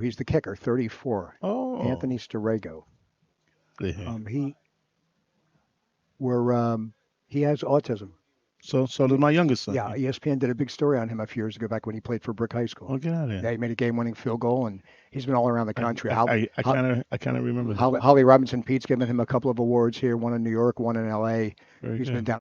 He's the kicker, 34. Oh, Anthony Storego. yeah. He were he has autism. So E- did my youngest son. yeah, ESPN did a big story on him a few years ago back when he played for Brick High School. Oh, get out of here. Yeah, he made a game-winning field goal, and he's been all around the country. How, I kind of remember him. Holly Robinson Pete's given him a couple of awards here, one in New York, one in LA. Very He's been good. down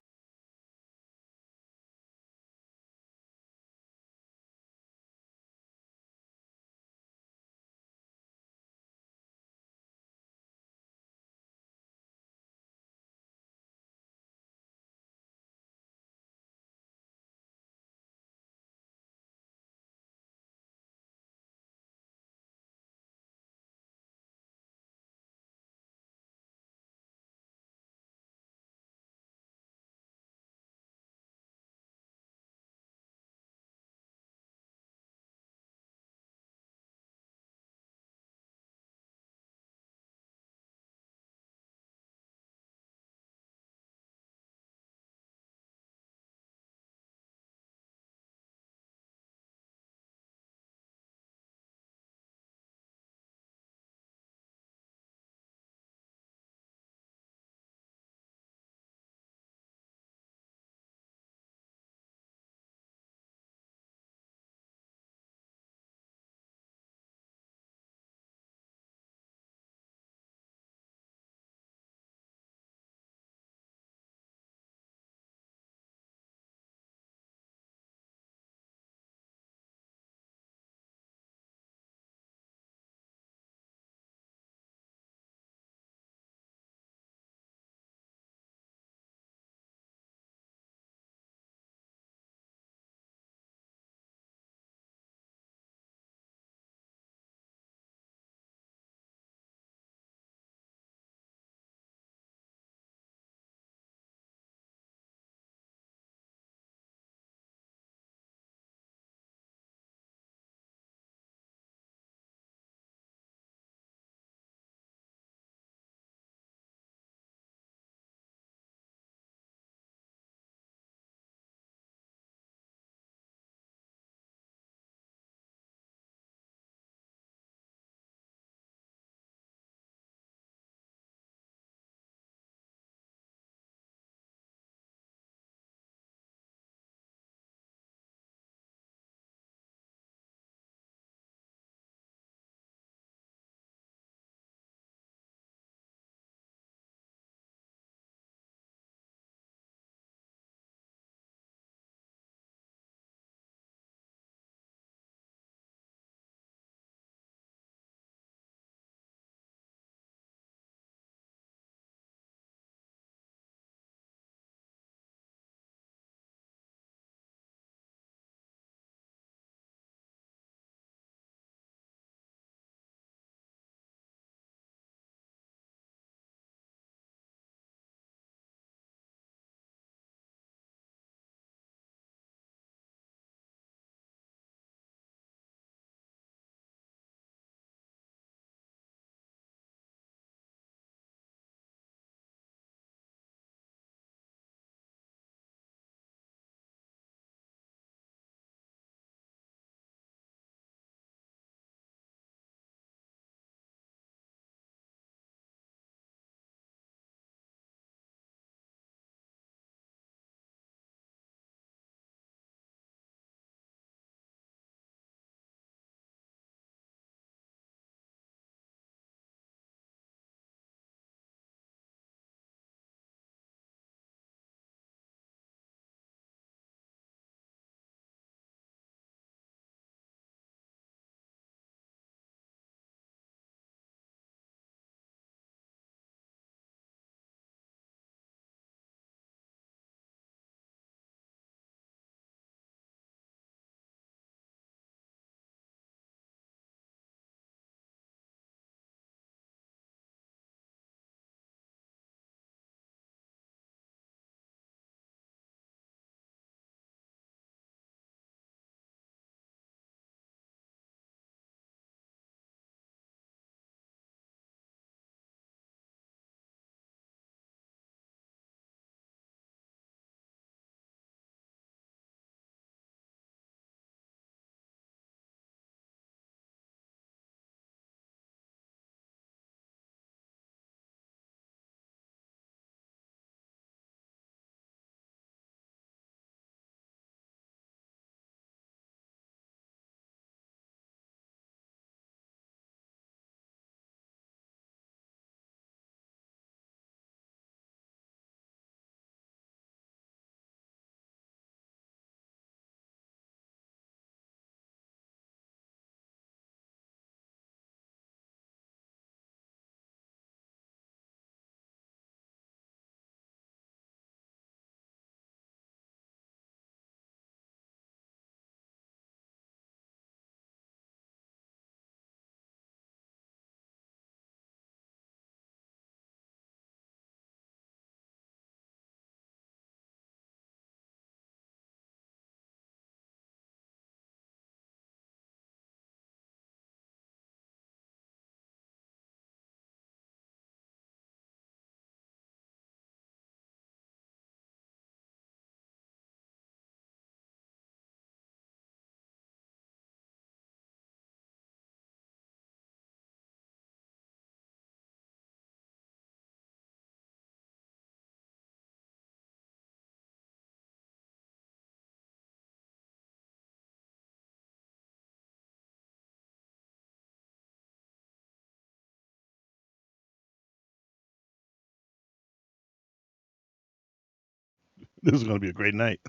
This is going to be a great night.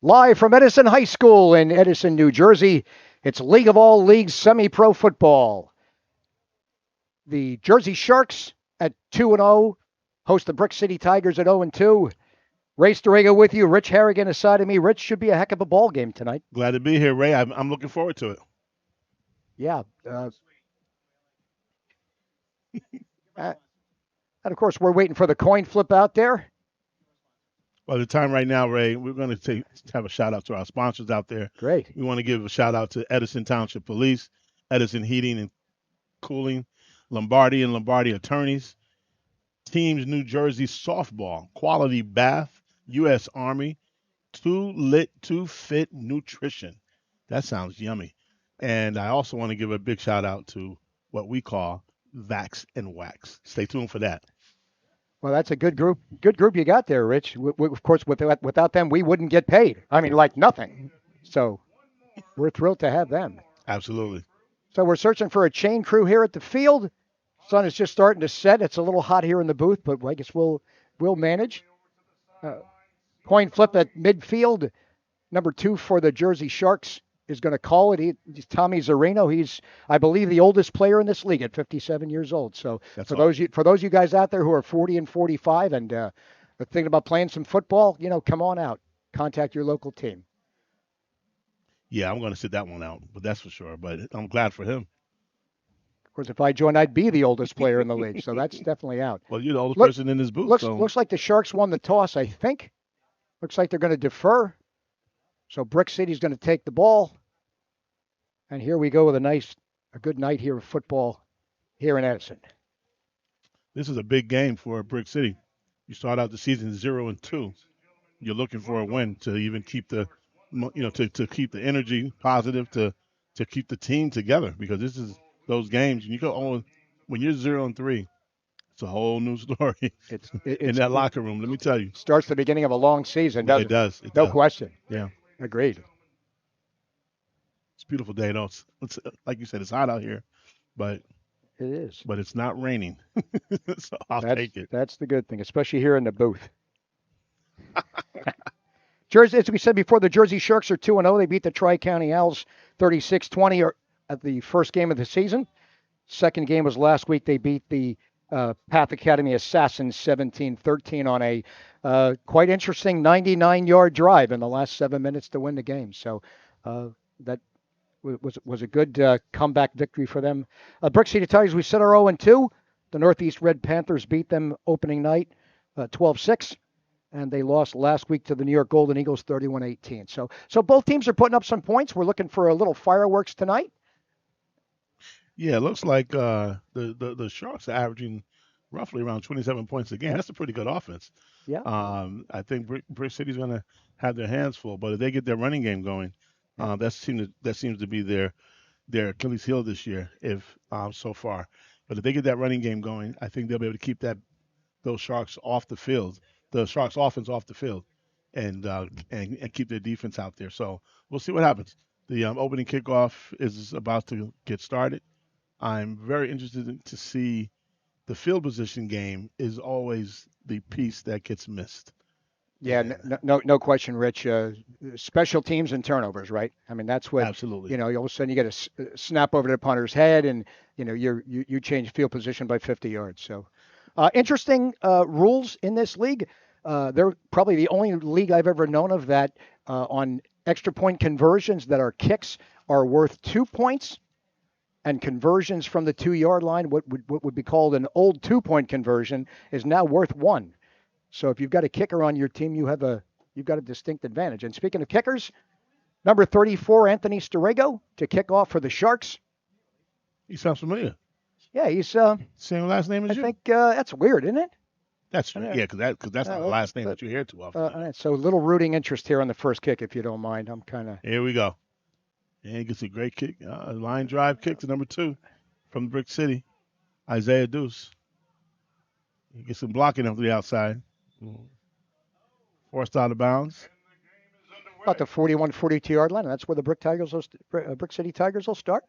Live from Edison High School in Edison, New Jersey, it's League of All Leagues semi-pro football. The Jersey Sharks at 2-0 host the Brick City Tigers at 0-2. Ray Storiga with you. Rich Harrigan aside of me. Rich, should be a heck of a ball game tonight. Glad to be here, Ray. I'm looking forward to it. Yeah. And of course, we're waiting for the coin flip out there. By the time right now, Ray, we're going to have a shout out to our sponsors out there. Great. We want to give a shout out to Edison Township Police, Edison Heating and Cooling, Lombardi and Lombardi Attorneys, Teams New Jersey Softball, Quality Bath, U.S. Army, Too Lit, Too Fit Nutrition. That sounds yummy. And I also want to give a big shout out to what we call Vax and Wax. Stay tuned for that. Well, that's a good group. Good group you got there, Rich. Of course, without them, we wouldn't get paid. I mean, like nothing. So we're thrilled to have them. Absolutely. So we're searching for a chain crew here at the field. Sun is just starting to set. It's a little hot here in the booth, but I guess we'll manage. Coin flip at midfield. Number 2 for the Jersey Sharks is going to call it. He's Tommy Zarino. He's, I believe, the oldest player in this league at 57 years old. So for those of you guys out there who are 40 and 45 and are thinking about playing some football, come on out. Contact your local team. Yeah, I'm going to sit that one out, but that's for sure. But I'm glad for him. Of course, if I joined, I'd be the oldest player in the league. So that's definitely out. Well, you're the oldest person in this booth. Looks like the Sharks won the toss, I think. Looks like they're going to defer. So Brick City's going to take the ball. And here we go with a good night here of football here in Edison. This is a big game for Brick City. You start out the season 0-2. You're looking for a win to even keep the, to keep the energy positive, to keep the team together, because this is those games. You go when you're 0-3. It's a whole new story in that locker room. Let me tell you. Starts the beginning of a long season, doesn't it? It does. No question. Yeah. Agreed. It's a beautiful day, though. It's like you said, it's hot out here, but it is. But it's not raining, so I'll take it. That's the good thing, especially here in the booth. Jersey, as we said before, the Jersey Sharks are 2-0. They beat the Tri-County Owls 36-20 at the first game of the season. Second game was last week. They beat the Path Academy Assassins 17-13 on a quite interesting 99-yard drive in the last 7 minutes to win the game. So that was a good comeback victory for them. Brick City Tigers, we said, are 0-2. The Northeast Red Panthers beat them opening night 12-6. And they lost last week to the New York Golden Eagles 31-18. So both teams are putting up some points. We're looking for a little fireworks tonight. Yeah, it looks like the Sharks are averaging roughly around 27 points a game. That's a pretty good offense. Yeah. I think Brick City's going to have their hands full, but if they get their running game going, that seems to be their Achilles heel this year, so far. But if they get that running game going, I think they'll be able to keep those Sharks off the field, the Sharks offense off the field, and keep their defense out there. So we'll see what happens. The opening kickoff is about to get started. I'm very interested to see the field position game is always the piece that gets missed. Yeah, no question, Rich. Special teams and turnovers, right? I mean, that's what. Absolutely. All of a sudden you get a snap over the punter's head, and you change field position by 50 yards. So, interesting rules in this league. They're probably the only league I've ever known of that on extra point conversions that are kicks are worth 2 points, and conversions from the 2-yard line, what would be called an old 2-point conversion, is now worth 1. So if you've got a kicker on your team, you've got a distinct advantage. And speaking of kickers, number 34, Anthony Storigo, to kick off for the Sharks. He sounds familiar. Yeah, he's same last name as you. I think that's weird, isn't it? That's true. Yeah, because that's not the last name that you hear too often. So a little rooting interest here on the first kick, if you don't mind. I'm kind of. Here we go. And he gets a great kick, a line drive kick to number 2 from Brick City, Isaiah Deuce. He gets some blocking up to the outside. Forced out of bounds. About the 41, 42-yard line. And that's where the Brick City Tigers will start.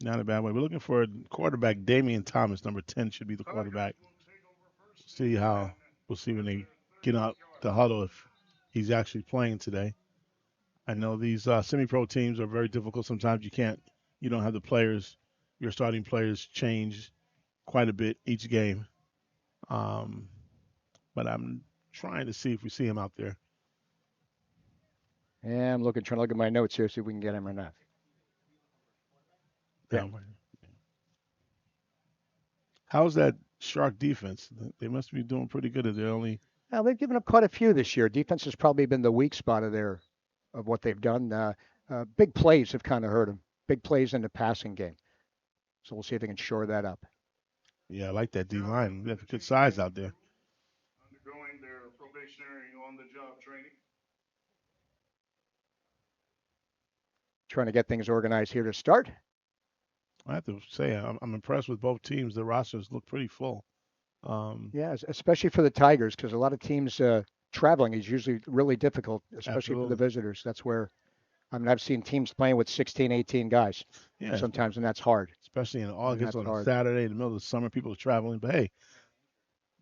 Not a bad way. We're looking for a quarterback. Damian Thomas, number 10, should be the quarterback. See how We'll see when they get out the huddle if he's actually playing today. I know these semi-pro teams are very difficult. Sometimes you don't have the players, your starting players change quite a bit each game. Um, but I'm trying to see if we see him out there. Yeah, I'm trying to look at my notes here, see if we can get him or not. Yeah. How's that Shark defense? They must be doing pretty good if they're only. Well, they've given up quite a few this year. Defense has probably been the weak spot of what they've done. Big plays have kind of hurt them. Big plays in the passing game. So we'll see if they can shore that up. Yeah, I like that D line. They have good size out there. Undergoing their probationary on-the-job training. Trying to get things organized here to start. I have to say, I'm impressed with both teams. The rosters look pretty full. Yeah, especially for the Tigers, because a lot of teams traveling is usually really difficult, especially Absolutely. for the visitors. That's where, I've seen teams playing with 16, 18 guys sometimes, and that's hard. Especially in August on hard. a Saturday in the middle of the summer, people are traveling. But hey,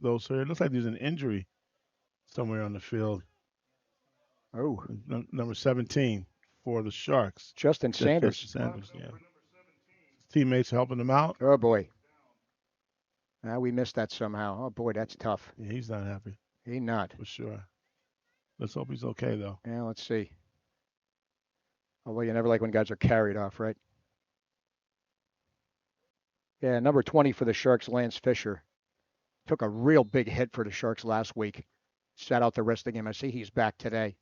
it looks like there's an injury somewhere on the field. Oh, Number 17 for the Sharks. Justin Sanders. Justin Sanders, yeah. His teammates helping him out. Oh boy. Now we missed that somehow. Oh boy, that's tough. Yeah, he's not happy. He's not. For sure. Let's hope he's okay, though. Yeah, let's see. Oh, well, you never like when guys are carried off, right? Yeah, number 20 for the Sharks, Lance Fisher. Took a real big hit for the Sharks last week. Sat out the rest of the game. I see he's back today.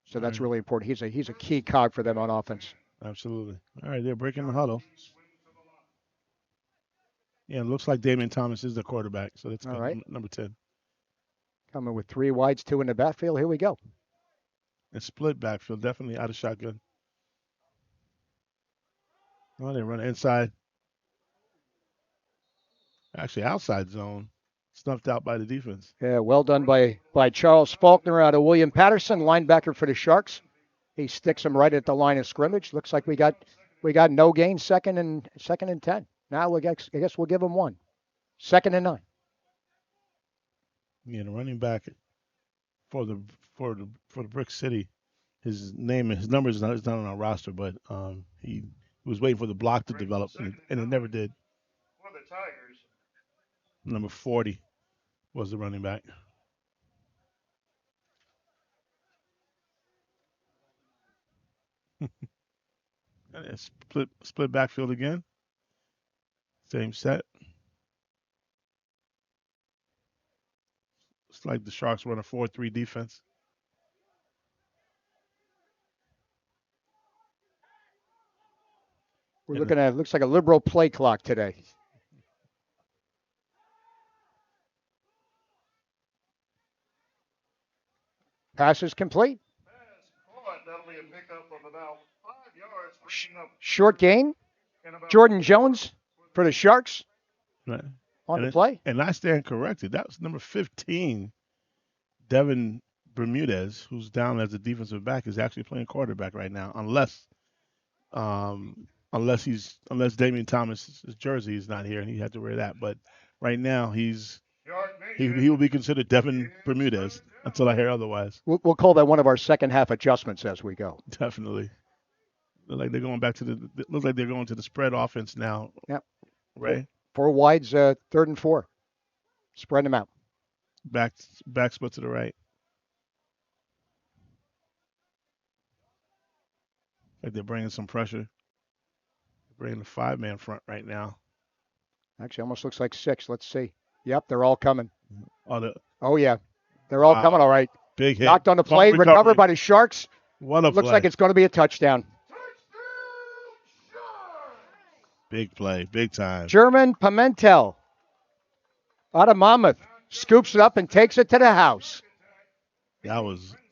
So that's really important. He's a key cog for them on offense. Absolutely. All right, they're breaking the huddle. Yeah, it looks like Damian Thomas is the quarterback. So that's all right. Number 10. Coming with 3 wides, 2 in the backfield. Here we go. And split backfield, definitely out of shotgun. Well, they run inside. Actually, outside zone. Snuffed out by the defense. Yeah, well done by Charles Faulkner out of William Patterson, linebacker for the Sharks. He sticks him right at the line of scrimmage. Looks like we got no gain, second and 10. Now I guess we'll give him 1. 2nd and 9. Yeah, the running back for the Brick City, his number is not on our roster, but he was waiting for the block to develop, and it never did. For the Tigers. Number 40 was the running back. Split backfield again. Same set. It's like the Sharks run a 4-3 defense. We're looking at, looks like a liberal play clock today. Pass is complete. That'll be a pickup of about 5 yards. Short gain. Jordan Jones for the Sharks. Right. On the play. And I stand corrected. That was number 15, Devin Bermudez, who's down as a defensive back, is actually playing quarterback right now, unless Damian Thomas' jersey is not here and he had to wear that. But right now he will be considered Devin Bermudez until I hear otherwise. We'll call that one of our second half adjustments as we go. Definitely. Looks like they're going to the spread offense now. Yep. Right. 4 wides, 3rd and 4. Spread them out. Back split to the right. Like they're bringing some pressure. Bringing the 5-man front right now. Actually, almost looks like 6. Let's see. Yep, they're all coming. Oh yeah, they're all coming. All right. Big hit. Knocked on the play, recovered by the Sharks. What a Looks play. like it's going to be a touchdown. Big play, big time. German Pimentel out of Monmouth scoops it up and takes it to the house.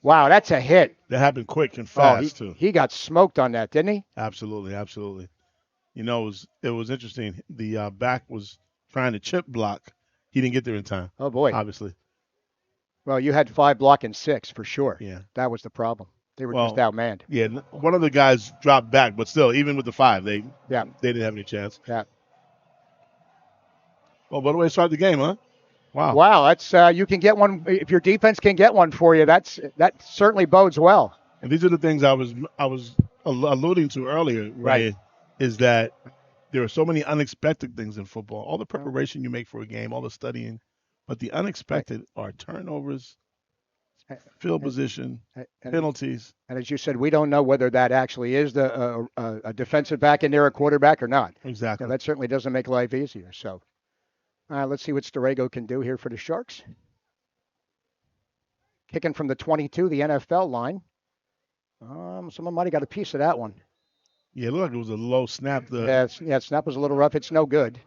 Wow, that's a hit. That happened quick and fast too. He got smoked on that, didn't he? Absolutely. You know, it was interesting. The back was trying to chip block. He didn't get there in time. Oh boy. Obviously. Well, you had 5 blocking 6 for sure. Yeah. That was the problem. They were just outmanned. Yeah, one of the guys dropped back, but still, even with the 5, they didn't have any chance. Yeah. Well, by the way, start the game, huh? Wow. Wow, that's you can get one if your defense can get one for you. That certainly bodes well. And these are the things I was alluding to earlier, Right. Ray, is that there are so many unexpected things in football. All the preparation you make for a game, all the studying, but the Right. unexpected are turnovers, And, field position, and, penalties. and as you said, we don't know whether that actually is a defensive back in there, a quarterback or not. Exactly. That certainly doesn't make life easier. So let's see what Storego can do here for the Sharks. Kicking from the 22, the NFL line. Someone might have got a piece of that one. Yeah, it looked like it was a low snap. Snap was a little rough. It's no good.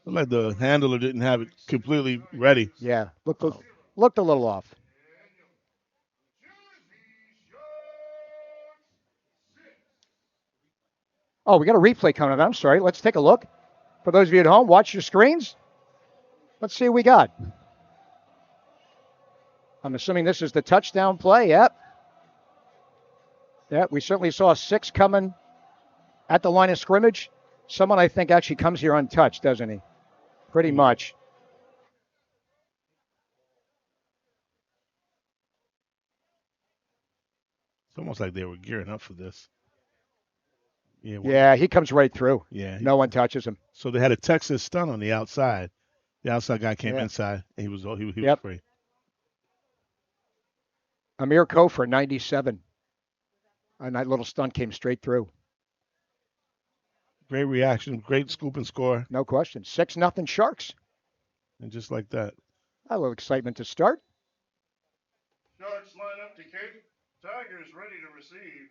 Looked like the handler didn't have it completely ready. Yeah, looked a little off. Oh, we got a replay coming up. I'm sorry. Let's take a look. For those of you at home, watch your screens. Let's see what we got. I'm assuming this is the touchdown play. Yep. Yeah, we certainly saw 6 coming at the line of scrimmage. Someone I think actually comes here untouched, doesn't he? Pretty much. It's almost like they were gearing up for this. Yeah, he comes right through. Yeah. No one touches him. So they had a Texas stunt on the outside. The outside guy came inside, and he was free. Amir Kofer, 97. And that little stunt came straight through. Great reaction, great scoop and score. No question. 6-0 Sharks. And just like that. A little excitement to start. Sharks line up to kick. Tigers ready to receive.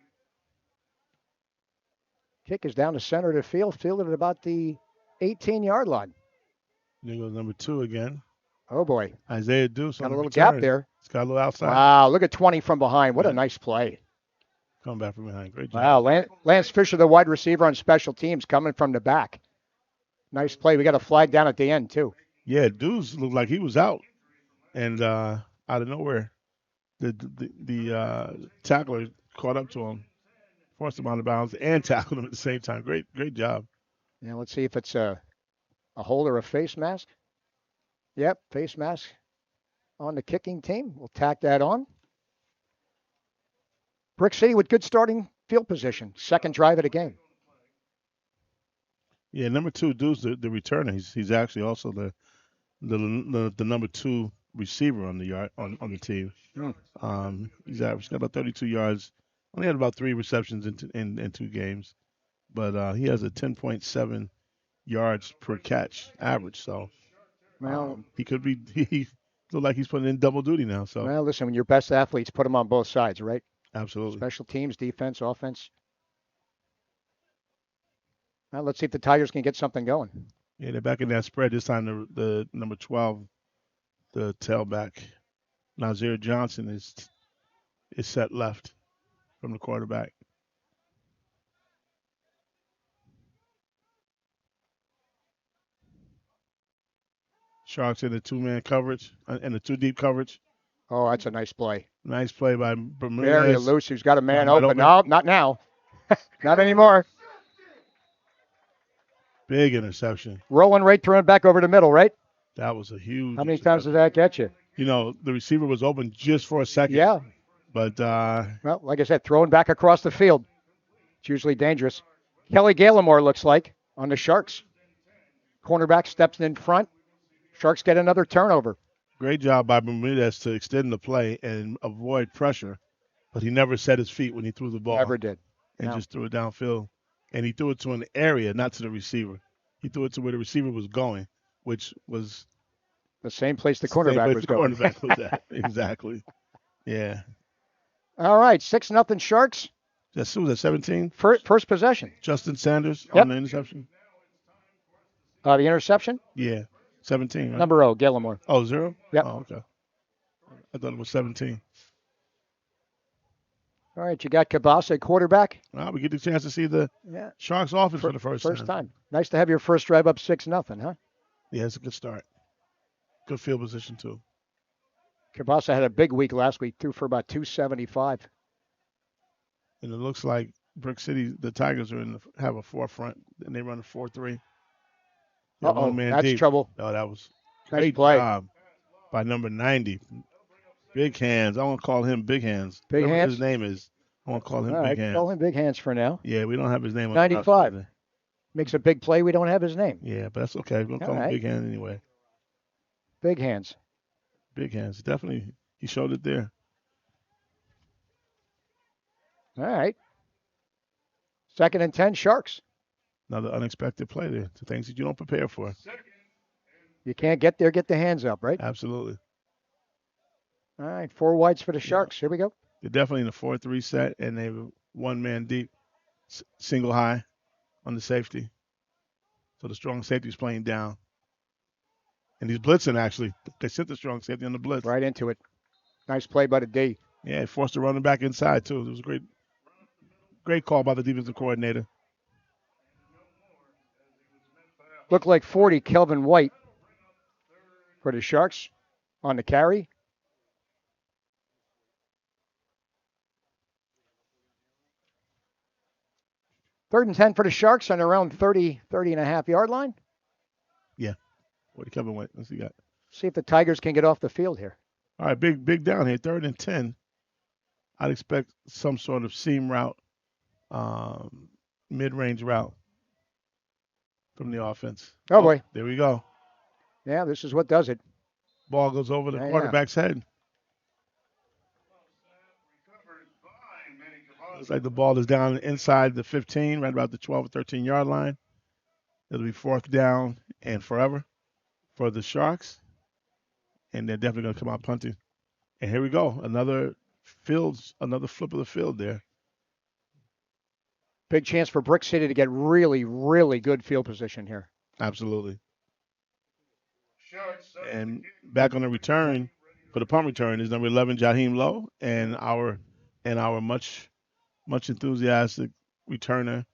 Kick is down the center of the field, fielded at about the 18-yard line. There goes number 2 again. Oh, boy. Isaiah Deuce. Got a little gap there. It's got a little outside. Wow, look at 20 from behind. What a nice play. Coming back from behind. Great job. Wow, Lance Fisher, the wide receiver on special teams, coming from the back. Nice play. We got a flag down at the end, too. Yeah, Deuce looked like he was out. And out of nowhere, the tackler caught up to him, forced him out of bounds, and tackled him at the same time. Great job. Yeah, let's see if it's a hold or a face mask. Yep, face mask on the kicking team. We'll tack that on. Brick City with good starting field position. Second drive of the game. Yeah, number 2, Deuce, the returner. He's actually also the number 2 receiver on the team. He's got about 32 yards. Only had about 3 receptions in 2 games, but he has a 10.7 yards per catch average. So, he could be. He look like he's putting in double duty now. So, well, listen, when your best athletes put them on both sides, right? Absolutely. Special teams, defense, offense. Now let's see if the Tigers can get something going. Yeah, they're back in that spread this time. The number 12, the tailback, Nazir Johnson is set left from the quarterback. Sharks in the 2-man coverage and the 2 deep coverage. Oh, that's a nice play. Nice play by Bermudez. Very loose. He's got a man open. No, not now. Not anymore. Big interception. Rolling right through and back over the middle, right? That was a huge. How many times did that get you? The receiver was open just for a second. Yeah. But well, like I said, throwing back across the field. It's usually dangerous. Kelly Galimore looks like on the Sharks. Cornerback steps in front. Sharks get another turnover. Great job by Bermudez to extend the play and avoid pressure, but he never set his feet when he threw the ball. Never did. And just threw it downfield. And he threw it to an area, not to the receiver. He threw it to where the receiver was going, which was the same place the cornerback was going. Cornerback was at. Exactly. Yeah. All right, 6-0 Sharks. Was that 17? First possession. Justin Sanders on the interception. The interception? Yeah. 17, right? Number 0, Gallimore. Oh, 0? Yep. Oh, okay. I thought it was 17. All right, you got Cabasa at quarterback. Well, we get the chance to see the Sharks offense for the first time. Nice to have your first drive up 6-0, huh? Yeah, it's a good start. Good field position, too. Cabasa had a big week last week, threw for about 275. And it looks like Brick City, the Tigers have a 4-front, and they run a 4-3. Uh-oh, that's deep. trouble. Oh, that was nice great play. job by number 90. Big Hands. I want to call him Big Hands. Big Whatever Hands? his name is. I want to call him All Big right, call Hands. him Big Hands for now. Yeah, we don't have his name on 95. the Makes a big play. We don't have his name. Yeah, but that's okay. We'll All call him right. Big Hands anyway. Big Hands. Big Hands. Definitely. He showed it there. All right. 2nd and 10, Sharks. Another unexpected play there. The things that you don't prepare for. You can't get there, get the hands up, right? Absolutely. All right, 4 wides for the Sharks. Here we go. They're definitely in a 4-3 set, and they were one man deep, single high on the safety. So the strong safety's playing down. And he's blitzing, actually. They sent the strong safety on the blitz. Right into it. Nice play by the D. Yeah, it forced the running back inside, too. It was a great call by the defensive coordinator. Looked like 40, Kelvin White for the Sharks on the carry. Third and 10 for the Sharks on around 30 and a half yard line. Yeah. What did Kevin White? What's he got? See if the Tigers can get off the field here. All right, big down here. 3rd and 10. I'd expect some sort of seam route, mid-range route from the offense. Oh, boy. There we go. Yeah, this is what does it. Ball goes over the Yeah. quarterback's head. Looks like the ball is down inside the 15, right about the 12 or 13-yard line. It'll be 4th down and forever for the Sharks. And they're definitely going to come out punting. And here we go. Another flip of the field there. Big chance for Brick City to get really, really good field position here. Absolutely. And back on the return, for the punt return, is number 11, Jaheim Lowe, and our much enthusiastic returner,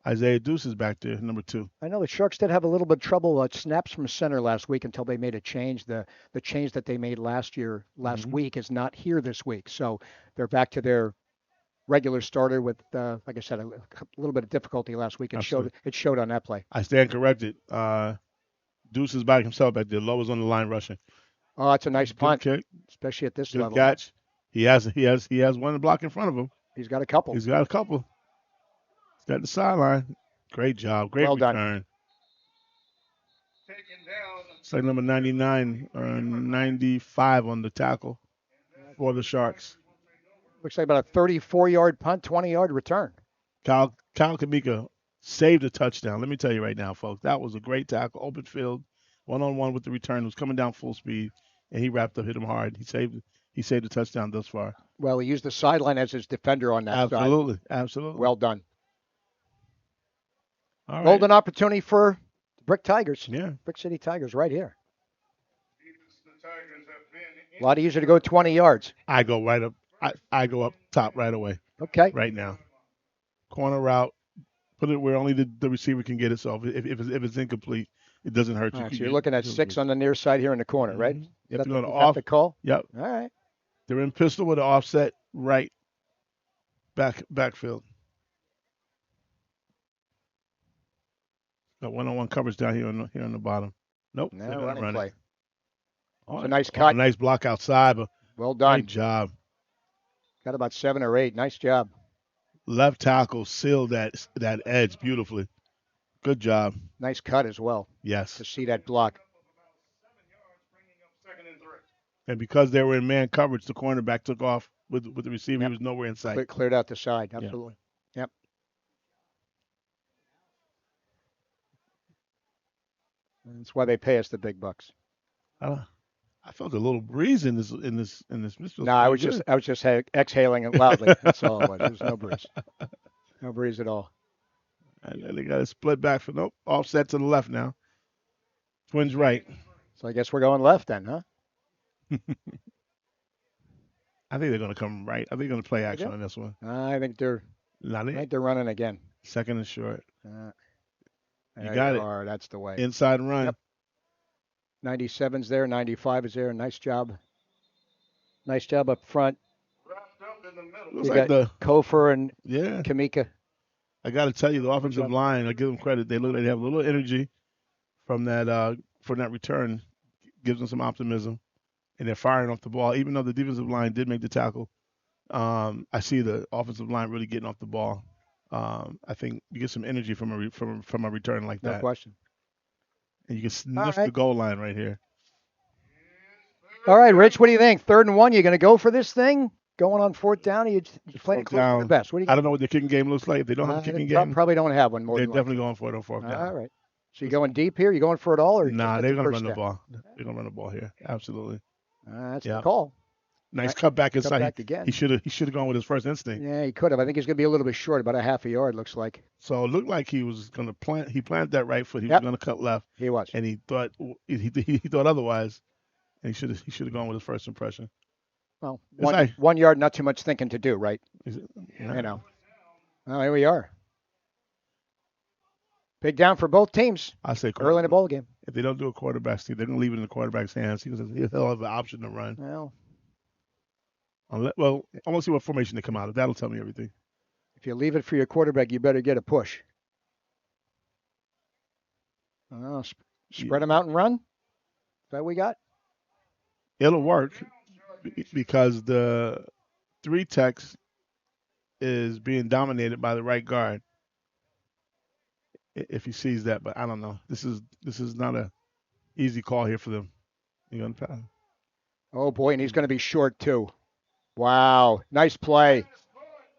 Isaiah Deuce, is back there, number 2. I know the Sharks did have a little bit of trouble at snaps from center last week until they made a change. The change that they made last week is not here this week. So they're back to their regular starter with, like I said, a little bit of difficulty last week. It showed on that play. I stand corrected. Deuce is by himself back there. Lowe is on the line rushing. Oh, it's a nice punt, kick, especially at this good level. catch. He has one block in front of him. He's got a couple. He's got the sideline. Great job. Great Well return. done. It's like number 99 or 95 on the tackle for the Sharks. Looks like about a 34-yard punt, 20-yard return. Kyle Kamika saved a touchdown. Let me tell you right now, folks, that was a great tackle. Open field, one-on-one with the return. It was coming down full speed, and he wrapped up, hit him hard. He saved the touchdown thus far. Well, he used the sideline as his defender on that side. Absolutely. Well done. All right. Golden opportunity for Brick Tigers. Yeah. Brick City Tigers right here. A lot easier to go 20 yards. I go right up. I go up top right away. Okay. Right now. Corner route. Put it where only the receiver can get it. So if it's incomplete, it doesn't hurt you. Right, so you're looking at 6 on the near side here in the corner, right? You have to Is go to that off. the call? Yep. All right. They're in pistol with an offset right backfield. Got one-on-one coverage down here on the bottom. Nope. No, they're not running play. Oh, It's a nice cut. A nice block outside, but Well done. great job. Got about 7 or 8. Nice job. Left tackle sealed that edge beautifully. Good job. Nice cut as well Yes. to see that block. And because they were in man coverage, the cornerback took off with the receiver. Yep. He was nowhere in sight. Cleared out the side. Absolutely. Yep. And that's why they pay us the big bucks. I felt a little breeze in this. No, I was just exhaling it loudly. That's all it was. There was no breeze. No breeze at all. And then they got a split back for nope. Offset to the left now. Twins right. So I guess we're going left then, huh? I think they're going to come right. I think they're going to play action on this one. I think they're running again. 2nd and short. You got it. That's the way. Inside run. Yep. 97's there. 95 is there. Nice job. Nice job up front. Looks You like got Kofor and Kamika. I got to tell you, the offensive line, I give them credit. They have a little energy from that return. Gives them some optimism. and they're firing off the ball. Even though the defensive line did make the tackle, I see the offensive line really getting off the ball. I think you get some energy from a return like No that, question. and you can All sniff the right. goal line right here. All right, Rich, what do you think? 3rd and 1, you going to go for this thing? Going on 4th down? You play it close to the Down. best. What do you I don't know what the kicking game looks like. If they don't have a They kicking game, probably don't have one more they're than definitely likely. going for it on 4th down. All right. So you going deep here? You going for it all, or Nah, just they're get gonna the run the first ball. They're gonna run the ball here. Absolutely. down? That's Yeah. the call. Nice Right. cut back inside. back again. He should have gone with his first instinct. Yeah, he could have. I think he's going to be a little bit short, about a half a yard, looks like. So it looked like he was gonna plant. He planted that right foot. He Yep. was gonna cut left, He was. and he thought he thought otherwise, and he should have gone with his first impression. Well, It's 1 yard, not too much thinking to do, right? Yeah. You know. Well, here we are. Big down for both teams I say early in the ball game. if they don't do a quarterback sneak, they're gonna leave it in the quarterback's hands. He'll have an option to run. Well, I want to see what formation they come out of. That'll tell me everything. if you leave it for your quarterback, you better get a push. Spread them out and run. Is that what we got? It'll work because the 3 techs is being dominated by the right guard. If he sees that, but I don't know. This is not a easy call here for them. You know, Oh boy, and he's going to be short too. Wow, nice play.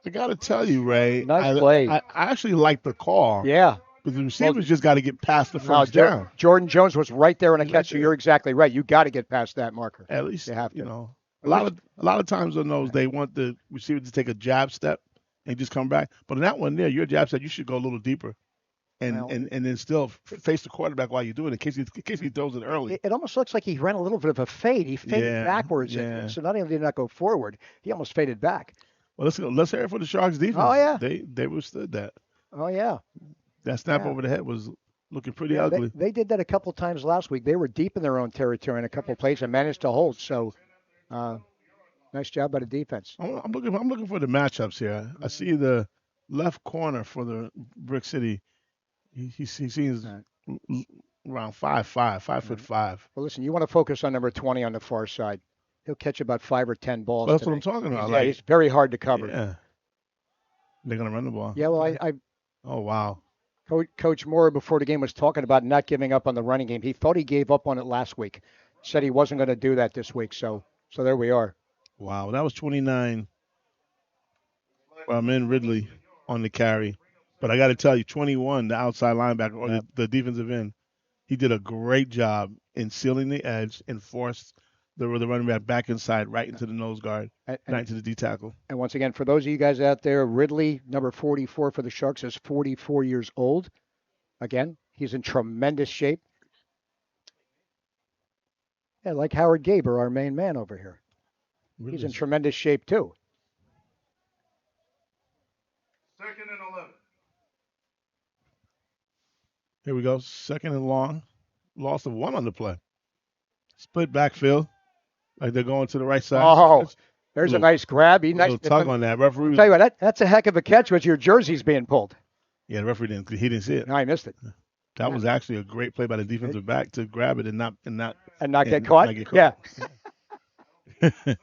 I gotta tell you, Ray. Nice play. I actually like the call. Yeah. But the receivers just got to get past the Now, first down. Jordan Jones was right there on a He's catch, right so there. you're exactly right. You got to get past that marker. At least You have to. you know. A lot of times on those they want the receiver to take a jab step and just come back. But in that one there, your jab step, you should go a little deeper. And then still face the quarterback while you do it in case he throws it early. It almost looks like he ran a little bit of a fade. He faded backwards, yeah. so not only did he not go forward, he almost faded back. Well, let's hear it for the Sharks defense. Oh, yeah. They withstood that. Oh yeah, That snap Yeah. over the head was looking pretty ugly. They did that a couple times last week. They were deep in their own territory in a couple of plays and managed to hold. So, nice job by the defense. I'm looking for the matchups here. I see the left corner for the Brick City. He seems around 5'5", 5'5". Well, listen, you want to focus on number 20 on the far side. He'll catch about 5 or 10 balls. Well, that's what I'm talking about. Yeah, he's very hard to cover. Yeah. They're gonna run the ball. Yeah, well, I Oh wow. Coach Moore before the game was talking about not giving up on the running game. He thought he gave up on it last week. Said he wasn't going to do that this week. So there we are. Wow, that was 29. Men Ridley on the carry, but I got to tell you, 21, the outside linebacker or the defensive end, he did a great job in sealing the edge and forced the running back inside right into the nose guard, right into the D tackle. And once again, for those of you guys out there, Ridley, number 44 for the Sharks, is 44 years old. Again, he's in tremendous shape. Yeah, like Howard Gaber, our main man over here. He's in tremendous shape too. 2nd and 11. Here we go. 2nd and long. Loss of 1 on the play. Split backfield. Like they're going to the right side. Oh, there's a nice grab. He nice tug on that. Referee. Tell you what, that's a heck of a catch with your jersey's being pulled. Yeah, the referee didn't see it. No, I missed it. That was actually a great play by the defensive back to grab it and not get caught. Yeah. Because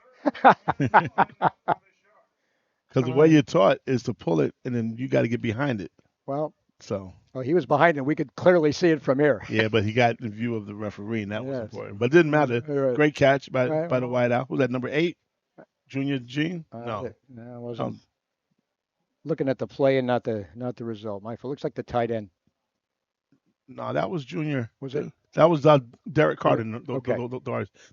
the way you're taught is to pull it and then you got to get behind it. Well, so. Well, he was behind and we could clearly see it from here. Yeah, but he got the view of the referee, and that was important. But it didn't matter. Right. Great catch by the wideout. Was that number 8? Junior Gene? No, it wasn't. Looking at the play and not the result. Michael, looks like the tight end. No, that was Junior. Was it? That was Derek Carden. Okay.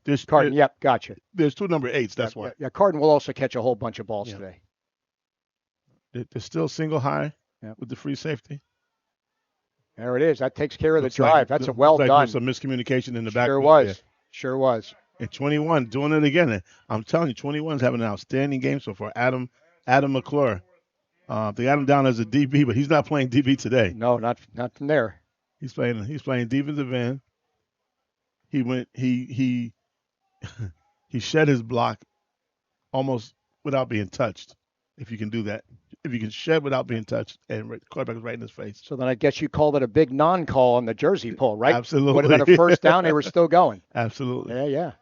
There's Carden, yep, gotcha. There's 2 number 8s, that's why. Yeah, Carden will also catch a whole bunch of balls today. They're still single high with the free safety. There it is. That takes care of the drive. That's a well done. There's some miscommunication in the back. Sure was. And 21 doing it again. I'm telling you, 21's having an outstanding game so far. Adam McClure. They got him down as a DB, but he's not playing DB today. No, not from there. He's playing defensive end. He shed his block almost without being touched. If you can do that. If you can shed without being touched, and the quarterback is right in his face. So then I guess you called it a big non-call on the jersey pull, right? Absolutely. Would have been a first down. They were still going. Absolutely. Yeah.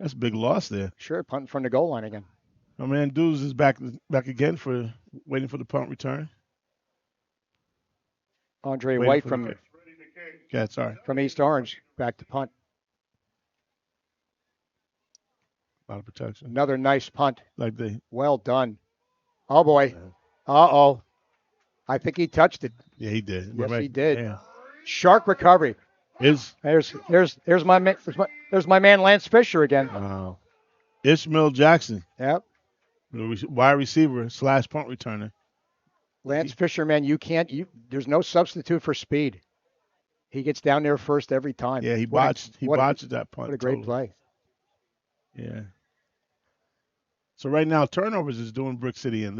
That's a big loss there. Sure, punting from the goal line again. My man Dudes is back again for waiting for the punt return. Andre Waiting White for the from kick. Yeah, sorry. East Orange back to punt. A lot of protection. Another nice punt. Like Well done. Oh boy. Uh-oh. I think he touched it. Yeah, he did. Yes, Right. he did. Yeah. Shark recovery. There's my man Lance Fisher again. Ishmael Jackson, Yep. the wide receiver / punt returner. Lance Fisher, man, there's no substitute for speed. He gets down there first every time. Yeah, he botched that punt. What a great play. Yeah. So right now, turnovers is doing Brick City, and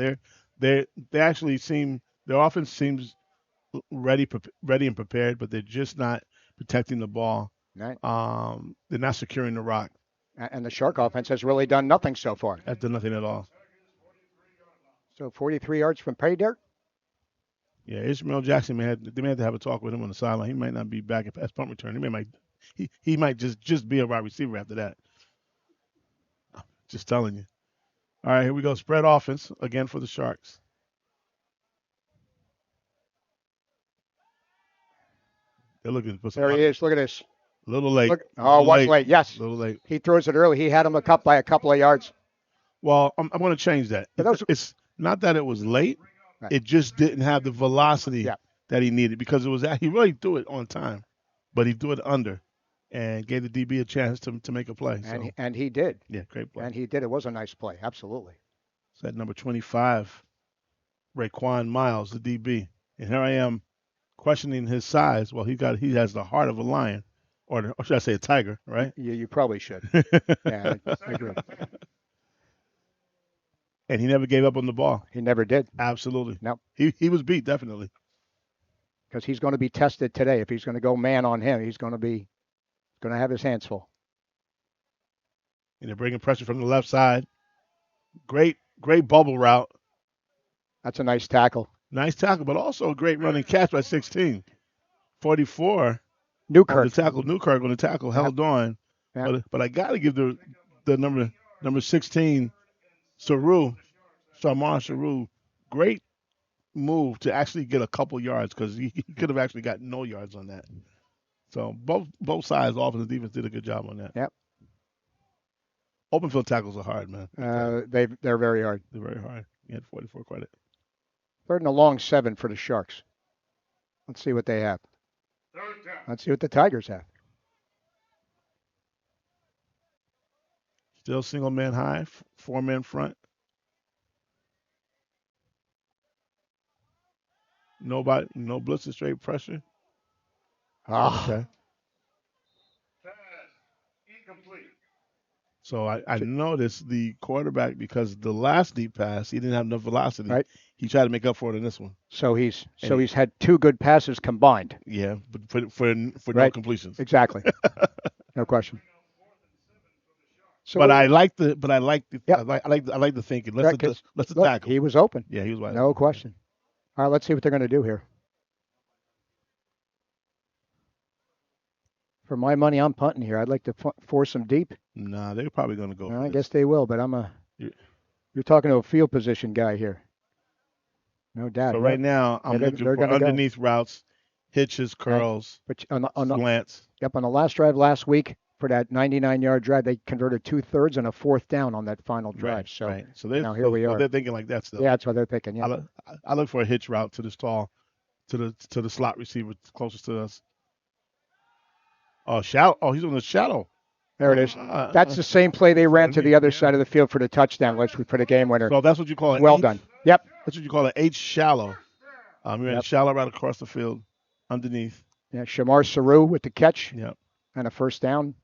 they actually their offense seems ready and prepared, but they're just not protecting the ball. Right. They're not securing the rock. And the Shark offense has really done nothing so far. Has done nothing at all. So 43 yards from pay dirt. Yeah, Ishmael Jackson they may have to have a talk with him on the sideline. He might not be back as punt return. He might just be a wide receiver after that. Just telling you. All right, here we go. Spread offense again for the Sharks. They're looking for some. There he is. Look at this. A little late. What's late? Yes. A little late. He throws it early. He had him by a couple of yards. Well, I'm going to change that. It's not that it was late. Right. It just didn't have the velocity that he needed because he really threw it on time, but he threw it under and gave the DB a chance to make a play. And he did. Yeah, great play. And he did. It was a nice play. Absolutely. So at number 25, Raekwon Miles, the DB. And here I am questioning his size. Well, he has the heart of a lion, or should I say a tiger, right? Yeah, you probably should. Yeah, I agree. And he never gave up on the ball. He never did. Absolutely. No. He was beat, definitely. Because he's going to be tested today. If he's going to go man on him, he's going to have his hands full. And they're bringing pressure from the left side. Great bubble route. That's a nice tackle. Nice tackle, but also a great running catch by 16. 44. Newkirk. Newkirk on the tackle, held on. Yep. But I got to give the number 16, Shamar Saru, great move to actually get a couple yards because he could have actually got no yards on that. So both sides, offense and defense, did a good job on that. Yep. Open field tackles are hard, man. They're very hard. They're very hard. He had 44 credit. Third and a long 7 for the Sharks. Let's see what they have. Let's see what the Tigers have. Still single man high, 4-man front. No blitz and straight pressure. Okay. Pass incomplete. So I noticed the quarterback, because the last deep pass, he didn't have enough velocity. Right. He tried to make up for it in this one. So he's had 2 good passes combined. Yeah, but for right. no completions. Exactly. No question. So I like the thinking. Let's attack him. He was open. Yeah, he was wide. No question. All right, let's see what they're going to do here. For my money, I'm punting here. I'd like to force them deep. Nah, they're probably going to go. I guess they will, but you're talking to a field position guy here. No doubt. So right now, I'm looking for underneath routes, hitches, curls, slants. Yep, on the last drive last week for that 99-yard drive, they converted 2/3 and a 4th down on that final drive. Right. So now here we are. They're thinking like that still. Yeah, that's what they're thinking. Yeah. I look for a hitch route to the stall, to the slot receiver closest to us. Oh, shallow. Oh, he's on the shallow. There it is. That's the same play they ran to the other side of the field for the touchdown, which we put a game winner. So that's what you call it. Well done. Yep. That's what you call an H shallow. You're in shallow right across the field, underneath. Yeah, Shamar Saru with the catch. Yep. And a first down.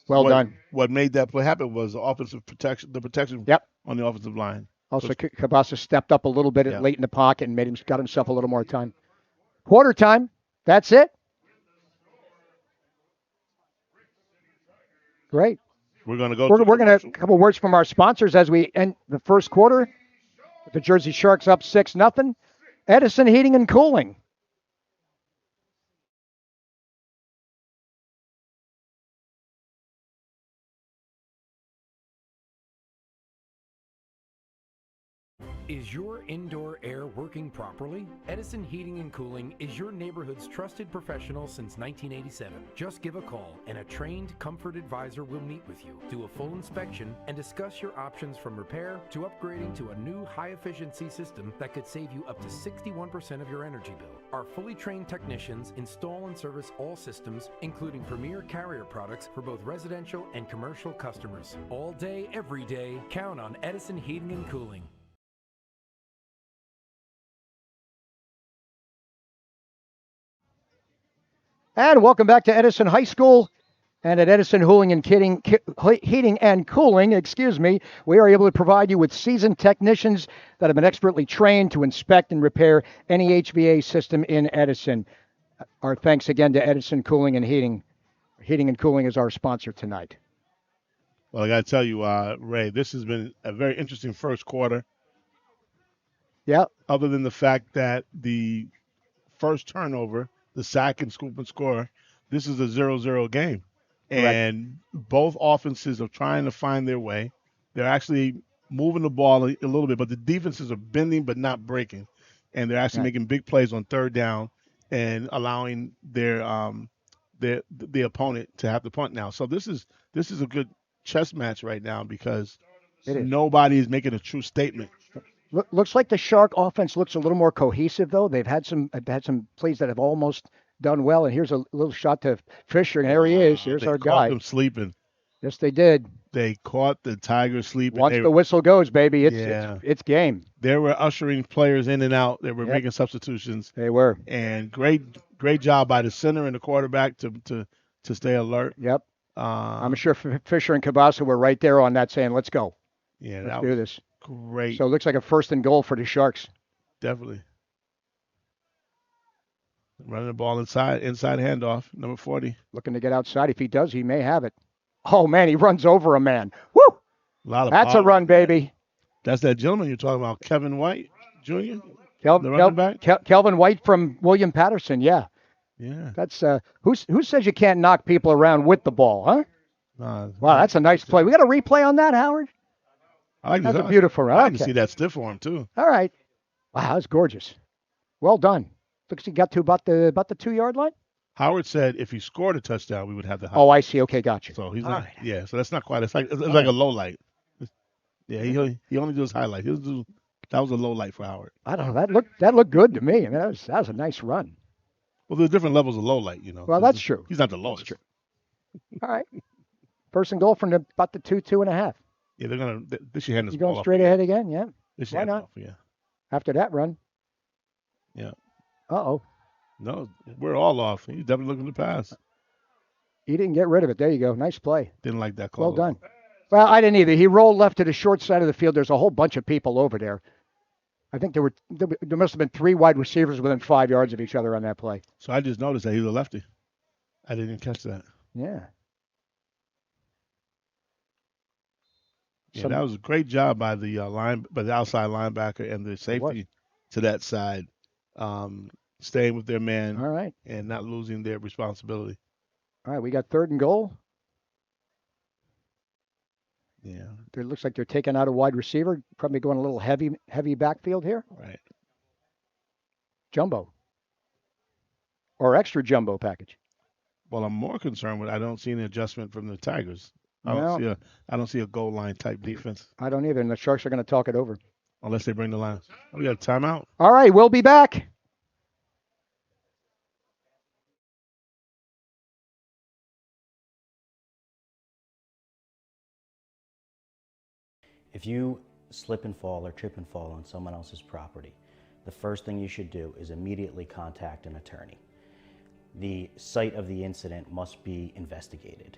Well done. What made that play happen was the offensive protection. The protection. Yep. On the offensive line. Also, Kabasa stepped up a little bit late in the pocket and got himself a little more time. Quarter time. That's it. Great. We're going to go. We're going to a couple words from our sponsors as we end the first quarter. The Jersey Sharks up 6-0. Edison Heating and Cooling. Is your indoor air working properly? Edison Heating and Cooling is your neighborhood's trusted professional since 1987. Just give a call and a trained comfort advisor will meet with you, do a full inspection, and discuss your options from repair to upgrading to a new high-efficiency system that could save you up to 61% of your energy bill. Our fully trained technicians install and service all systems, including premier Carrier products for both residential and commercial customers. All day, every day, count on Edison Heating and Cooling. And welcome back to Edison High School. And at Edison Heating and Cooling, we are able to provide you with seasoned technicians that have been expertly trained to inspect and repair any HVA system in Edison. Our thanks again to Edison Cooling and Heating. Heating and Cooling is our sponsor tonight. Well, I got to tell you, Ray, this has been a very interesting first quarter. Yeah. Other than the fact that the first turnover, the sack and scoop and score, this is a 0-0 game. And both offenses are trying to find their way. They're actually moving the ball a little bit, but the defenses are bending but not breaking. And they're actually making big plays on third down and allowing their the opponent to have the punt now. So this is a good chess match right now because nobody is making a true statement. Looks like the Shark offense looks a little more cohesive, though. They've had some plays that have almost done well. And here's a little shot to Fisher, and there he is. Here's our guy. They caught them sleeping. Yes, they did. They caught the Tigers sleeping. Once the whistle goes, baby, it's game. They were ushering players in and out. They were making substitutions. They were. And great job by the center and the quarterback to stay alert. Yep. I'm sure Fisher and Cabasa were right there on that saying, let's go. Yeah, let's do this. Great. So it looks like a 1st and goal for the Sharks. Definitely. Running the ball inside handoff, number 40. Looking to get outside. If he does, he may have it. Oh, man, he runs over a man. Woo! That's a run, baby. That's that gentleman you're talking about, Kevin White Jr., the running back? Kelvin White from William Patterson, yeah. Yeah. That's who says you can't knock people around with the ball, huh? Wow, that's a nice play. We got a replay on that, Howard? I like that's a beautiful run. I like to see that stiff arm, too. All right. Wow, that's gorgeous. Well done. Looks he got to about the 2-yard line. Howard said if he scored a touchdown, we would have the highlight. Oh, I see. Okay, gotcha. So he's like, so that's not quite. It's like a low light. Yeah, he only does highlights. That was a low light for Howard. I don't know. That looked good to me. I mean, that was a nice run. Well, there's different levels of low light, you know. Well, that's true. He's not the lowest. That's true. All right. 1st and goal from about the 2.5. Yeah, they should hand this ball off. You going straight ahead again? Yeah. Why not? Yeah. After that run. Yeah. Uh-oh. No, we're all off. He's definitely looking to pass. He didn't get rid of it. There you go. Nice play. Didn't like that call. Well done. Well, I didn't either. He rolled left to the short side of the field. There's a whole bunch of people over there. I think there must have been 3 wide receivers within 5 yards of each other on that play. So I just noticed that he was a lefty. I didn't even catch that. Yeah. Yeah, that was a great job by the outside linebacker and the safety to that side, staying with their man. All right. And not losing their responsibility. All right, we got 3rd and goal. Yeah. It looks like they're taking out a wide receiver, probably going a little heavy backfield here. Right. Jumbo. Or extra jumbo package. Well, I'm more concerned with I don't see an adjustment from the Tigers. I don't see a goal line type defense. I don't either, and the Sharks are going to talk it over. Unless they bring the line. We got a timeout. All right, we'll be back. If you slip and fall or trip and fall on someone else's property, the first thing you should do is immediately contact an attorney. The site of the incident must be investigated.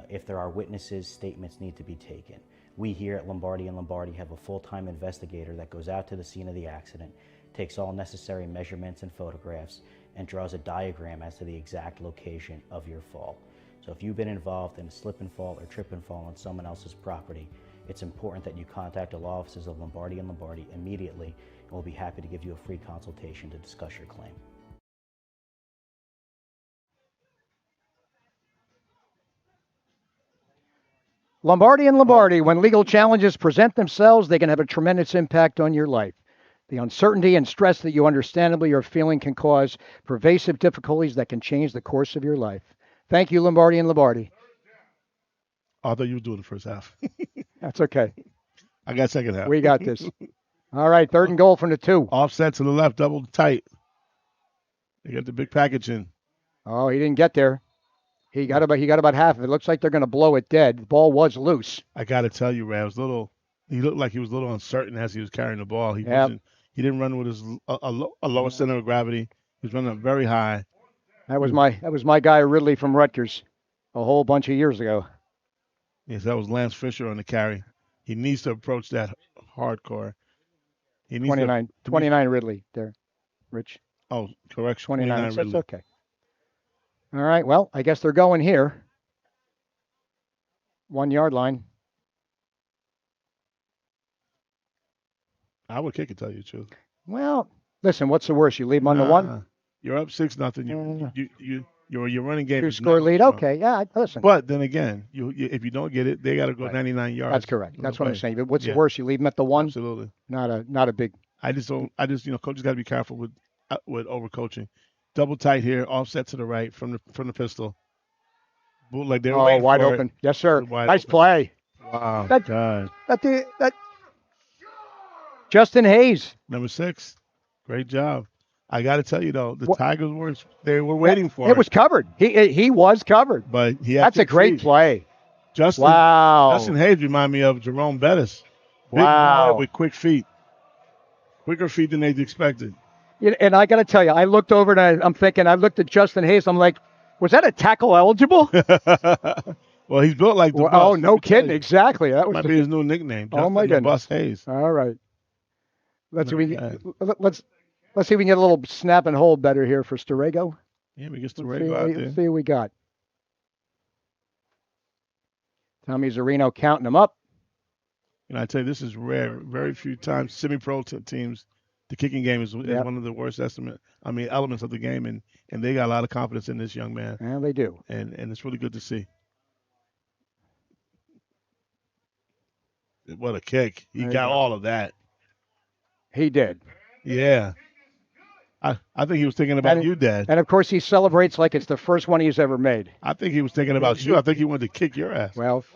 If there are witnesses, statements need to be taken. We here at Lombardi & Lombardi have a full-time investigator that goes out to the scene of the accident, takes all necessary measurements and photographs, and draws a diagram as to the exact location of your fall. So if you've been involved in a slip and fall or trip and fall on someone else's property, it's important that you contact the law offices of Lombardi & Lombardi immediately, and we'll be happy to give you a free consultation to discuss your claim. Lombardi and Lombardi, when legal challenges present themselves, they can have a tremendous impact on your life. The uncertainty and stress that you understandably are feeling can cause pervasive difficulties that can change the course of your life. Thank you, Lombardi and Lombardi. I thought you were doing the first half. That's okay. I got second half. We got this. All right, 3rd and goal from the 2. Offset to the left, double tight. They got the big package in. Oh, he didn't get there. He got about half of it. Looks like they're going to blow it dead. The ball was loose. I got to tell you, Rams, he looked like he was a little uncertain as he was carrying the ball. He didn't run with a lower center of gravity. He was running up very high. That was my guy Ridley from Rutgers a whole bunch of years ago. Yes, that was Lance Fisher on the carry. He needs to approach that hardcore. He needs 29 Ridley there, Rich. Oh, correction. 29 Ridley. That's okay. All right, well, I guess they're going here. 1 yard line. I would kick it, tell you the truth. Well, listen, what's the worst? You leave them on the 1? You're up 6-0. Your running game. 2-score lead. Okay, yeah. Listen. But then again, if you don't get it, they got to go 99 yards. That's correct. That's what I'm saying. But what's the worst? You leave them at the 1. Absolutely. Not a big. I just coaches got to be careful with overcoaching. Double tight here, offset to the right from the pistol. Like they were wide open. Yes, sir. Nice play. Wow. That Justin Hayes. Number 6. Great job. I got to tell you though, the Tigers were waiting for it. It was covered. He was covered. But that's a great play. Justin Hayes remind me of Jerome Bettis. Big with quick feet. Quicker feet than they expected. And I got to tell you, I looked over and I looked at Justin Hayes. I'm like, was that a tackle eligible? Well, he's built like the bus. Oh, no kidding. Exactly. That might be his new nickname. Justin my goodness. Bus Hayes. All right. Let's see if we can get a little snap and hold better here for Storego. Yeah, we get Storego out there. Let's see what we got. Tommy Zarino counting them up. I tell you, this is rare. Very few times semi-pro teams, the kicking game is one of the worst elements of the game, and they got a lot of confidence in this young man. Yeah, they do. And it's really good to see. What a kick. He got all of that. He did. Yeah. I think he was thinking about you, Dad. And, of course, he celebrates like it's the first one he's ever made. I think he was thinking about you. I think he wanted to kick your ass. Well,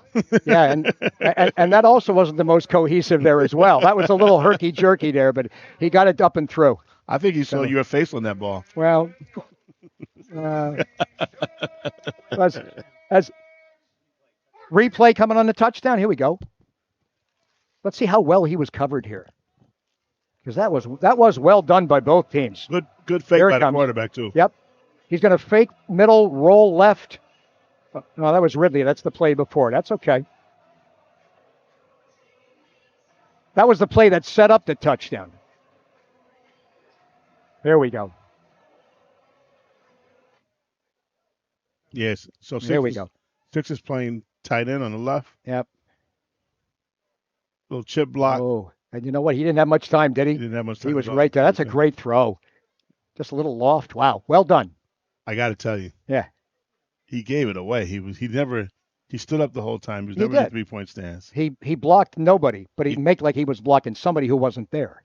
yeah, and that also wasn't the most cohesive there as well. That was a little herky-jerky there, but he got it up and through. I think he saw your face on that ball. Well, as replay coming on the touchdown. Here we go. Let's see how well he was covered here. Because that was well done by both teams. Good fake by the quarterback, too. Yep. He's going to fake middle, roll left. No, that was Ridley. That's the play before. That's okay. That was the play that set up the touchdown. There we go. Yes. So there we go. 6 is playing tight end on the left. Yep. Little chip block. Oh, and you know what? He didn't have much time, did he? He didn't have much time. He was right there. That's a great throw. Just a little loft. Wow. Well done. I got to tell you. Yeah. He gave it away. He stood up the whole time. He was never in a 3-point stance. He blocked nobody, but he'd make like he was blocking somebody who wasn't there.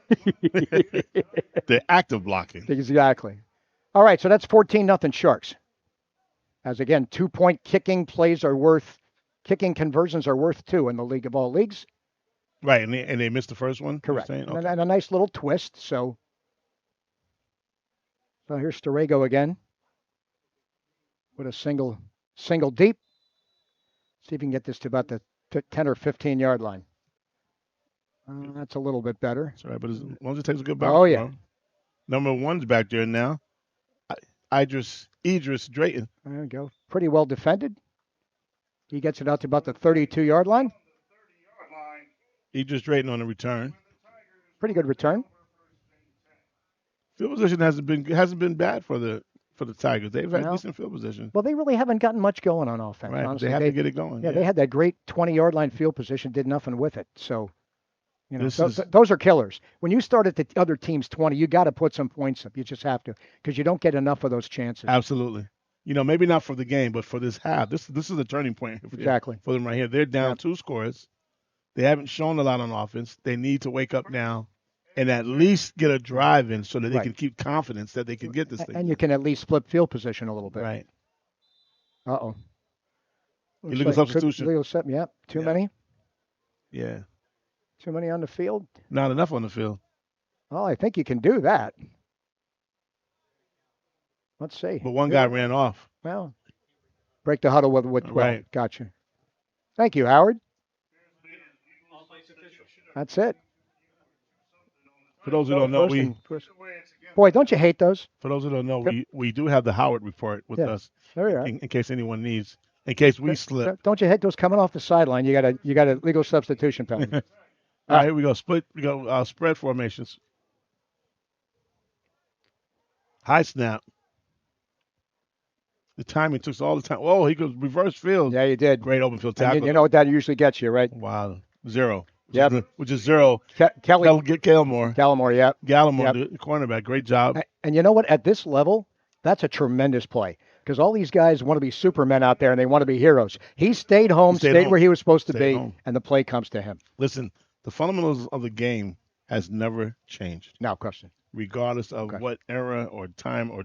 The act of blocking. Exactly. All right, so that's 14-0 Sharks. As again, 2-point kicking conversions are worth 2 in the league of all leagues. Right, and they missed the first one? Correct. Okay. And a nice little twist. So here's Storego again with a single deep. See if we can get this to about the 10 or 15-yard line. That's a little bit better. That's all right, but as long as it takes a good bounce. Oh, yeah. Number 1's back there now. Idris Drayton. There we go. Pretty well defended. He gets it out to about the 32-yard line. Idris Drayton on the return. Pretty good return. Field position hasn't been bad for the Tigers. They've had decent field position. Well, they really haven't gotten much going on offense. Right. Honestly. They have to get it going. Yeah, they had that great 20-yard line field position, did nothing with it. So, those are killers. When you start at the other team's 20, you got to put some points up. You just have to, because you don't get enough of those chances. Absolutely. maybe not for the game, but for this half. This is a turning point Exactly. for them right here. They're down Yep. 2 scores. They haven't shown a lot on offense. They need to wake up now and at least get a drive in so that they Right. can keep confidence that they can get this thing. And you can at least flip field position a little bit. Right. Uh-oh. Illegal substitution. Illegal yeah. Too Yeah. many? Yeah. Too many on the field? Not enough on the field. Well, I think you can do that. Let's see. But one guy ran off. Well, break the huddle with 12. Right. Gotcha. Thank you, Howard. That's it. For those who don't know, Boy, don't you hate those? For those who don't know, Yep. we do have the Howard report with us There you are. in case anyone needs, in case we slip. Don't you hate those coming off the sideline? You got a legal substitution penalty. All right, here we go. We go spread formations. High snap. The timing took all the time. Oh, he goes reverse field. Yeah, you did. Great open field And tackle. you know what that usually gets you, right? Wow. 0. Yep. Which is 0. Kelly Get Gallimore. Yep. Gallimore, Yep. the cornerback. Great job. And you know what? At this level, that's a tremendous play because all these guys want to be supermen out there and they want to be heroes. He stayed home, stayed where he was supposed to be, and the play comes to him. Listen, the fundamentals of the game has never changed. No question. Regardless of what era or time or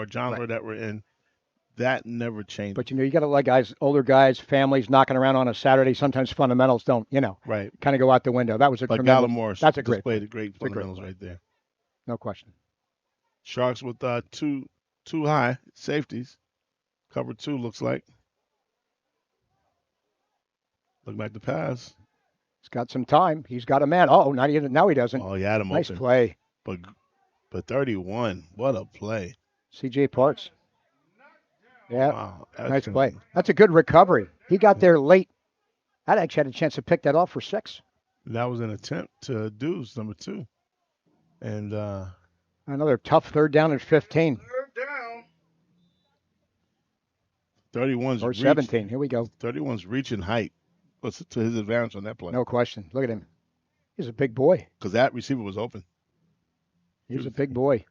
genre that we're in, that never changed. But you got to let guys, older guys, families knocking around on a Saturday. Sometimes fundamentals don't, right, kind of go out the window. That was a tremendous. Gallimore, that's a great play. Great fundamentals right there. No question. Sharks with two high safeties. Cover 2 looks like. Look back the pass. He's got some time. He's got a man. Oh, now he doesn't. Oh, he had him nice open. Play. But 31, what a play. C.J. Parks. Yeah, wow, nice play. That's a good recovery. He got there late. I'd actually had a chance to pick that off for 6. That was an attempt to deuce number 2. And another tough 3rd down and 15. 31's or 17. Here we go. 31's reaching height. What's to his advantage on that play? No question. Look at him. He's a big boy. Because that receiver was open. He's a big boy.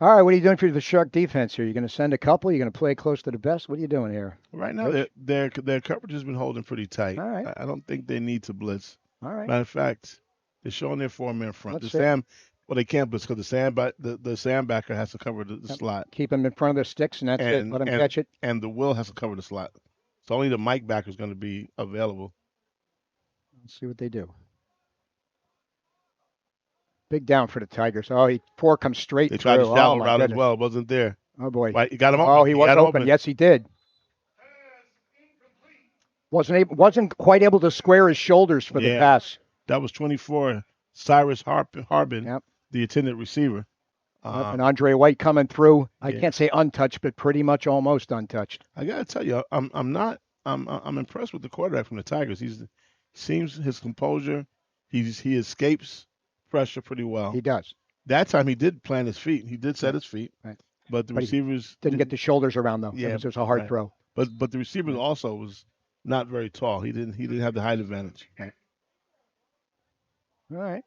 All right, what are you doing for the Shark defense here? You're going to send a couple? You're going to play close to the best? What are you doing here? Right now, their coverage has been holding pretty tight. All right. I don't think they need to blitz. All right. Matter of fact, they're showing their 4-man front. Let's Well, they can't blitz because the sandbacker has to cover the slot. Keep him in front of the sticks, and that's it. Let him catch it. And the Will has to cover the slot. So only the Mike backer is going to be available. Let's see what they do. Big down for the Tigers. Oh, 4 comes straight through. They tried to shallow route goodness. as well. It wasn't there. Oh, boy. Right, you got him open. Oh, he was open. Yes, he did. Wasn't quite able to square his shoulders for the pass. That was 24, Cyrus Harbin, the attendant receiver. And Andre White coming through. I can't say untouched, but pretty much almost untouched. I got to tell you, I'm impressed with the quarterback from the Tigers. Seems his composure. He escapes pressure pretty well. He does. That time he did plant his feet. He did set his feet. Right. But the receivers didn't get the shoulders around though. Yeah, It was a hard throw. But the receivers also was not very tall. He didn't have the height advantage. Right. All right.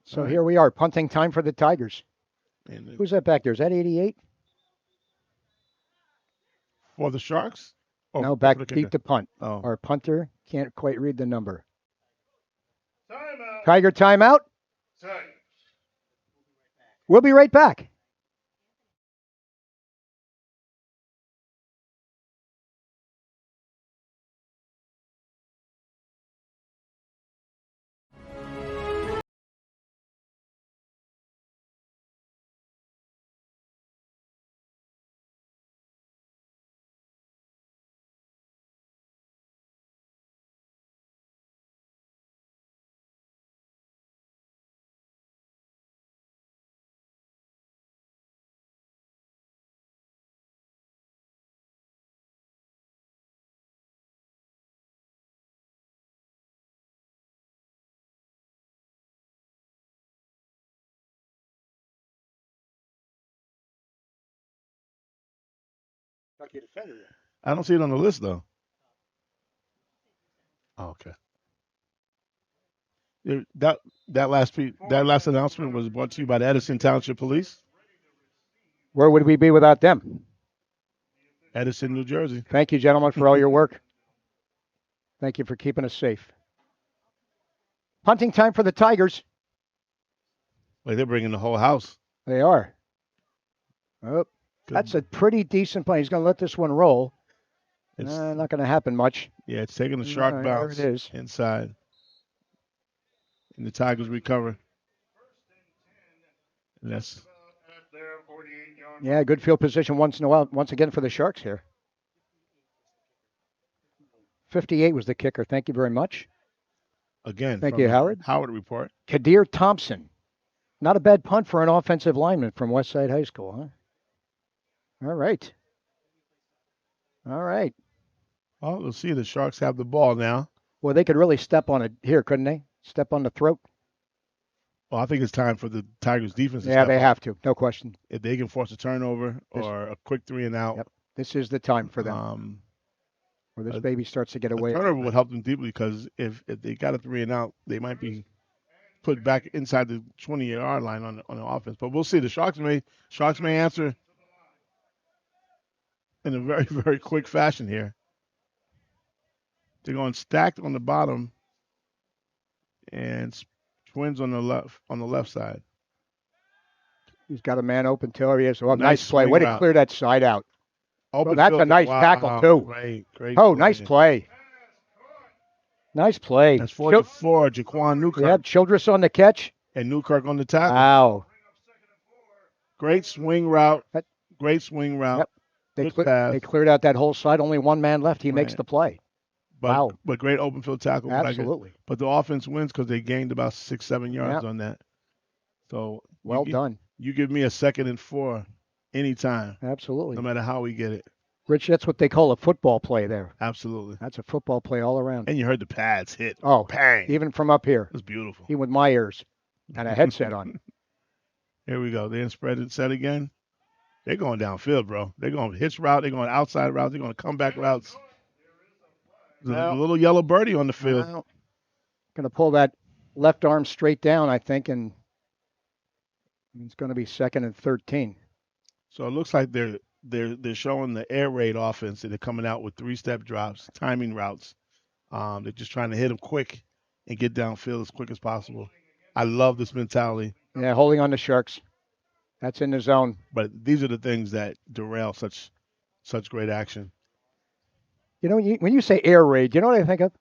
So here we are, punting time for the Tigers. And who's that back there? Is that 88? For the Sharks? No, back deep to punt. Oh. Our punter can't quite read the number. Timeout. Tiger timeout. Tigers. We'll be right back. I don't see it on the list though. Oh, okay. That last announcement was brought to you by the Edison Township Police. Where would we be without them? Edison, New Jersey. Thank you, gentlemen, for all your work. Thank you for keeping us safe. Punting time for the Tigers. Wait, they're bringing the whole house. They are. Oh, Good. that's a pretty decent play. He's going to let this one roll. It's, Not going to happen much. yeah, it's taking a sharp There bounce it is. inside. And the Tigers recover. And that's At their 48-yard Yeah, good field position once in a while. Once again for the Sharks here. 58 was the kicker. Thank you very much. again. Thank from you, the Howard. Howard report. Kadir Thompson. Not a bad punt for an offensive lineman from Westside High School, huh? All right. All right. Well, we'll see. The Sharks have the ball now. Well, they could really step on it here, couldn't they? Step on the throat. Well, I think it's time for the Tigers defense to Yeah, step they up. have to. No question. If they can force a turnover or a quick 3 and out. Yep. This is the time for them. Where this baby starts to get A away. turnover would help them deeply because if they got a 3 and out, they might be put back inside the 20-yard line on the offense. But we'll see. The Sharks may answer in a very, very quick fashion here. They're going stacked on the bottom and twins on the left side. He's got a man open too. He is. Well, Nice nice play. swing Way to route. clear that side out. Open that's field. a nice tackle, too. Great Oh, nice play. Nice play. That's 4-4. Jaquan Newkirk Yeah, Childress on the catch. and Newkirk on the tackle. Wow. Great swing route. Great swing route. Yep. Good pass. They cleared out that whole side. Only one man left. He makes Right. the play. Wow. But great open field tackle. Absolutely. But the offense wins because they gained about 6-7 yards Yep. on that. So Well done. You give me a 2nd and 4 anytime, Absolutely. no matter how we get it. Rich, that's what they call a football play there. Absolutely. That's a football play all around. And you heard the pads hit. Oh, Bang. even from up here. It was beautiful. Even with my ears and a headset on. Here we go. They're in spread and set again. They're going downfield, bro. They're going hitch route. They're going outside routes. They're going comeback routes. There's a little yellow birdie on the field. Well, going to pull that left arm straight down, I think, and it's going to be 2nd and 13. So it looks like they're showing the air raid offense, and they're coming out with 3-step drops, timing routes. They're just trying to hit them quick and get downfield as quick as possible. I love this mentality. Yeah, holding on the Sharks. That's in the zone. But these are the things that derail such great action. You know, when you say air raid, you know what I think of?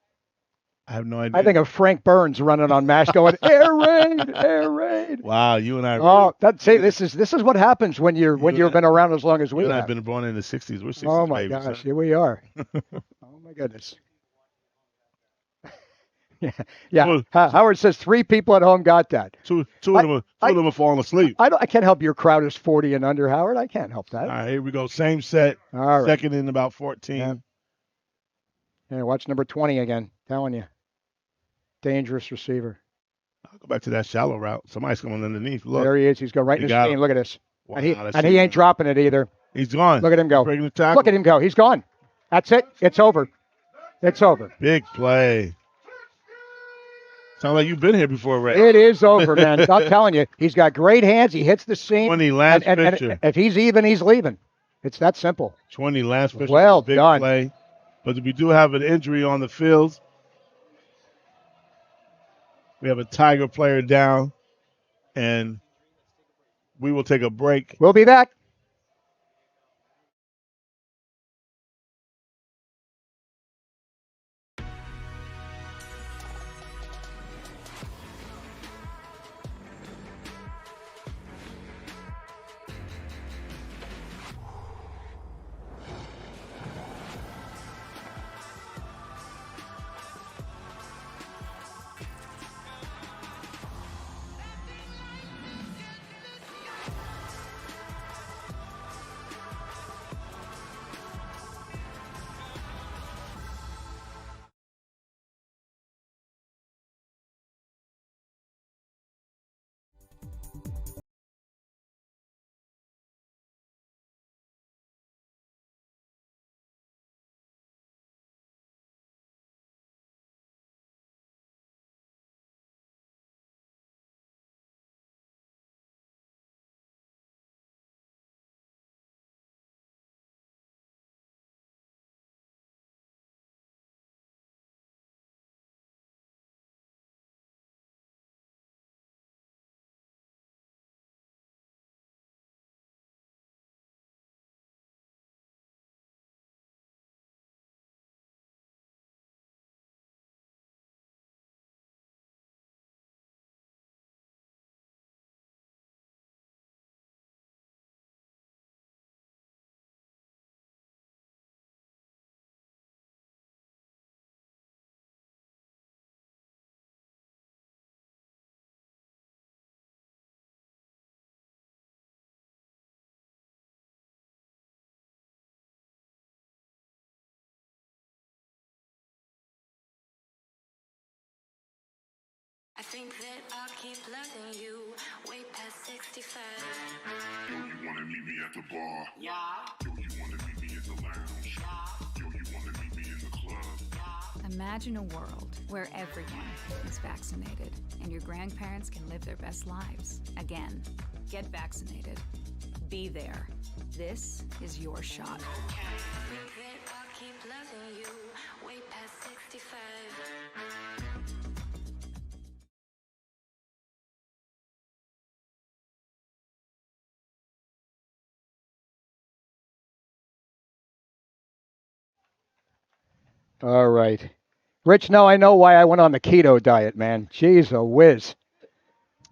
I have no idea. I think of Frank Burns running on MASH going, air raid, air raid. Wow, you and I. Oh, this is what happens when you've been around as long as we You and I have. have been born in the 60s. We're 60s Oh my babies, gosh, huh? here we are. Oh my goodness. Yeah. Howard says 3 people at home got that. Two of them are falling asleep. I can't help your crowd is 40 and under, Howard. I can't help that. All right, here we go. Same set. All right. 2nd and about 14. Yeah. Yeah, watch number 20 again. Telling you. Dangerous receiver. I'll go back to that shallow route. Somebody's coming underneath. Look. There he is. He's going right in He his got game. him. Look at this. Wow, And he ain't dropping it either. He's gone. Look at him go. Breaking the tackle. Look at him go. He's gone. That's it. It's over. It's over. Big play. Sounds like you've been here before, Ray. It is over, man. I'm telling you. He's got great hands. He hits the seam. 20 Lance and Fisher. if he's even, he's leaving. It's that simple. 20 Lance Fisher. Well big done. play. But we do have an injury on the field. We have a Tiger player down, and we will take a break. We'll be back. Think that I'll keep loving you way past 65. Yo, you wanna meet me at the bar? Yeah, Yo, you wanna meet me in the lounge? yeah, Yo, you wanna meet me in the club? yeah. Imagine a world where everyone is vaccinated and your grandparents can live their best lives again. Get vaccinated. Be there. This is your shot. Think that I'll keep loving you way past 65. All right. Rich, now I know why I went on the keto diet, man. Jeez, a whiz.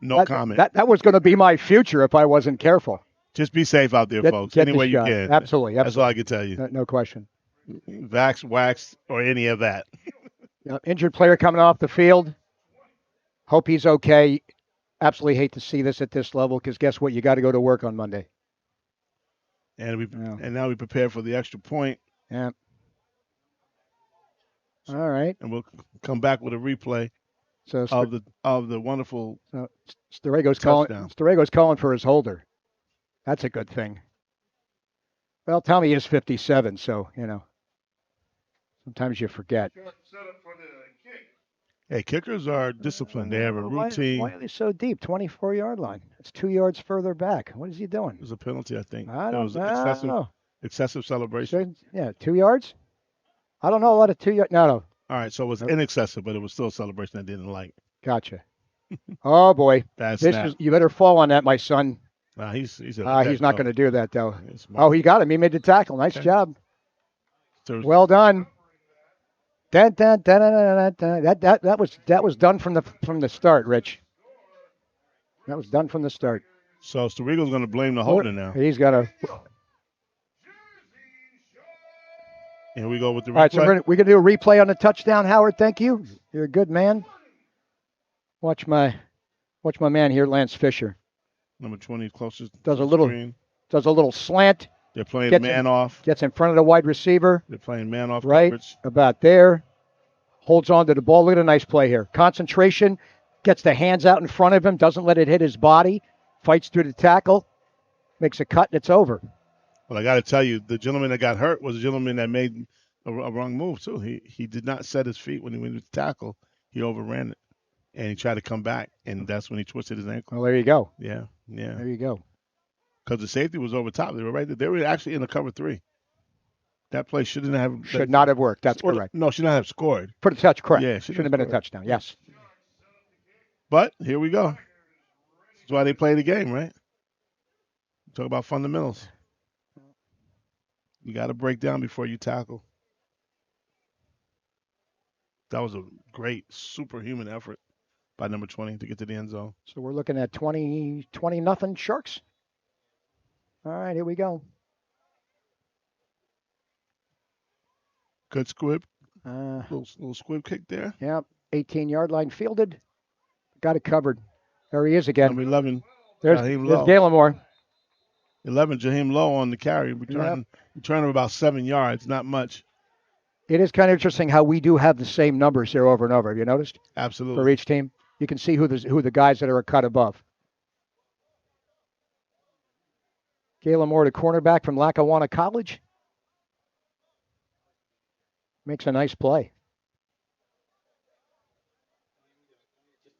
No comment. That was going to be my future if I wasn't careful. Just be safe out there, folks. Get Any the way you shot. can. Absolutely. That's all I can tell you. No question. Vax, wax, or any of that. Injured player coming off the field. Hope he's okay. Absolutely hate to see this at this level because guess what? You got to go to work on Monday. And now we prepare for the extra point. Yeah. All right. And we'll come back with a replay So of the wonderful Starego's calling for his holder. That's a good thing. Well, Tommy is 57, so sometimes you forget. Set up for the kick. Hey, kickers are disciplined. They have a routine. Why are they so deep? 24-yard line. It's 2 yards further back. What is he doing? It was a penalty, I think. I It don't was know. excessive celebration. Yeah, 2 yards? I don't know a lot of 2 yards. No. All right, so it was in excessive, but it was still a celebration I didn't like. Gotcha. Oh, boy. Bad snap. You better fall on that, my son. Nah, he's not going to do that, though. Oh, he got him. He made the tackle. Nice job. Well done. That was done from the start, Rich. That was done from the start. So Storigo's going to blame the holder now. He's got to. Here we go with the replay. All right, so we're going to do a replay on the touchdown, Howard. Thank you. You're a good man. Watch my man here, Lance Fisher. Number 20 closest. Does a little slant. They're playing man off. Gets in front of the wide receiver. They're playing man off. Right coverage. about there. Holds on to the ball. Look at a nice play here. Concentration. Gets the hands out in front of him. Doesn't let it hit his body. Fights through the tackle. Makes a cut, and it's over. Well, I got to tell you, the gentleman that got hurt was a gentleman that made a wrong move, too. He did not set his feet when he went to tackle. He overran it, and he tried to come back, and that's when he twisted his ankle. Well, there you go. Yeah. There you go. Because the safety was over top. They were right there. They were actually in the cover 3. That play should not have worked. That's correct. No, should not have scored. For the touch, correct. Yeah, should have been a touchdown. Yes. But here we go. That's why they play the game, right? Talk about fundamentals. You got to break down before you tackle. That was a great superhuman effort by number 20 to get to the end zone. So we're looking at 20-0 Sharks. All right, here we go. Good squib. Uh, little squib kick there. Yeah, 18-yard line fielded. Got it covered. There he is again. Number 11. There's Galen Moore. 11, Jaheim Lowe on the carry. Return of about 7 yards. Not much. It is kind of interesting how we do have the same numbers here over and over. Have you noticed? Absolutely. For each team. You can see who the guys that are a cut above. Galen Moore, the cornerback from Lackawanna College. Makes a nice play.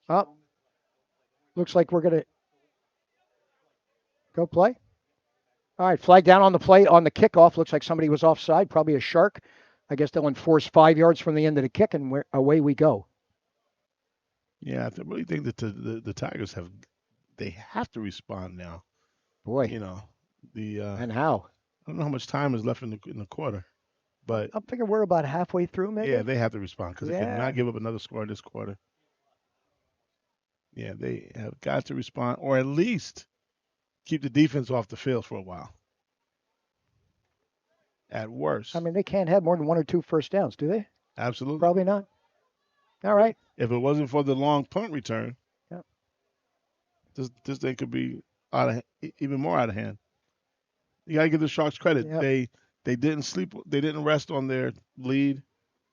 Oh, looks like we're going to go play. All right, flag down on the play on the kickoff. Looks like somebody was offside, probably a Shark. I guess they'll enforce 5 yards from the end of the kick, and away we go. Yeah, I really think that the Tigers have to respond now. Boy, and how? I don't know how much time is left in the quarter, but I'm thinking we're about halfway through, maybe. Yeah, they have to respond because they cannot give up another score this quarter. Yeah, they have got to respond, or at least keep the defense off the field for a while. At worst. I mean, they can't have more than 1 or 2 first downs, do they? Absolutely. Probably not. All right. If it wasn't for the long punt return, yep, this thing could be even more out of hand. You got to give the Sharks credit. Yep. They didn't sleep. They didn't rest on their lead.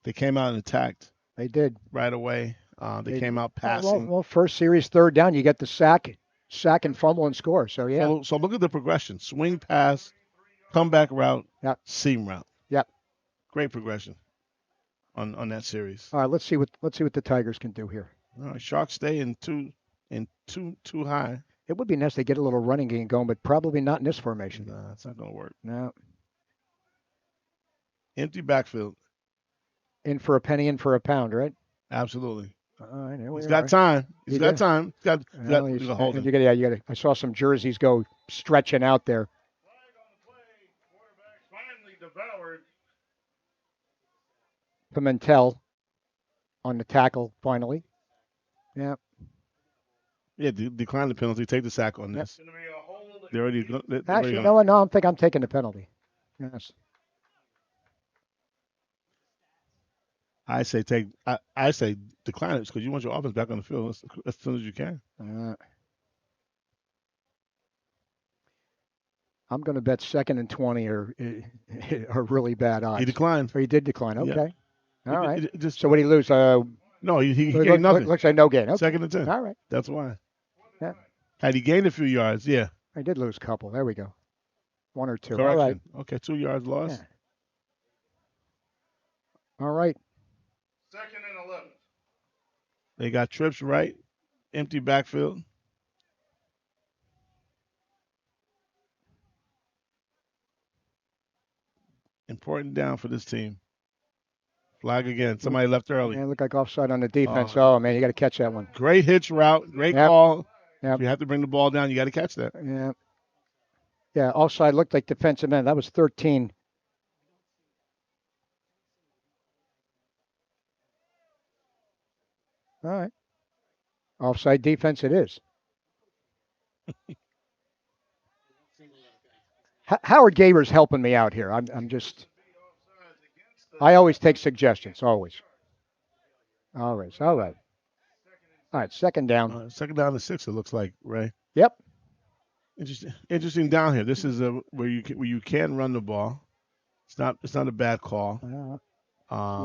They came out and attacked. They did right away. They came out passing. Well, first series, third down, you get the sack and fumble and score. So yeah. So look at the progression: swing pass, comeback route, Yep. seam route. Yep. Great progression on that series. All right, let's see what the Tigers can do here. All right, Sharks stay in too high. It would be nice to get a little running game going, but probably not in this formation. Nah, it's not gonna work. No. Empty backfield. In for a penny, in for a pound, right? Absolutely. All right, here we He's are. got time. He's got time. He's got Well, he's got hold. you got. I saw some jerseys go stretching out there. Flag on the play. Quarterback finally devoured. Pimentel on the tackle finally. Yeah. Yeah, decline the penalty. Take the sack on this. It's going to be a hold. They're already. They're Actually, already you gonna- know what? No, I think I'm taking the penalty. Yes. I say decline it because you want your offense back on the field as soon as you can. I'm going to bet 2nd and 20 are really bad odds. He declined. So he did decline. Okay. Yeah. All right. Just So what did he lose? no, he gained nothing. Looks like no gain. Okay. 2nd and 10. All right. That's why. Yeah. Had he gained a few yards, yeah. I did lose a couple. There we go. 1 or 2. Correction. All right. Okay, 2 yards lost. Yeah. All right. 2nd and 11. They got trips right. Empty backfield. Important down for this team. Flag again. Somebody left early. Yeah, looked like offside on the defense. Oh, man, you got to catch that one. Great hitch route. Great Yep. call. Yep. If you have to bring the ball down, you got to catch that. Yeah. Yeah, offside looked like defensive end. That was 13. All right. Offside defense it is. Howard Gaber's helping me out here. I'm just. I always take suggestions. Always. All right. All right. All right. 2nd down. 2nd down to 6. It looks like, Ray. Yep. Interesting down here. This is where you can run the ball. It's not a bad call. You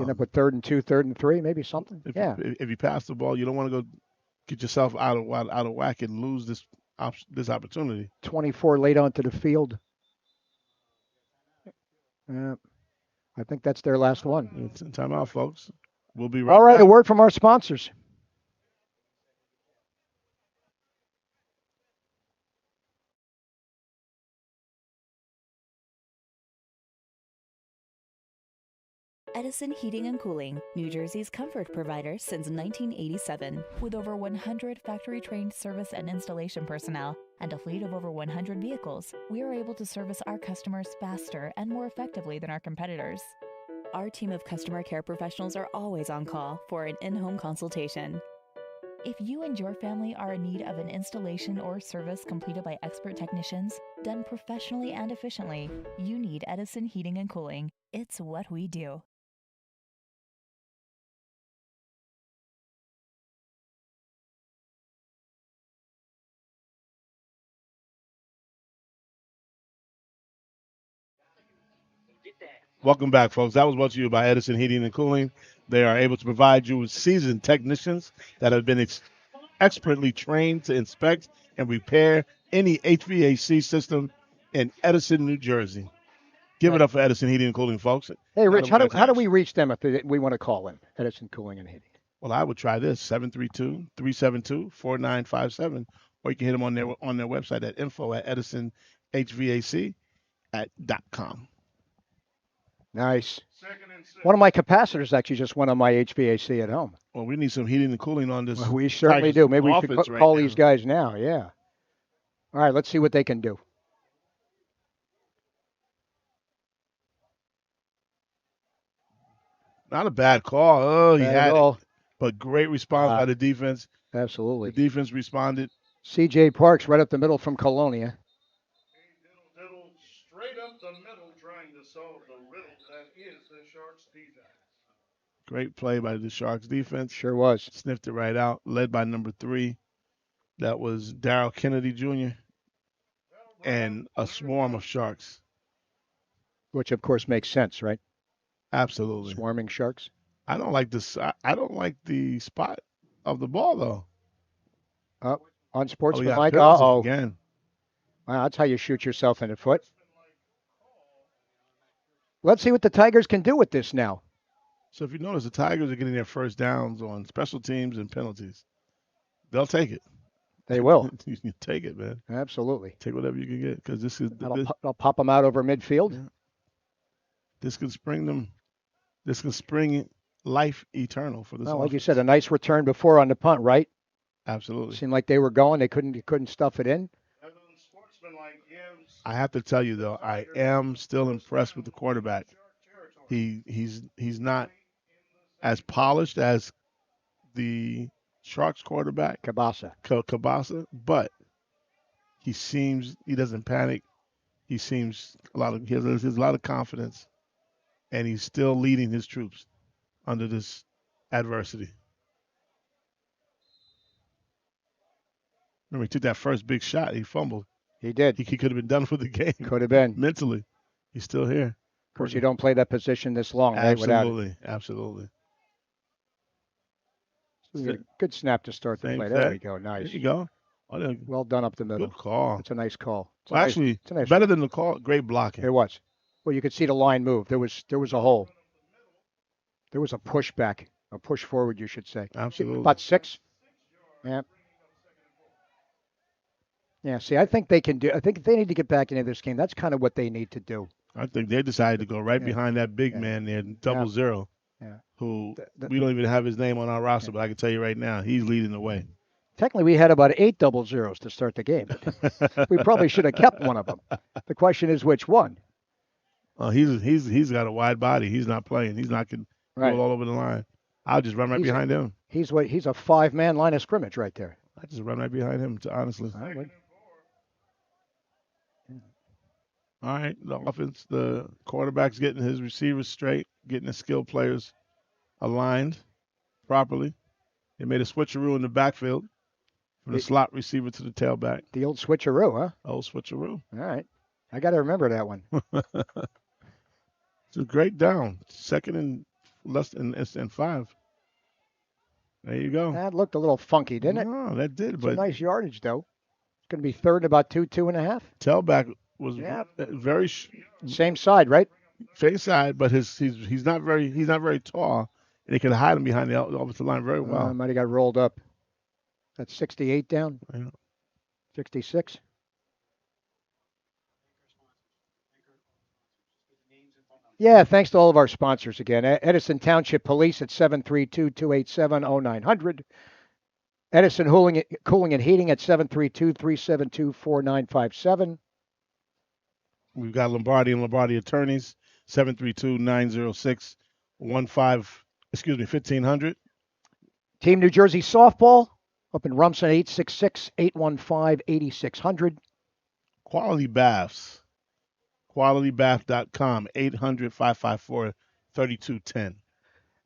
end up with 3rd and 2, 3rd and 3, maybe something. If you pass the ball, you don't want to go get yourself out of whack and lose this opportunity. 24 late onto the field. I think that's their last one. It's in timeout, folks. We'll be right All right, back. a word from our sponsors. Edison Heating and Cooling, New Jersey's comfort provider since 1987. With over 100 factory-trained service and installation personnel and a fleet of over 100 vehicles, we are able to service our customers faster and more effectively than our competitors. Our team of customer care professionals are always on call for an in-home consultation. If you and your family are in need of an installation or service completed by expert technicians, done professionally and efficiently, you need Edison Heating and Cooling. It's what we do. Welcome back, folks. That was brought to you by Edison Heating and Cooling. They are able to provide you with seasoned technicians that have been expertly trained to inspect and repair any HVAC system in Edison, New Jersey. Give it up for Edison Heating and Cooling, folks. Hey, Rich, how do we reach them if we want to call in? Edison Cooling and Heating. Well, I would try this, 732-372-4957, or you can hit them on their website at info@edisonhvac.com. Nice. 2nd and 6. One of my capacitors actually just went on my HVAC at home. Well, we need some heating and cooling on this. Well, we certainly do. Maybe we should offense right call now. these guys now. Yeah. All right, let's see what they can do. Not a bad call. Oh, he Bad had call. it. But great response by the defense. Absolutely. The defense responded. C.J. Parks right up the middle from Colonia. Diddle straight up the middle trying to solve the riddle that is the Sharks defense. Great play by the Sharks defense. Sure was. Sniffed it right out. Led by number 3. That was Darrell Kennedy Jr. And a swarm of Sharks. Which, of course, makes sense, right? Absolutely. Swarming Sharks. I don't like this. I don't like the spot of the ball, though. Oh, Oh, we unsportsmanlike. got penalty Uh-oh. again. Wow, that's how you shoot yourself in the foot. Let's see what the Tigers can do with this now. So if you notice, the Tigers are getting their first downs on special teams and penalties. They'll take it. They will. You can take it, man. Absolutely. Take whatever you can get because this is That'll pop them out over midfield. Yeah. This can spring them. This can spring life eternal for this. Well, like you offense. said, a nice return before on the punt, right? Absolutely. Seemed like they were going. They couldn't stuff it in. I have to tell you though, I am still impressed with the quarterback. He's not as polished as the Sharks quarterback, Kabasa, but he doesn't panic. He seems he has a lot of confidence, and he's still leading his troops under this adversity. Remember, he took that first big shot. He fumbled. He did. He could have been done for the game. Could have been. Mentally, he's still here. Of course, you don't play that position this long, right? Absolutely, absolutely. Good snap to start the play. There we go. Nice. There you go. Well done up the middle. Good call. It's a nice call. Actually, better than the call. Great blocking. It was. Well, you could see the line move. There was a hole. There was a pushback, a push forward, you should say. Absolutely. About 6. Yeah. Yeah. See, I think they can do. I think they need to get back into this game. That's kind of what they need to do. I think they decided to go right behind that big man there, 00. Yeah. Who we don't even have his name on our roster, but I can tell you right now, he's leading the way. Technically, we had about 8 00s to start the game. We probably should have kept one of them. The question is which one. He's got a wide body. He's not playing. He's not going to go all over the line. I'll just run behind him. He's a 5-man line of scrimmage right there. I just run right behind him, honestly. All right, the offense, the quarterback's getting his receivers straight, getting the skill players aligned properly. They made a switcheroo in the backfield from the slot receiver to the tailback. The old switcheroo, huh? Old switcheroo. All right. I got to remember that one. It's a great down. Second and less than 5. There you go. That looked a little funky, didn't it? No, that did. It's but a nice yardage, though. It's going to be third and about 2.5. Tailback was very same side, right? Same side, but he's not very tall, and they can hide him behind the offensive line very well. Might have got rolled up. That's 68 down. Yeah. 66. Yeah, thanks to all of our sponsors again. Edison Township Police at 732-287-0900. Edison Cooling and Heating at 732-372-4957. We've got Lombardi and Lombardi Attorneys, 732-906-1500. Team New Jersey Softball up in Rumson, 866-815-8600. Quality Baths. QualityBath.com, 800-554-3210.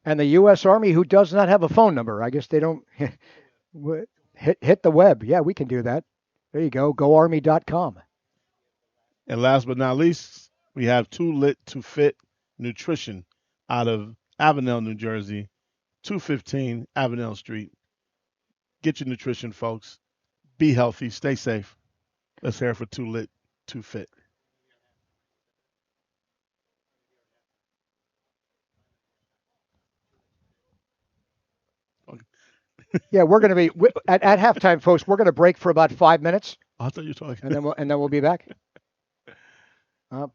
And the U.S. Army, who does not have a phone number. I guess they don't hit the web. Yeah, we can do that. There you go. GoArmy.com. And last but not least, we have Too Lit to Fit Nutrition out of Avenel, New Jersey, 215 Avenel Street. Get your nutrition, folks. Be healthy. Stay safe. Let's hear it for Too Lit to Fit. Yeah, we're going to be at halftime, folks. We're going to break for about 5 minutes. I thought you were talking. And then we'll be back.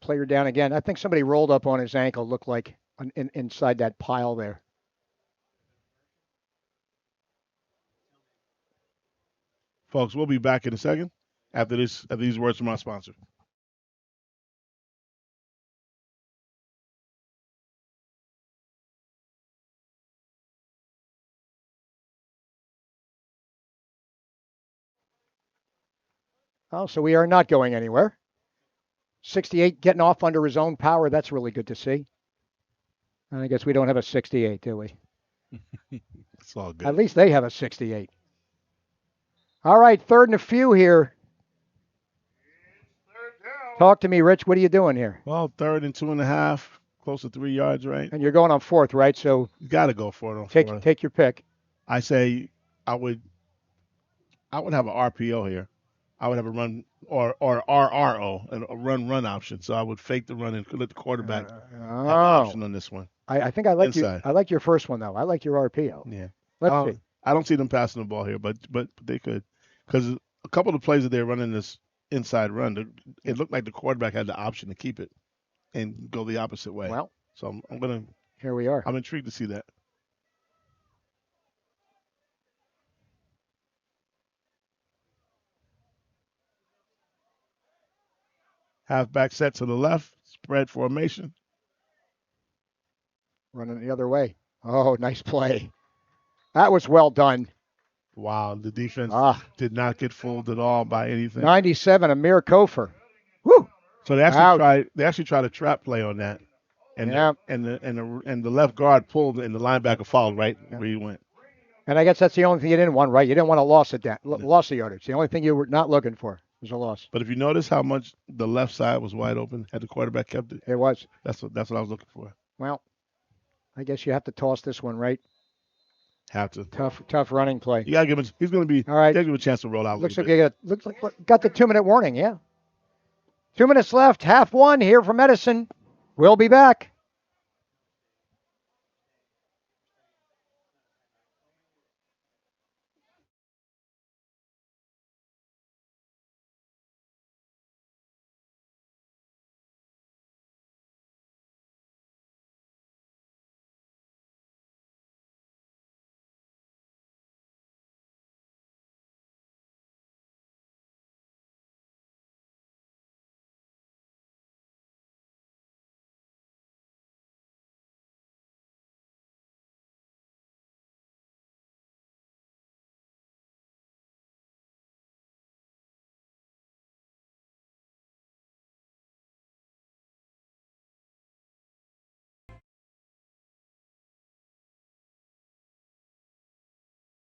Player down again. I think somebody rolled up on his ankle. Looked like inside that pile there. Folks, we'll be back in a second after these words from our sponsor. Oh, so we are not going anywhere. 68 getting off under his own power. That's really good to see. And I guess we don't have a 68, do we? It's all good. At least they have a 68. All right, third and a few here. Talk to me, Rich. What are you doing here? Well, 3rd and 2.5, close to 3 yards, right? And you're going on 4th, right? So you got to go for it on 4th. Take your pick. I say I would have an RPO here. I would have a run or RRO and a run option. So I would fake the run and let the quarterback have the option on this one. I think I like you. Inside. I like your first one though. I like your RPO. Yeah. Let's see. I don't see them passing the ball here, but they could, because a couple of the plays that they're running this inside run, it looked like the quarterback had the option to keep it and go the opposite way. Well, so I'm gonna. Here we are. I'm intrigued to see that. Halfback set to the left, spread formation. Running the other way. Oh, nice play. That was well done. Wow, the defense did not get fooled at all by anything. 97, Amir Kofer. Woo! So they actually tried a trap play on that, and the left guard pulled and the linebacker followed right where he went. And I guess that's the only thing you didn't want, right? You didn't want a loss of yardage. The only thing you were not looking for was a loss. But if you notice how much the left side was wide open, had the quarterback kept it. It was. That's what I was looking for. Well, I guess you have to toss this one, right? Have to. Tough running play. You gotta give him. He's gonna be. All right. You gotta give him a chance to roll out. Looks like you got the 2-minute warning. Yeah. 2 minutes left. Half one here from Edison. We'll be back.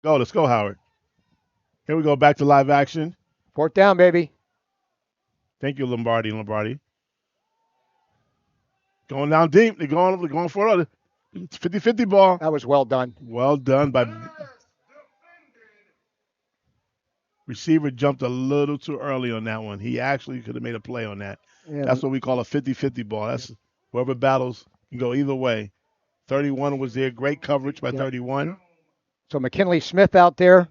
Let's go, Howard. Here we go, back to live action. Fourth down, baby. Thank you, Lombardi. Going down deep. They're going for it. It's 50-50 ball. That was well done. Well done by receiver jumped a little too early on that one. He actually could have made a play on that. Yeah. That's what we call a 50-50 ball. That's whoever battles can go either way. 31 was there. Great coverage by 31. So McKinley Smith out there,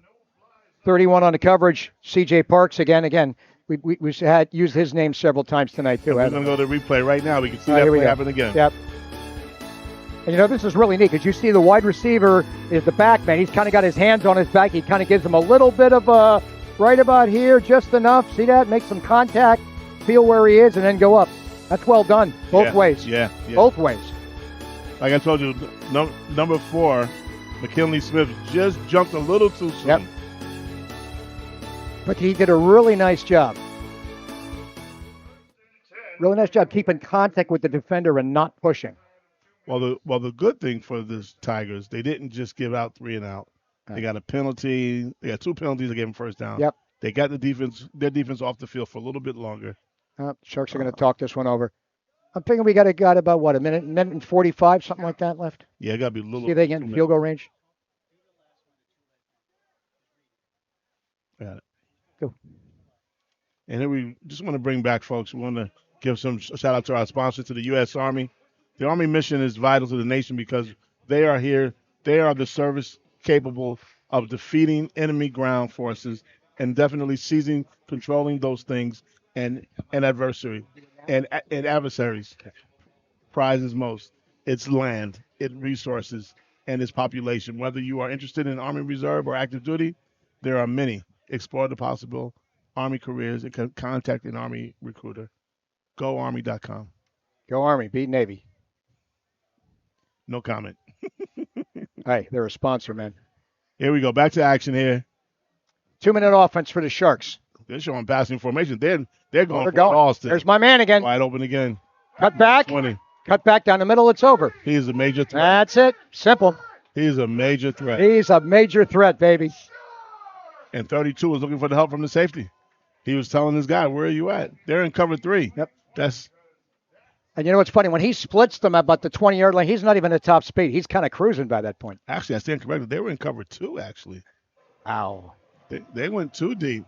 31 on the coverage. C.J. Parks again. We had used his name several times tonight too. We're going to go to the replay right now. We can see that play happen again. Yep. And this is really neat because you see the wide receiver is the back man. He's kind of got his hands on his back. He kind of gives him a little bit of right about here, just enough. See that? Make some contact, feel where he is, and then go up. That's well done. Both ways. Yeah. Both ways. Like I told you, number 4. McKinley Smith just jumped a little too soon. Yep. But he did a really nice job. Really nice job keeping contact with the defender and not pushing. Well, the good thing for the Tigers, they didn't just give out 3 and out. They got a penalty. They got 2 penalties that gave them first down. Yep. They got their defense off the field for a little bit longer. Sharks are going to talk this one over. I'm thinking we got about a minute and 45, something like that left. Yeah, it got to be a little. See if they get in field goal range. Got it. Go. And then we just want to bring back, folks. We want to give some shout out to our sponsor, to the U.S. Army. The Army mission is vital to the nation because they are here. They are the service capable of defeating enemy ground forces and definitely seizing, controlling those things and adversaries prizes most. It's land, its resources, and its population. Whether you are interested in Army Reserve or active duty, there are many. Explore the possible Army careers and contact an Army recruiter. GoArmy.com. Go Army, beat Navy. No comment. Hey, they're a sponsor, man. Here we go. Back to action here. 2-minute offense for the Sharks. They're showing passing formation. They're going for it going. all still. There's my man again. Wide open again. Cut back. 20. Cut back down the middle. It's over. He is a major threat. That's it. Simple. He's a major threat. He's a major threat, baby. And 32 was looking for the help from the safety. He was telling this guy, where are you at? They're in cover 3. Yep. And you know what's funny? When he splits them about the 20-yard line, he's not even at top speed. He's kind of cruising by that point. Actually, I stand corrected. They were in cover 2, actually. Ow. They went too deep.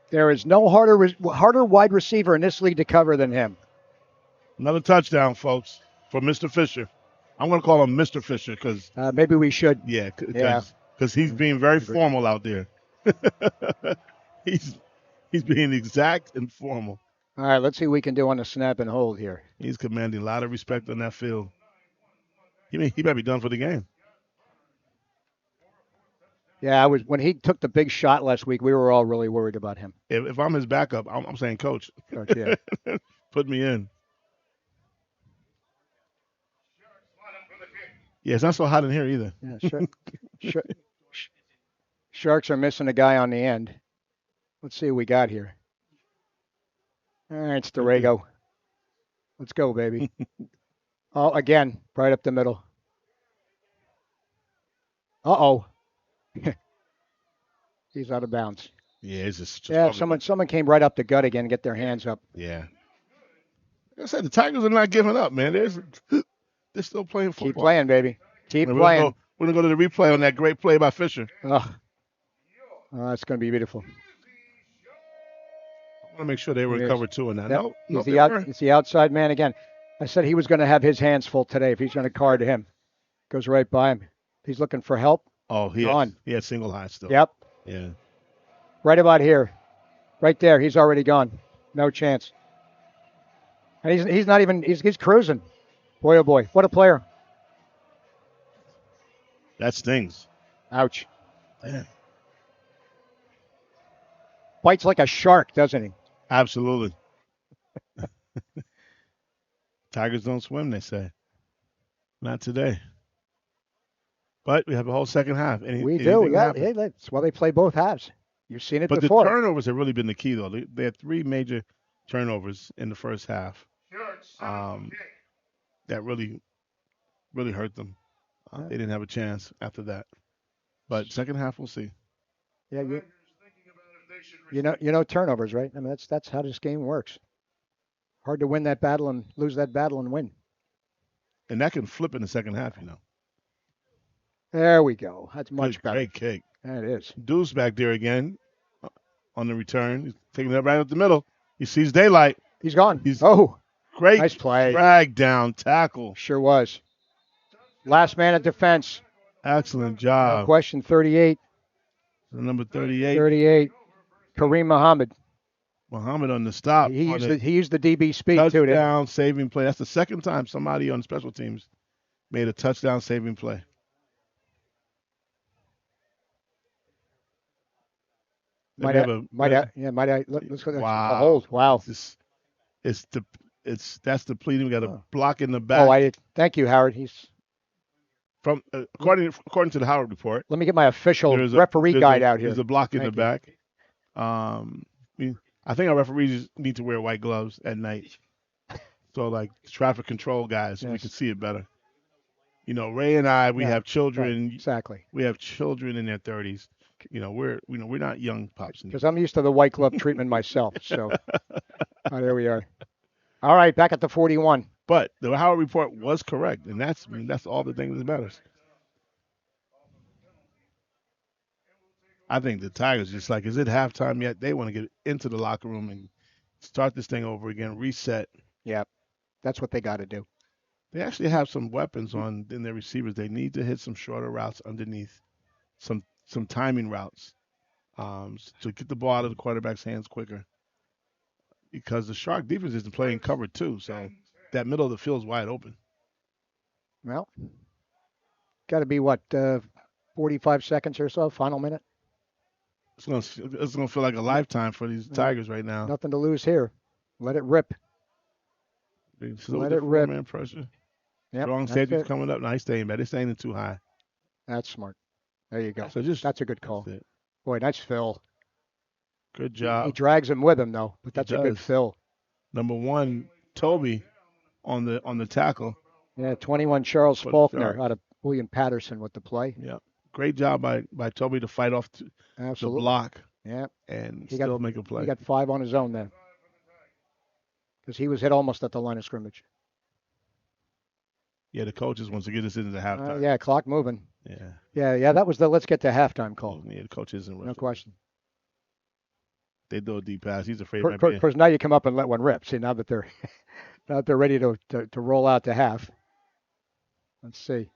There is no harder wide receiver in this league to cover than him. Another touchdown, folks, for Mr. Fisher. I'm going to call him Mr. Fisher because, Maybe we should. yeah, Yeah. because he's being very formal out there. he's being exact and formal. All right, let's see what we can do on the snap and hold here. He's commanding a lot of respect on that field. He might be done for the game. Yeah, when he took the big shot last week, we were all really worried about him. If I'm his backup, I'm saying, Coach, yeah. Put me in. Yeah, it's not so hot in here either. Yeah, Sharks are missing a guy on the end. Let's see what we got here. All right, it's Dorego. Let's go, baby. Oh, again, right up the middle. Uh-oh. He's out of bounds. Yeah, it's just yeah. Someone came right up the gut again and get their hands up. Yeah. Like I said, the Tigers are not giving up, man. They're still playing football. Keep playing, baby. Keep playing. We're gonna go to the replay on that great play by Fisher. Oh, that's gonna be beautiful. I want to make sure they recover too on that. Yep. No, he's the outside man again. I said he was going to have his hands full today if he's going to card to him. Goes right by him. He's looking for help. Oh, he had single high still. Yep. Yeah. Right about here. Right there. He's already gone. No chance. And he's not even, he's cruising. Boy, oh boy. What a player. That stings. Ouch. Damn. Bites like a shark, doesn't he? Absolutely. Tigers don't swim, they say. Not today. But we have a whole second half. We do. Yeah, that's why they play both halves. You've seen it before. But the turnovers have really been the key, though. They had 3 major turnovers in the first half. That really, really hurt them. They didn't have a chance after that. But second half, we'll see. Yeah, you know turnovers, right? I mean, that's how this game works. Hard to win that battle and lose that battle and win. And that can flip in the second half, you know. There we go. That's much better. Great kick. That is. Deuce back there again on the return. He's taking that right up the middle. He sees daylight. He's gone. Great. Nice play. Drag down tackle. Sure was. Last man at defense. Excellent job. No question, 38. Number 38. 38. Kareem Muhammad. Muhammad on the stop. He used the DB speed too. Touchdown saving play. That's the second time somebody on special teams made a touchdown saving play. Might I? Let's go. Wow. A hold. Wow. That's depleting. We got a block in the back. Oh, thank you, Howard. He's from according to the Howard report. Let me get my official referee guide out here. There's a block in the back. I think our referees need to wear white gloves at night. So like traffic control guys, so we can see it better. You know, Ray and I, we have children. Right, exactly. We have children in their 30s. You know, we're not young pops. Because I'm used to the white glove treatment myself. So there we are. All right, back at the 41. But the Howard report was correct, and that's all the thing that matters. I think the Tigers just like, is it halftime yet? They want to get into the locker room and start this thing over again, reset. Yeah, that's what they got to do. They actually have some weapons in their receivers. They need to hit some shorter routes underneath, some timing routes, to get the ball out of the quarterback's hands quicker. Because the Shark defense isn't playing cover too, so that middle of the field is wide open. Well, got to be 45 seconds or so, final minute. It's gonna feel like a lifetime for these Tigers right now. Nothing to lose here. Let it rip. Let it rip. Man pressure. Yep, Strong safety's coming up. Now he's staying back. They're staying in too high. That's smart. There you go. So that's a good call. Boy, nice fill. Good job. He drags him with him though, but that's a good fill. Number 1, Toby, on the tackle. Yeah, 21 Charles Faulkner out of William Patterson with the play. Yeah. Great job by Toby to fight off the block. Yeah. And still make a play. He got 5 on his own then. Because he was hit almost at the line of scrimmage. Yeah, the coaches wants to get us into the halftime. Yeah, clock moving. Yeah. Yeah, that was the let's get to halftime call. Yeah, the coach isn't. No question. They do a deep pass. He's afraid. Of course, now you come up and let one rip. See, now that they're ready to roll out to half. Let's see.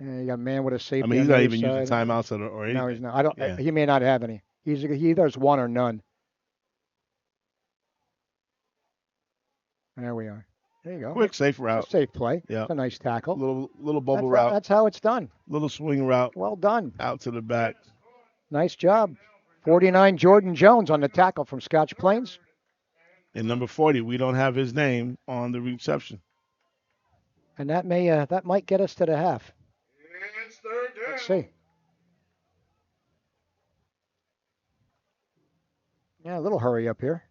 You got a man with a safety. I mean, he's on not the even other using side. timeouts or anything. No, he's not. I don't. Yeah. He may not have any. He either has one or none. There we are. There you go. Quick, safe route. It's a safe play. Yeah. It's a nice tackle. Little bubble route. That's how it's done. Little swing route. Well done. Out to the back. Nice job. 49 Jordan Jones on the tackle from Scotch Plains. And number 40, we don't have his name on the reception. And that might get us to the half. It's third down. Let's see. Yeah, a little hurry up here.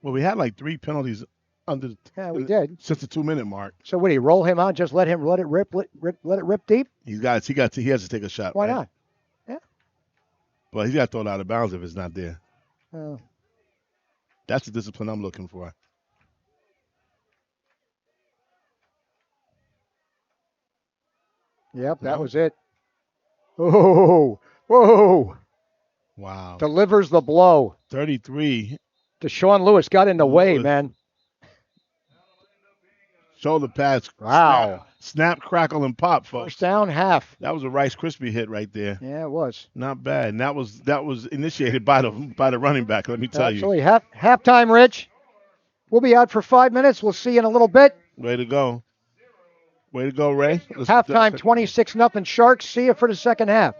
Well, we had like 3 penalties Yeah, we did. since the 2-minute mark. So would he roll him out? Just let it rip deep? He has to take a shot. Why right? not? Yeah. But he's got to throw it out of bounds if it's not there. Oh. That's the discipline I'm looking for. Yep, that was it. Oh, whoa. Wow. Delivers the blow. 33. Deshaun Lewis got in the way, man. Shoulder pass. Wow. Snap, crackle, and pop, folks. First down, half. That was a Rice Krispie hit right there. Yeah, it was. Not bad. And that was initiated by the running back, let me tell Absolutely. you. Halftime, Rich. We'll be out for 5 minutes. We'll see you in a little bit. Way to go. Way to go, Ray. Halftime, 26-0 Sharks. See you for the second half.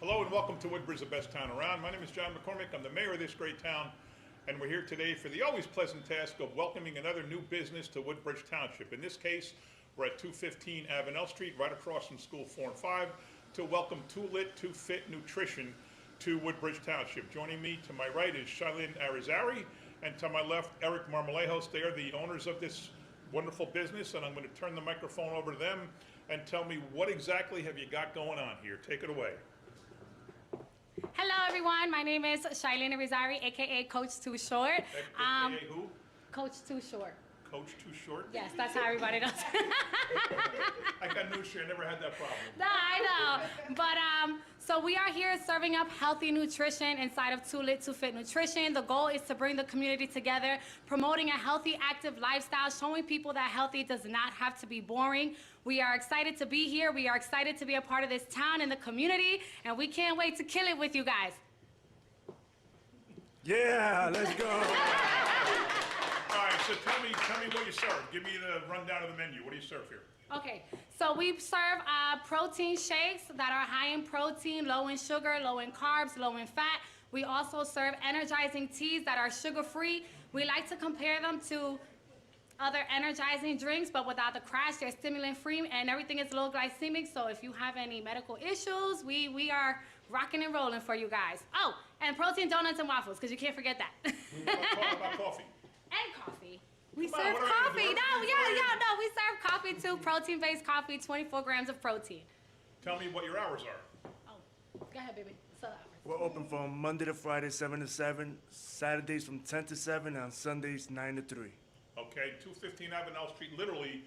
Hello and welcome to Woodbridge, the best town around. My name is John McCormick. I'm the mayor of this great town, and we're here today for the always pleasant task of welcoming another new business to Woodbridge Township. In this case, we're at 215 Avenel Street, right across from School 4 and 5, to welcome Too Lit, Too Fit Nutrition to Woodbridge Township. Joining me to my right is Shailene Arizari, and to my left, Eric Marmolejos. They are the owners of this wonderful business, and I'm going to turn the microphone over to them and tell me what exactly have you got going on here. Take it away. Hello, everyone. My name is Shailene Arizari, a.k.a. Coach Too Short. A.k.a. who? Coach Too Short. Coach Too Short? Yes, that's how everybody knows. I got news for you. I never had that problem. No, I know. But, so we are here serving up healthy nutrition inside of Too Lit, Too Fit Nutrition. The goal is to bring the community together, promoting a healthy, active lifestyle, showing people that healthy does not have to be boring. We are excited to be here. We are excited to be a part of this town and the community, and we can't wait to kill it with you guys. Yeah, let's go. All right, so tell me what you serve. Give me the rundown of the menu. What do you serve here? Okay, so we serve protein shakes that are high in protein, low in sugar, low in carbs, low in fat. We also serve energizing teas that are sugar-free. We like to compare them to other energizing drinks, but without the crash. They're stimulant-free, and everything is low glycemic, so if you have any medical issues, we are rocking and rolling for you guys. Oh, and protein donuts and waffles, because you can't forget that. What about coffee? And coffee. We Come on, serve what are we coffee. gonna do? No, we serve coffee too. Protein-based coffee, 24 grams of protein. Tell me what your hours are. Oh, go ahead, baby. So We're open from Monday to Friday, 7 to 7, Saturdays from 10 to 7, and on Sundays, 9 to 3. Okay, 215 Avenel Street, literally,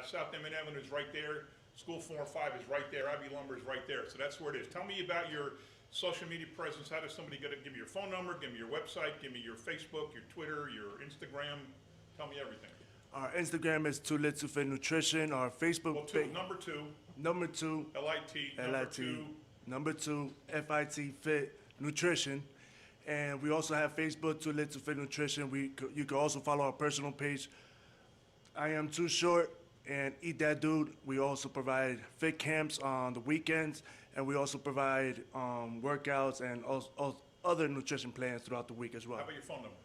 South Inman Avenue is right there. School 4 and 5 is right there. Abbey Lumber is right there. So that's where it is. Tell me about your social media presence. How does somebody get it? Give me your phone number, give me your website, give me your Facebook, your Twitter, your Instagram. Tell me everything. Our Instagram is Too Lit Too Fit Nutrition. Our Facebook page. Number two. Number 2. LIT. LIT. Number 2. FIT Fit Nutrition. And we also have Facebook, Too Lit to Fit Nutrition. You can also follow our personal page, I Am Too Short, and Eat That Dude. We also provide fit camps on the weekends, and we also provide workouts and other nutrition plans throughout the week as well. How about your phone number?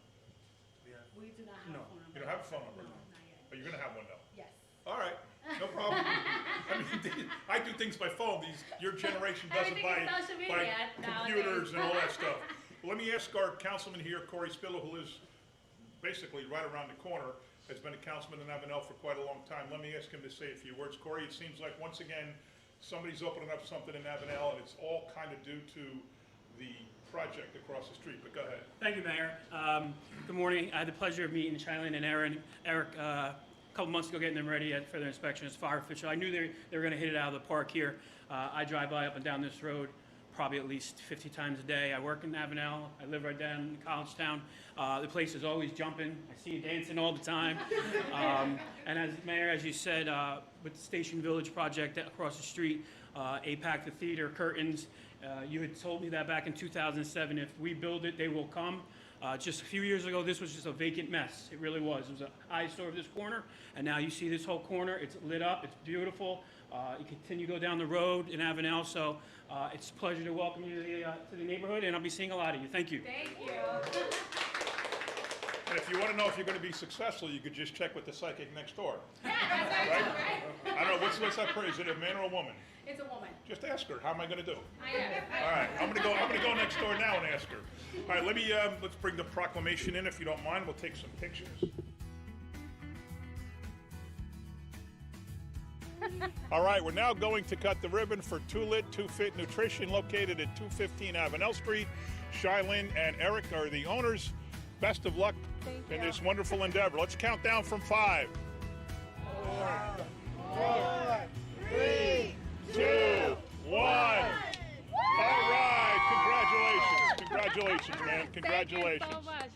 We do not have a phone number. You don't have a phone number? No, not yet. But you're going to have one, though? Yes. All right, no problem. I mean, I do things by phone. Your generation doesn't Everything by is social media computers nowadays. and all that stuff. Well, let me ask our councilman here, Corey Spillo, who lives basically right around the corner, has been a councilman in Avenel for quite a long time. Let me ask him to say a few words. Corey, it seems like once again, somebody's opening up something in Avenel, and it's all kind of due to the project across the street, but go ahead. Thank you, Mayor. Good morning. I had the pleasure of meeting Shailene and Eric a couple months ago, getting them ready for their inspection as fire official. I knew they were going to hit it out of the park here. I drive by up and down this road probably at least 50 times a day. I work in Avenel. I live right down in College Town. The place is always jumping. I see you dancing all the time. And as Mayor, as you said, with the Station Village project across the street, APAC, the theater, curtains, you had told me that back in 2007, if we build it, they will come. Just a few years ago, this was just a vacant mess. It really was. It was an eyesore of this corner, and now you see this whole corner. It's lit up. It's beautiful. You continue to go down the road in Avenel, so it's a pleasure to welcome you to the neighborhood, and I'll be seeing a lot of you. Thank you. Thank you. And if you want to know if you're going to be successful, you could just check with the psychic next door. Yeah, that's right. I don't know, what's that person? Is it a man or a woman? It's a woman. Just ask her. How am I going to do? I know. All right, I'm gonna go next door now and ask her. All right, let's bring the proclamation in, if you don't mind. We'll take some pictures. All right, we're now going to cut the ribbon for Too Lit, Too Fit Nutrition, located at 215 Avenel Street. Shailene and Eric are the owners. Best of luck in this wonderful endeavor. Let's count down from 5. 4, 3, 2, 1. All right, congratulations. Congratulations, man. Congratulations. Thank you so much.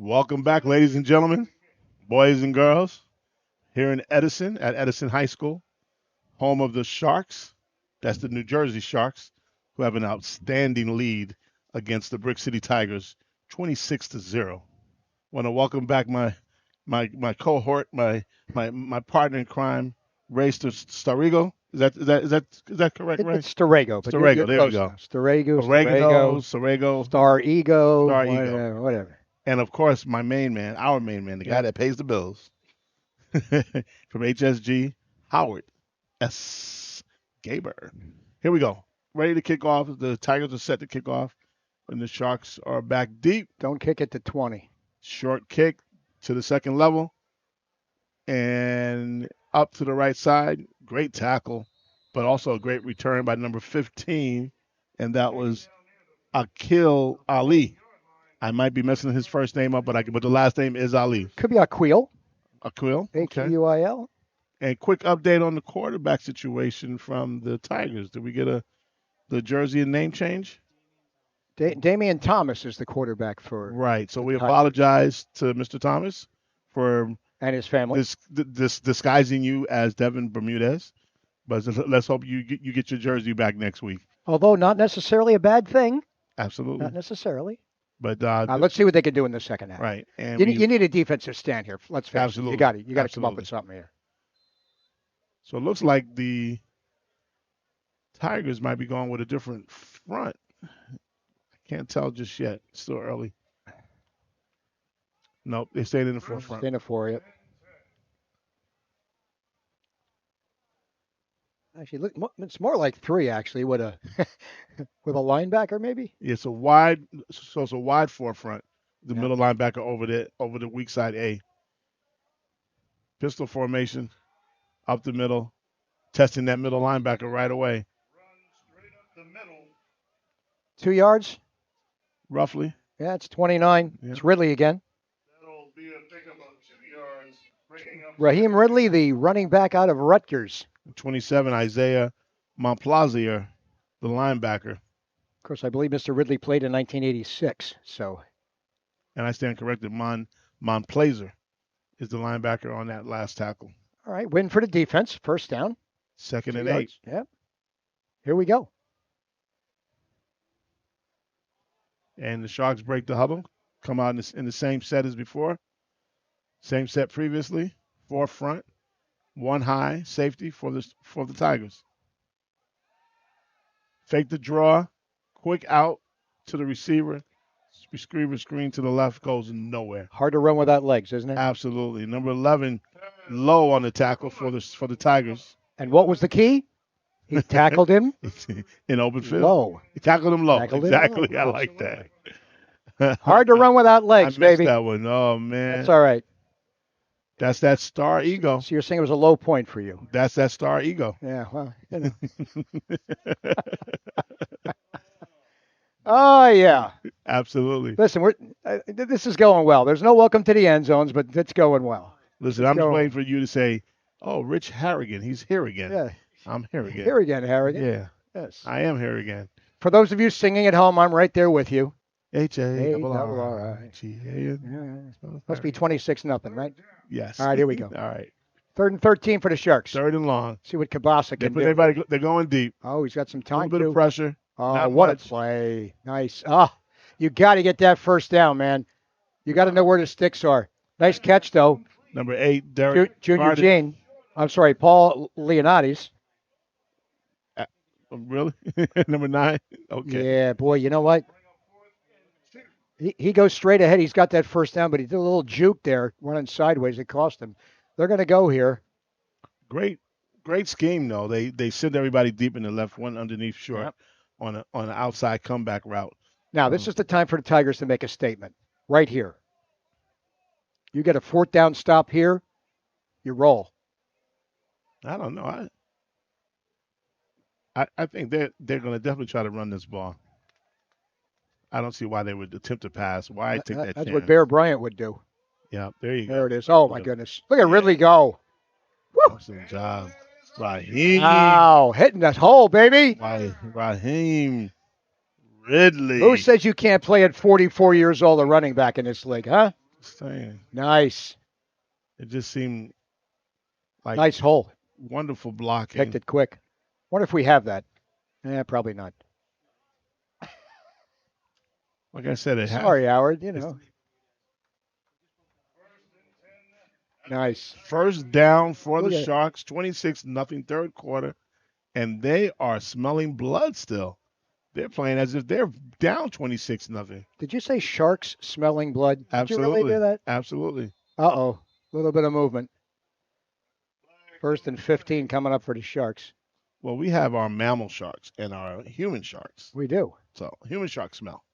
Welcome back, ladies and gentlemen, boys and girls, here in Edison at Edison High School, home of the Sharks. That's the New Jersey Sharks, who have an outstanding lead against the Brick City Tigers, 26-0. Want to welcome back my cohort, my partner in crime, Ray Starigo. Is that correct, Ray? It's Starego. But Starego, you're there we close go. now. Starego, Starego, Star Ego, Star Ego. whatever. And of course, my main man, our main man, the guy that pays the bills, from HSG, Howard S. Gaber. Here we go. Ready to kick off. The Tigers are set to kick off, and the Sharks are back deep. Don't kick it to 20. Short kick to the second level, and up to the right side. Great tackle, but also a great return by number 15, and that was Akil Ali. I might be messing his first name up, but the last name is Ali. Could be Aquil. Aquil. Okay. Aquil. And quick update on the quarterback situation from the Tigers. Did we get the jersey and name change? Damian Thomas is the quarterback for. Right. So we apologize to Mr. Thomas for and his family this disguising you as Devin Bermudez. But let's hope you get your jersey back next week. Although not necessarily a bad thing. Absolutely. Not necessarily. But let's see what they can do in the second half. Right. And you need a defensive stand here. Let's face absolutely. it. You got to come up with something here. So it looks like the Tigers might be going with a different front. I can't tell just yet. It's still early. Nope, they stayed in the forefront. Staying in the four, yep. Actually, it's more like three actually with a with a linebacker maybe. Yeah, it's a wide forefront. The middle linebacker over the weak side A. Pistol formation, up the middle, testing that middle linebacker right away. Run straight up the middle. 2 yards, roughly. Yeah, it's 29. Yep. It's Ridley again. That'll be a pickup of 2 yards. Raheem Ridley, the running back out of Rutgers. 27, Isaiah Montplaisir, the linebacker. Of course, I believe Mr. Ridley played in 1986. So, and I stand corrected. Montplaisir is the linebacker on that last tackle. All right, win for the defense. First down. 2nd and 8. Yep. Here we go. And the Sharks break the huddle. Come out in the same set as before. Same set previously. 4 front. 1 high safety for the Tigers. Fake the draw, quick out to the receiver. Receiver screen to the left goes nowhere. Hard to run without legs, isn't it? Absolutely. Number 11, low on the tackle for the Tigers. And what was the key? He tackled him in open field. Low. He tackled him low. Exactly. Low. I like that. Hard to run without legs, I missed baby. that one. Oh man. That's all right. That's that star ego. So you're saying it was a low point for you? That's that star ego. Yeah, well, you know. Oh, yeah. Absolutely. Listen, this is going well. There's no welcome to the end zones, but it's going well. Listen, I'm just waiting for you to say, oh, Rich Harrigan, he's here again. Yeah. I'm here again. Here again, Harrigan. Yeah. Yes. I am here again. For those of you singing at home, I'm right there with you. H-A-R-R-I-G-A-N. Must be 26-0, right? Yes. All right, here we go. All right. 3rd and 13 for the Sharks. 3rd and long. See what Kabasa can do. They're going deep. Oh, he's got some time. A little bit of pressure. Oh, what a play. Nice. You got to get that first down, man. You got to know where the sticks are. Nice catch, though. Number 8, Derek. Junior Gene. I'm sorry, Paul Leonardis. Really? Number 9? Okay. Yeah, boy, you know what? He goes straight ahead. He's got that first down, but he did a little juke there, running sideways. It cost him. They're going to go here. Great scheme, though. They send everybody deep in the left, one underneath short on an outside comeback route. Now, this is the time for the Tigers to make a statement. Right here. You get a 4th down stop here, you roll. I don't know. I think they're going to definitely try to run this ball. I don't see why they would attempt to pass. Why take that chance? That's what Bear Bryant would do. Yeah, there you go. There it is. Oh, my goodness. Look at Ridley go. Woo! Awesome job. Raheem. Wow, hitting that hole, baby. Raheem Ridley. Who says you can't play at 44 years old a running back in this league, huh? Saying. Nice. It just seemed like Nice hole. wonderful blocking. Picked it quick. Wonder if we have that. Probably not. Like I said, Sorry, Howard. You know. Nice. First down for Look the at it. Sharks, 26-0 third quarter, and they are smelling blood still. They're playing as if they're down 26-0. Did you say Sharks smelling blood? Absolutely. Did you really do that? Absolutely. Uh-oh. A little bit of movement. First and 15 coming up for the Sharks. Well, we have our mammal sharks and our human sharks. We do. So, human sharks smell.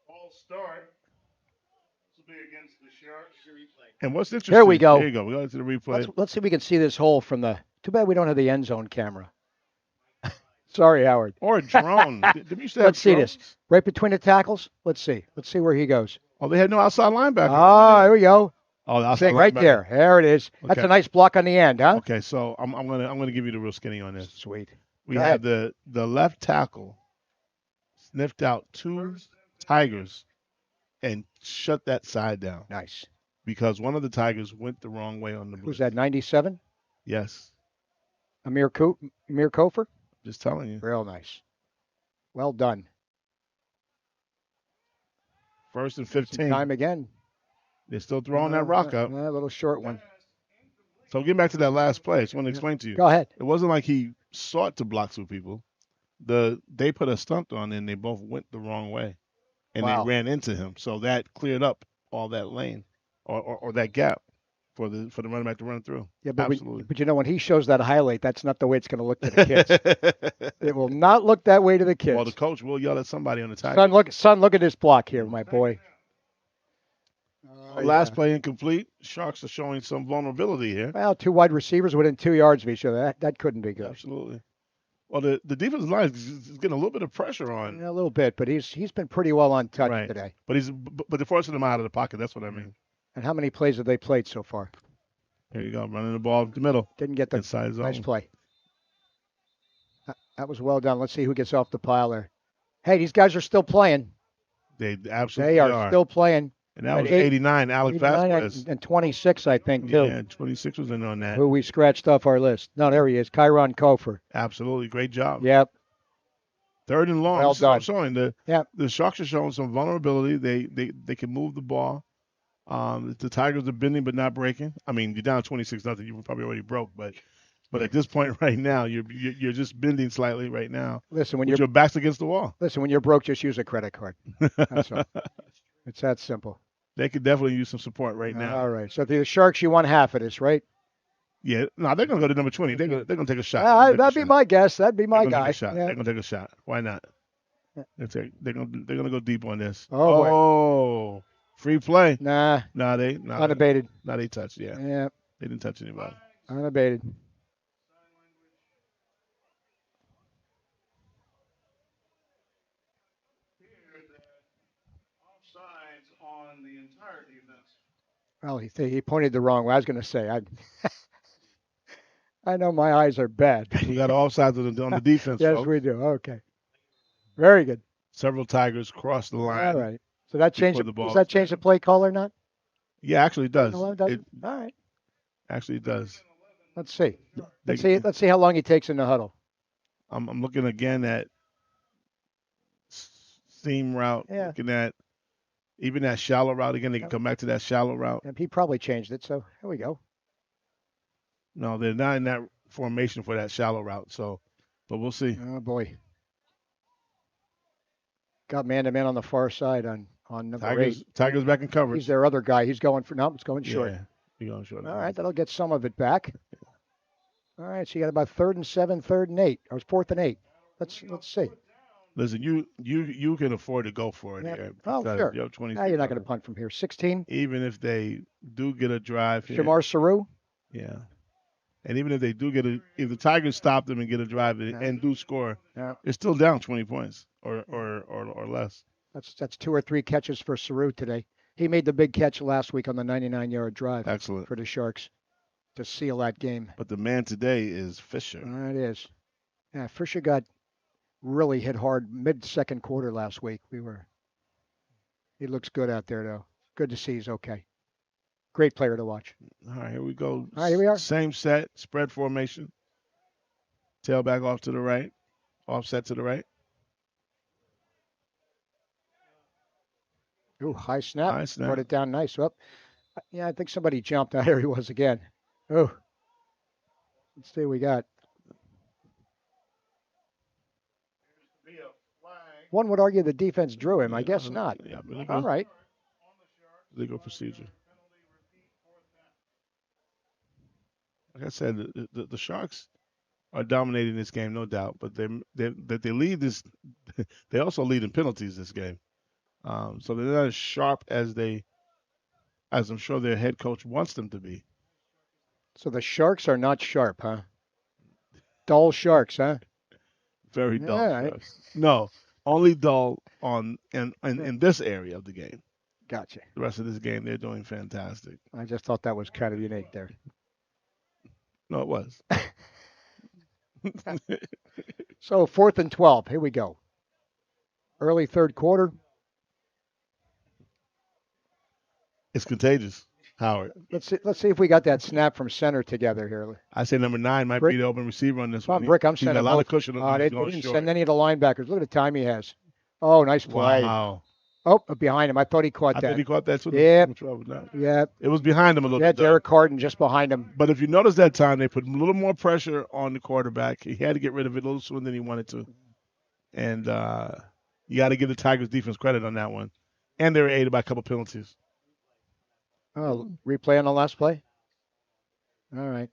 False start. This will be against the Sharks. And what's interesting? There we go. There you go. We go to the replay. Let's see if we can see this hole from the. Too bad we don't have the end zone camera. Sorry, Howard. Or a drone. Did you say Let's see drones? this. Right between the tackles. Let's see. Let's see where he goes. Oh, they had no outside linebacker. Ah, there we go. Oh, the outside Thing right linebacker. there. There it is. That's Okay. a nice block on the end, huh? Okay, so I'm gonna give you the real skinny on this. Sweet. We Go have the left tackle sniffed out two Tigers and shut that side down Nice. because one of the Tigers went the wrong way on the Who's blitz. that? 97. Yes, Amir Kofer. just telling you. Real nice. Well done. First and 15. Time again. They're still throwing that rock up. A little short one. So getting back to that last play, I just want to explain to you. Go ahead. It wasn't like he sought to block two people. They put a stunt on and they both went the wrong way, and Wow. they ran into him. So that cleared up all that lane or that gap for the running back to run through. Yeah, but Absolutely. but you know when he shows that highlight, that's not the way it's going to look to the kids. It will not look that way to the kids. Well, the coach will yell at somebody on the Tigers. Son, look at this block here, my boy. Last play incomplete. Sharks are showing some vulnerability here. Well, two wide receivers within 2 yards of each other. That couldn't be good. Absolutely. Well, the defensive line is getting a little bit of pressure on. A little bit, but he's been pretty well untouched Right. today. But they're forcing him out of the pocket. That's what I mean. And how many plays have they played so far? Here you go, running the ball up the middle. Didn't get the inside zone. nice play. That was well done. Let's see who gets off the pile there. Hey, these guys are still playing. They absolutely They are still playing. And that was At 89, Alec 89 Vasquez. and 26, I think, too. Yeah, 26 was in on that. Who we scratched off our list. No, there he is, Kyron Kofer. Absolutely, great job. Yep. Third and long. Well This is what I'm done. showing. The Sharks are showing some vulnerability. They can move the ball. The Tigers are bending but not breaking. I mean, you're down 26-0. You were probably already broke, but at this point right now, you're just bending slightly right now. Listen, when your back's against the wall. Listen, when you're broke, just use a credit card. That's all. It's that simple. They could definitely use some support right now. All right. So the Sharks, you won half of this, right? Yeah. No, they're going to go to number 20. They're going to take a shot. That'd be my guess. That'd be my They're gonna guy. take a shot. Yeah. They're going to take a shot. Why not? They're going to go deep on this. Oh, boy. Oh, free play. Nah. Unabated. They touched. Yeah. Yeah. They didn't touch anybody. Unabated. Offsides on the entire defense. Well, he pointed the wrong way. I was going to say, I know my eyes are bad. We got offsides on the defense. Yes, folks. we do. Okay. Very good. Several Tigers crossed the line. All right. So that changed before the ball. does that change the play call or not? Yeah, actually it does. No, it doesn't? It All right. actually does. Let's see. Let's see how long he takes in the huddle. I'm looking again at seam route. Yeah. Looking at even that shallow route again. They can come back to that shallow route. And he probably changed it. So here we go. No, they're not in that formation for that shallow route. So, but we'll see. Oh boy. Got man-to-man on the far side on number 8. Tigers back in coverage. He's their other guy. He's going for it's going short. Yeah, he's going short. All right, that'll get some of it back. All right, so you got about 3rd and 7, 3rd and 8. Or 4th and 8. Let's see. Listen, you can afford to go for it here. Oh, because sure. You have 20. Now you're not going to punt from here. 16. Even if they do get a drive here. Shamar Saru. Yeah. And even if they do if the Tigers stop them and get a drive and do score, it's still down 20 points or less. That's 2 or 3 catches for Saru today. He made the big catch last week on the 99-yard drive. Excellent. For the Sharks to seal that game. But the man today is Fisher. It is. Yeah, Fisher got really hit hard mid-second quarter last week. He looks good out there, though. Good to see he's okay. Great player to watch. All right, here we go. All right, here we are. Same set, spread formation. Tailback off to the right, offset to the right. Ooh, high snap. High snap. Brought it down nice. Well, yeah, I think somebody jumped out. There he was again. Oh, let's see what we got. One would argue the defense drew him. I guess not. Yeah, all right. Legal procedure. Like I said, the Sharks are dominating this game, no doubt. But they lead this. They also lead in penalties this game. So they're not as sharp as I'm sure their head coach wants them to be. So the Sharks are not sharp, huh? Dull Sharks, huh? Very dull. All right. Sharks. No, only dull in this area of the game. Gotcha. The rest of this game, they're doing fantastic. I just thought that was kind of unique there. No, it was. So 4th and 12. Here we go. Early third quarter. It's contagious, Howard. Let's see if we got that snap from center together here. I say number 9 might be the open receiver on this Come on, one. Brick, I'm He's got sending a lot of both. cushion. They didn't send any of the linebackers. Look at the time he has. Oh, nice play. Wow. Oh, behind him. I thought he caught that. I thought he caught that. Yeah. Yeah. It was behind him a little bit. Yeah, Derek Carton just behind him. But if you notice that time, they put a little more pressure on the quarterback. He had to get rid of it a little sooner than he wanted to. And you got to give the Tigers defense credit on that one. And they were aided by a couple penalties. Oh, replay on the last play? All right.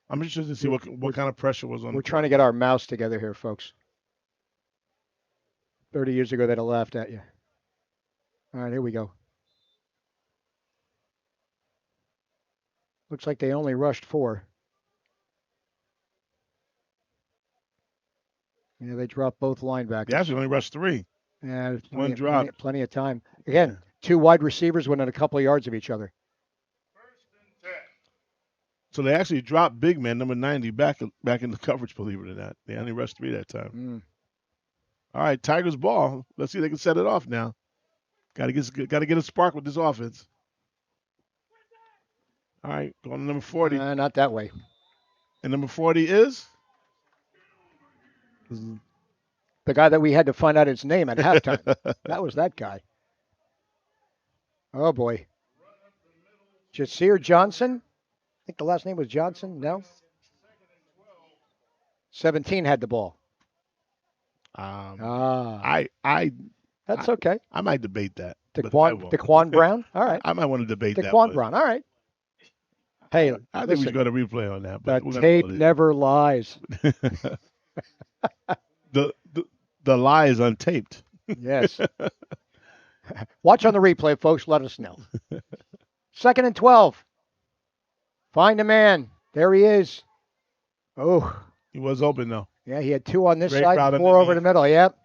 I'm interested to see what kind of pressure was on. We're trying to get our mouse together here, folks. 30 years ago, they'd have laughed at you. All right, here we go. Looks like they only rushed 4. Yeah, they dropped both linebackers. They actually only rushed 3. Yeah, one drop. Plenty of time. Again, 2 wide receivers within a couple of yards of each other. So they actually dropped big man number 90 back in the coverage, believe it or not. They only rushed 3 that time. All right, Tigers ball. Let's see if they can set it off now. Got to get a spark with this offense. All right, going to number 40. Not that way. And number 40 is? The guy that we had to find out his name at halftime. That was that guy. Oh, boy. Jasir Johnson? I think the last name was Johnson. No? 17 had the ball. That's okay. I might debate that. Daquan Brown? All right. I might want to debate that. Daquan Brown. All right. Hey, I think we should go to replay on that. But the tape never lies. The lie is untaped. Yes. Watch on the replay, folks. Let us know. 2nd and 12. Find a man. There he is. Oh. He was open, though. Yeah, he had 2 on this side, 4 over the middle. Yep.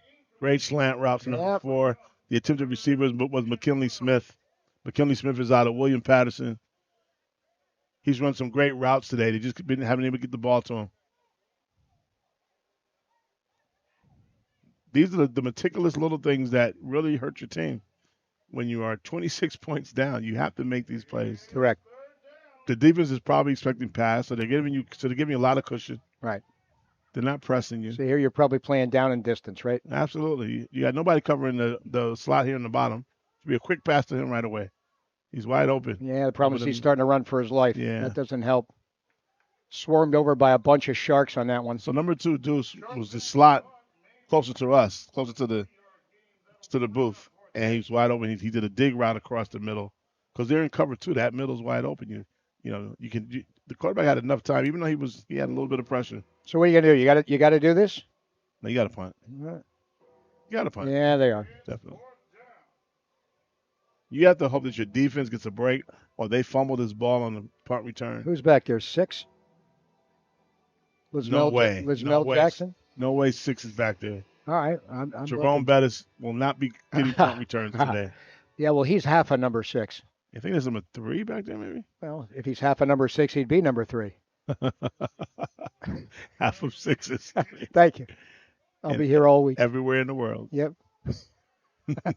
Great slant route from number 4. The attempted receiver was McKinley Smith. McKinley Smith is out of William Patterson. He's run some great routes today. They just haven't been able to get the ball to him. These are the meticulous little things that really hurt your team. When you are 26 points down, you have to make these plays. Correct. The defense is probably expecting pass, so they're giving you a lot of cushion. Right. They're not pressing you. So here you're probably playing down in distance, right? Absolutely. You got nobody covering the slot here in the bottom. Should be a quick pass to him right away. He's wide open. Yeah, the problem is he's starting to run for his life. Yeah. That doesn't help. Swarmed over by a bunch of Sharks on that one. So number 2, Deuce, was the slot closer to us, closer to the booth. And he's wide open. He did a dig route across the middle. Because they're in cover 2. That middle's wide open. The quarterback had enough time, even though he had a little bit of pressure. So what are you gonna do? You gotta do this? No, you gotta punt. You gotta punt. Yeah, they are. Definitely. You have to hope that your defense gets a break or they fumble this ball on the punt return. Who's back there? 6? No way. Lismel Jackson? No way 6 is back there. All right. Jerome Bettis will not be getting punt returns today. Yeah, well, he's half a number 6. I think there's number 3 back there, maybe? Well, if he's half a number 6, he'd be number 3. Half of 6s. Thank you. I'll be here all week. Everywhere in the world. Yep. I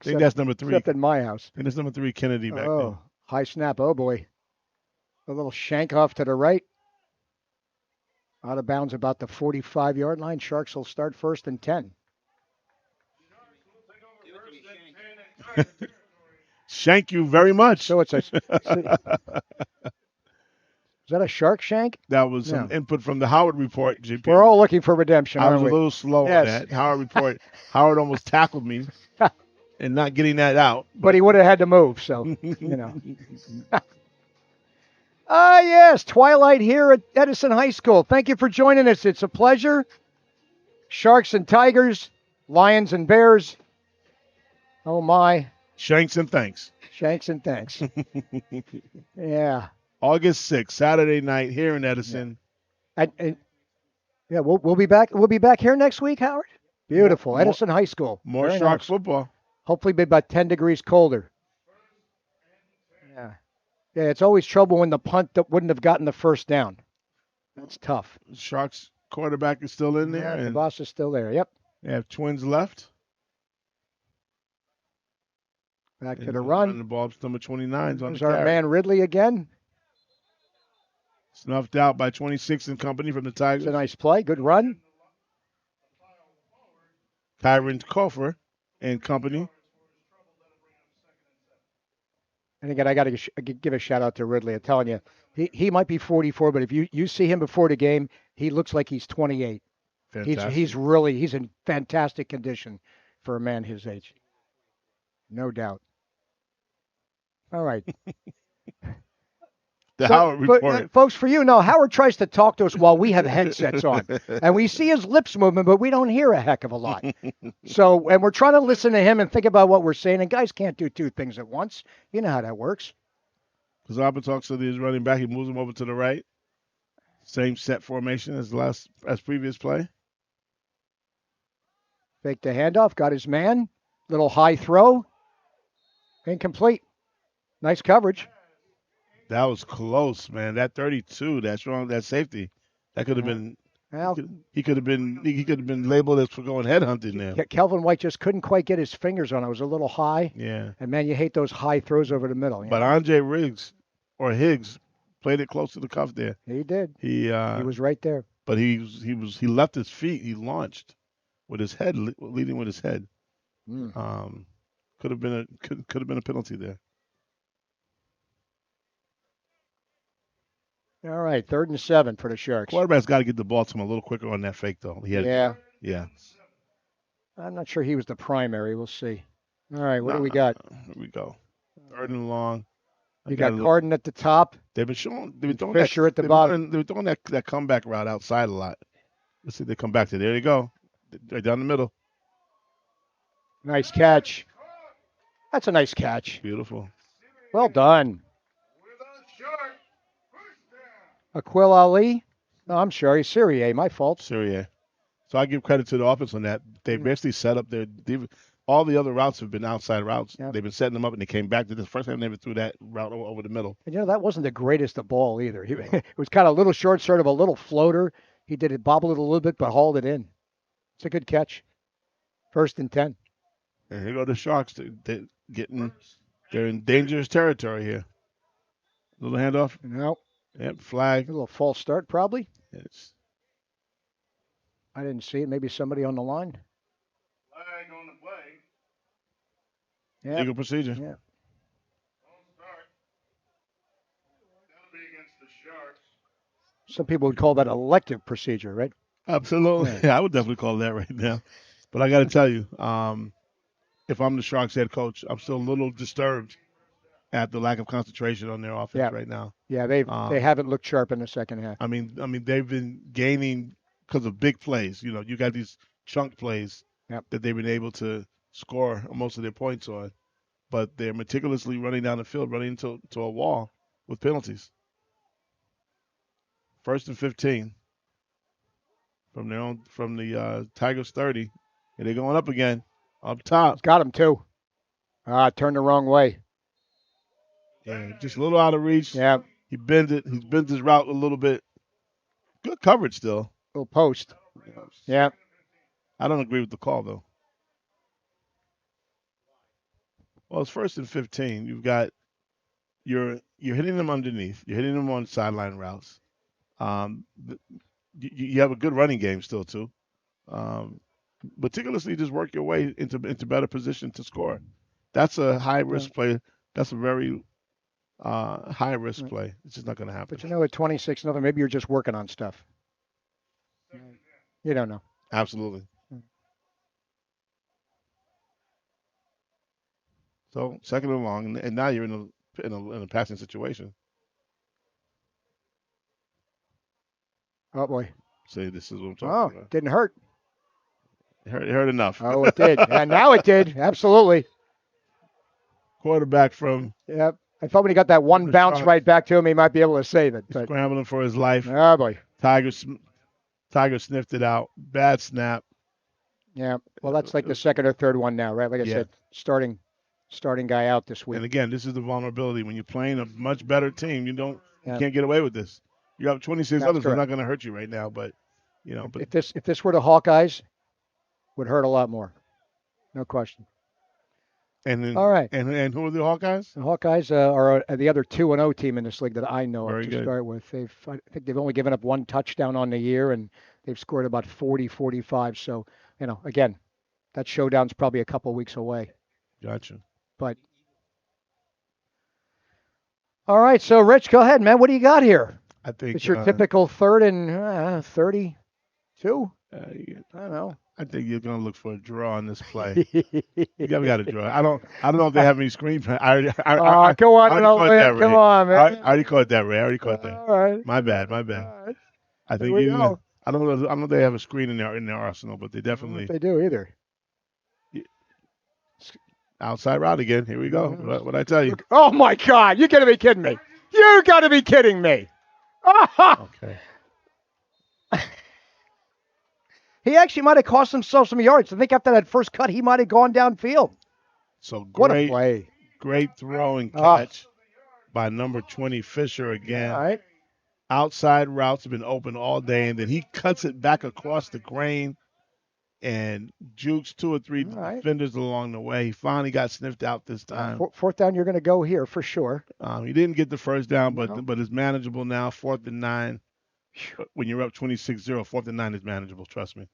think that's number 3. Except in my house. I think that's number 3 Kennedy back there. High snap. Oh, boy. A little shank off to the right. Out of bounds about the 45-yard line. Sharks will start 1st and 10. Thank you very much. So it's a. Is that a shark shank? That was some input from the Howard report, JP. We're all looking for redemption, I was aren't we? a little slow on that. Howard report. Howard almost tackled me and not getting that out. But he would have had to move, so, you know. Yes, twilight here at Edison High School. Thank you for joining us. It's a pleasure. Sharks and Tigers, Lions and Bears. Oh, my. Shanks and thanks. Shanks and thanks. Yeah. August 6th, Saturday night here in Edison. And we'll be back. We'll be back here next week, Howard. Beautiful. Edison High School. More Very Sharks nice. football. Hopefully be about 10 degrees colder. Yeah. Yeah, it's always trouble when the punt that wouldn't have gotten the first down. That's tough. Sharks quarterback is still in there. Yeah, the and boss is still there. Yep. they have Twins left. Back to And the run. And the ball's number 29 is on There's the our carry. man Ridley again. Snuffed out by 26 and company from the Tigers. It's a nice play. Good run. Tyron Coffer and company. And again, I got to give a shout out to Ridley. I'm telling you, he might be 44, but if you see him before the game, he looks like he's 28. Fantastic. He's in fantastic condition for a man his age. No doubt. All right. Howard report. Folks, for you, no, Howard tries to talk to us while we have headsets on. And we see his lips moving, but we don't hear a heck of a lot. So, and we're trying to listen to him and think about what we're saying. And guys can't do two things at once. You know how that works. Zabba talks to his running back. He moves him over to the right. Same set formation as previous play. Fake the handoff. Got his man. Little high throw. Incomplete. Nice coverage. That was close, man. That 32, that's wrong. That safety, that could have been. Well, he could have been labeled as for going headhunting there. Kelvin White just couldn't quite get his fingers on it. It was a little high. Yeah. And man, you hate those high throws over the middle. But Andre Higgs played it close to the cuff there. He did. He was right there. But he left his feet. He launched with his head, leading with his head. Could have been a penalty there. All right, 3rd and 7 for the Sharks. Quarterback's got to get the ball to him a little quicker on that fake, though. Yeah. I'm not sure he was the primary. We'll see. All right, what do we got? Here we go. 3rd and long. You got Carden at the top. They've been throwing Fisher at the bottom. They've been throwing that comeback route outside a lot. Let's see if they come back to there. You go. Right down the middle. Nice catch. That's a nice catch. Beautiful. Well done. Aquil Ali? No, I'm sorry. Syrie, my fault. Syrie. So I give credit to the offense on that. They basically set up all the other routes have been outside routes. Yep. They've been setting them up, and they came back to this first time they ever threw that route over the middle. And, that wasn't the greatest of ball either. It was kind of a little short, sort of a little floater. He did it, bobbled it a little bit, but hauled it in. It's a good catch. 1st and 10. And here go the Sharks. They're in dangerous territory here. Little handoff. No. Yep, flag. A little false start, probably. Yes. I didn't see it. Maybe somebody on the line. Flag on the play. Yeah. Legal procedure. Yeah. That'll be against the Sharks. Some people would call that elective procedure, right? Absolutely. Yeah, I would definitely call that right now. But I got to tell you, if I'm the Sharks head coach, I'm still a little disturbed at the lack of concentration on their offense right now. Yeah, they haven't looked sharp in the second half. I mean, they've been gaining because of big plays. You got these chunk plays that they've been able to score most of their points on, but they're meticulously running down the field, running into a wall with penalties. 1st and 15 from the Tigers 30, and they're going up again, up top. Got him too. Turned the wrong way. Yeah, just a little out of reach. Yeah. He bends his route a little bit. Good coverage still. Little post. Yeah. I don't agree with the call, though. Well, it's 1st and 15. You've got you're hitting them underneath. You're hitting them on sideline routes. You have a good running game still too. Meticulously just work your way into better position to score. That's a high risk play. That's a very high risk play. It's just not going to happen. But at 26-0, maybe you're just working on stuff. You don't know. Absolutely. So second and long, and now you're in a passing situation. Oh boy. See, this is what I'm talking about. Didn't hurt. It hurt enough. Oh, it did. And now it did. Absolutely. Quarterback from. Yep. I thought when he got that one bounce right back to him, he might be able to save it. But scrambling for his life. Oh boy. Tiger sniffed it out. Bad snap. Yeah. Well, that's like the second or third one now, right? Like I said, starting guy out this week. And again, this is the vulnerability. When you're playing a much better team, you can't get away with this. You're up 26 others. It's not going to hurt you right now, but But if this were the Hawkeyes, would hurt a lot more, no question. And then, all right. And who are the Hawkeyes? The Hawkeyes are the other 2-0 team in this league that I know of to start with. I think they've only given up one touchdown on the year, and they've scored about 40, 45. So again, that showdown's probably a couple weeks away. Gotcha. But all right, so Rich, go ahead, man. What do you got here? I think it's your typical 3rd and 32. I don't know. I think you're going to look for a draw on this play. We got a draw. I don't know if they have any screen. Come on, come on, man. I already caught that, Ray. I already caught that. All right. My bad. Right. I think I don't know if they have a screen in their arsenal, but they definitely. I don't know if they do either. Outside route again. Here we go. What I tell you? Oh my God! You got to be kidding me! You got to be kidding me! Okay. He actually might have cost himself some yards. I think after that first cut, he might have gone downfield. So what a play! Great throwing catch by number 20 Fisher again. All right. Outside routes have been open all day, and then he cuts it back across the grain and jukes 2 or 3 defenders along the way. He finally got sniffed out this time. Fourth down, you're going to go here for sure. He didn't get the first down, but it's manageable now. 4th and 9. When you're up 26-0, 4th and 9 is manageable. Trust me.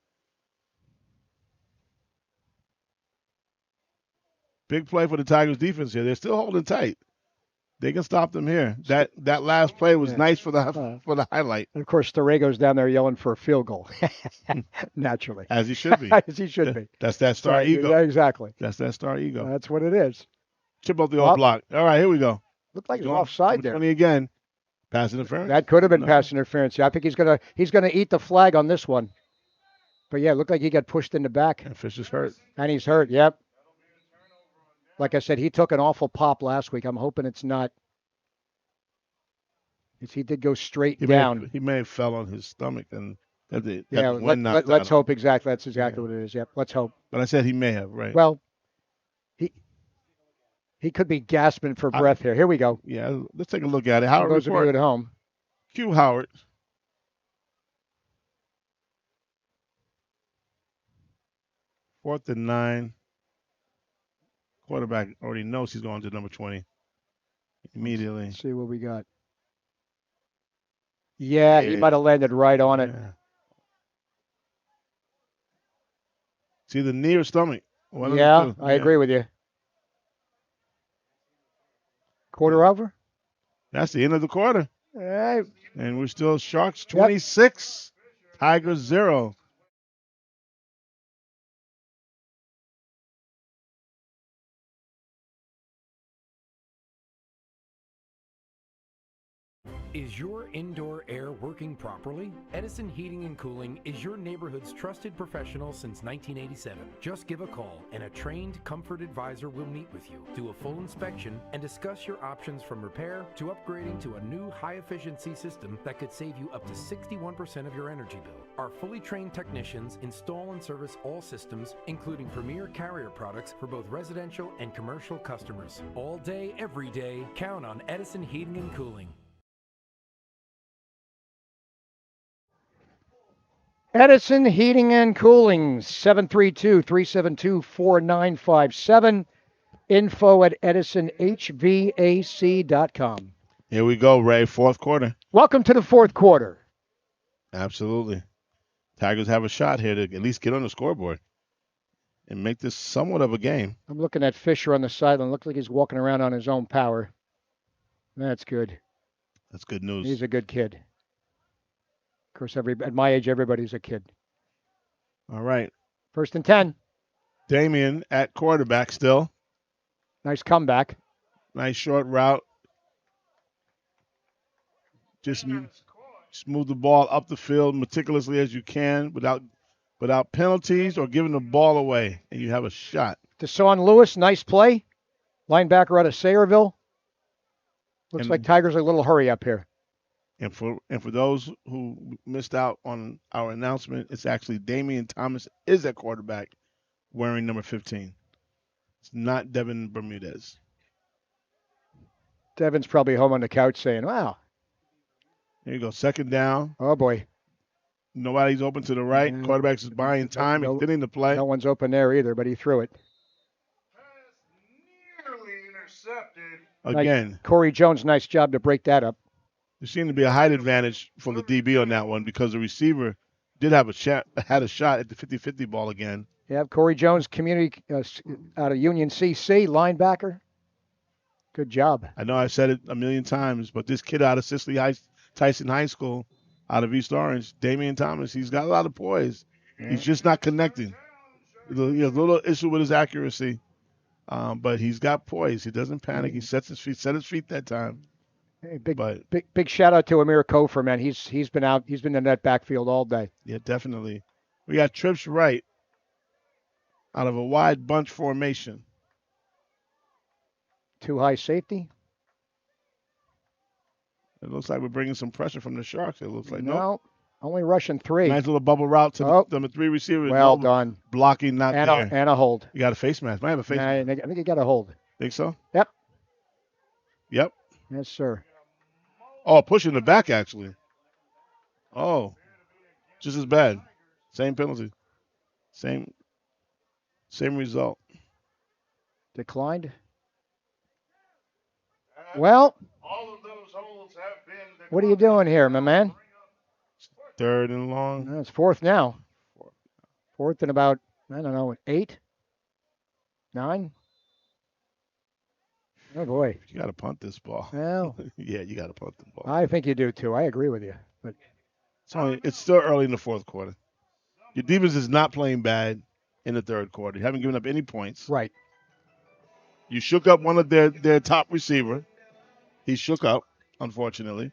Big play for the Tigers defense here. They're still holding tight. They can stop them here. That last play was nice for the highlight. And of course, Storrego's down there yelling for a field goal. Naturally. As he should be. As he should be. That's that star ego. Yeah, exactly. That's that star ego. That's what it is. Chip up the old block. All right, here we go. Looked like it was offside there. 20 again. Pass interference. That could have been pass interference. Yeah, I think he's gonna eat the flag on this one. But yeah, it looked like he got pushed in the back. And Fisher's hurt. And he's hurt. Yep. Like I said, he took an awful pop last week. I'm hoping it's not. He did go straight down. He may have fell on his stomach and. Let's hope exactly. That's exactly what it is. Yep. Let's hope. But I said he may have, right? Well, he could be gasping for breath here. Here we go. Yeah, let's take a look at it. Howard those of you at home. Q Howard. Fourth and 9. Quarterback already knows he's going to number 20 immediately. Let's see what we got. Yeah, he might have landed right on it. See the knee or stomach? I agree with you. Quarter over? That's the end of the quarter. All right. And we're still Sharks 26, Tigers 0. Is your indoor air working properly? Edison Heating and Cooling is your neighborhood's trusted professional since 1987. Just give a call and a trained comfort advisor will meet with you, do a full inspection, and discuss your options from repair to upgrading to a new high-efficiency system that could save you up to 61% of your energy bill. Our fully trained technicians install and service all systems, including premier Carrier products for both residential and commercial customers. All day, every day, count on Edison Heating and Cooling. Edison Heating and Cooling, 732-372-4957. info@edisonhvac.com. Here we go, Ray. Fourth quarter. Welcome to the fourth quarter. Absolutely. Tigers have a shot here to at least get on the scoreboard and make this somewhat of a game. I'm looking at Fisher on the sideline. Looks like he's walking around on his own power. That's good. That's good news. He's a good kid. Of course, at my age, everybody's a kid. All right. 1st and 10. Damian at quarterback still. Nice comeback. Nice short route. Just move the ball up the field meticulously as you can without penalties or giving the ball away, and you have a shot. Deshaun Lewis, nice play. Linebacker out of Sayreville. Looks like Tigers are a little hurry up here. And for those who missed out on our announcement, it's actually Damian Thomas is at quarterback wearing number 15. It's not Devin Bermudez. Devin's probably home on the couch saying, wow. There you go. 2nd down. Oh, boy. Nobody's open to the right. Quarterback's is buying time, extending the play. No one's open there either, but he threw it. Nearly intercepted. Again. Corey Jones, nice job to break that up. There seemed to be a height advantage from the DB on that one because the receiver did have had a shot at the 50-50 ball again. Yeah, Corey Jones, community out of Union CC, linebacker. Good job. I know I've said it a million times, but this kid out of Tyson High School, out of East Orange, Damian Thomas, he's got a lot of poise. Yeah. He's just not connecting. He has a little issue with his accuracy, but he's got poise. He doesn't panic. He set his feet that time. Hey, big shout out to Amir Kofer, man. He's been out. He's been in that backfield all day. Yeah, definitely. We got trips right out of a wide bunch formation. Too high safety. It looks like we're bringing some pressure from the Sharks. It looks like no, only rushing 3. Nice little bubble route to the 3 receivers. Well done. Blocking not there. And a hold. You got a face mask. Might have a face mask. I think you got a hold. Think so? Yep. Yep. Yes, sir. Oh, pushing the back, actually. Oh, just as bad. Same penalty. Same result. Declined. Well, all of those holds have been declined. What are you doing here, my man? 3rd and long. It's 4th now. 4th and about, 8, 9. Oh, boy. You got to punt this ball. Well, yeah, you got to punt the ball. I think you do, too. I agree with you. But it's still early in the 4th quarter. Your defense is not playing bad in the 3rd quarter. You haven't given up any points. Right. You shook up one of their top receiver. He shook up, unfortunately.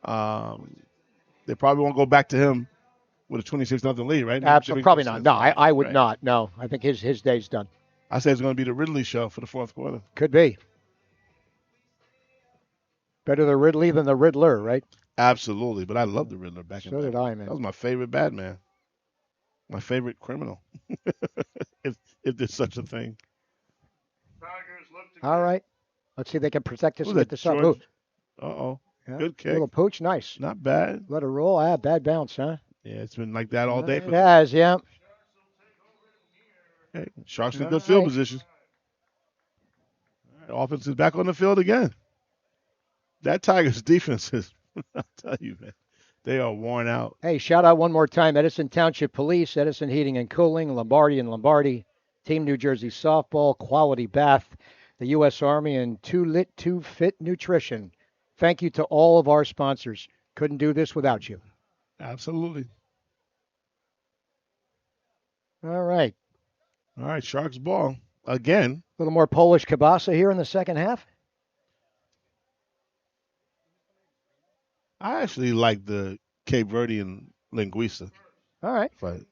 They probably won't go back to him with a 26-0 lead, right? Absolutely, probably not. No, I would right. not. No, I think his day's done. I say it's going to be the Ridley show for the 4th quarter. Could be. Better the Ridley than the Riddler, right? Absolutely, but I love the Riddler back in the day. So did I, man. That was my favorite Batman. My favorite criminal, if there's such a thing. All right. Let's see if they can protect us and get this up. Uh-oh. Yeah. Good kick. Little pooch, nice. Not bad. Let it roll. Bad bounce, huh? Yeah, it's been like that all day. It has, yeah. Okay. Sharks in good field position. All right, offense is back on the field again. That Tigers defense is, I'll tell you, man, they are worn out. Hey, shout out one more time. Edison Township Police, Edison Heating and Cooling, Lombardi and Lombardi, Team New Jersey Softball, Quality Bath, the U.S. Army, and Too Lit, Too Fit Nutrition. Thank you to all of our sponsors. Couldn't do this without you. Absolutely. All right. All right, Sharks ball again. A little more Polish kielbasa here in the second half. I actually like the Cape Verdean linguiça. All right. Fight.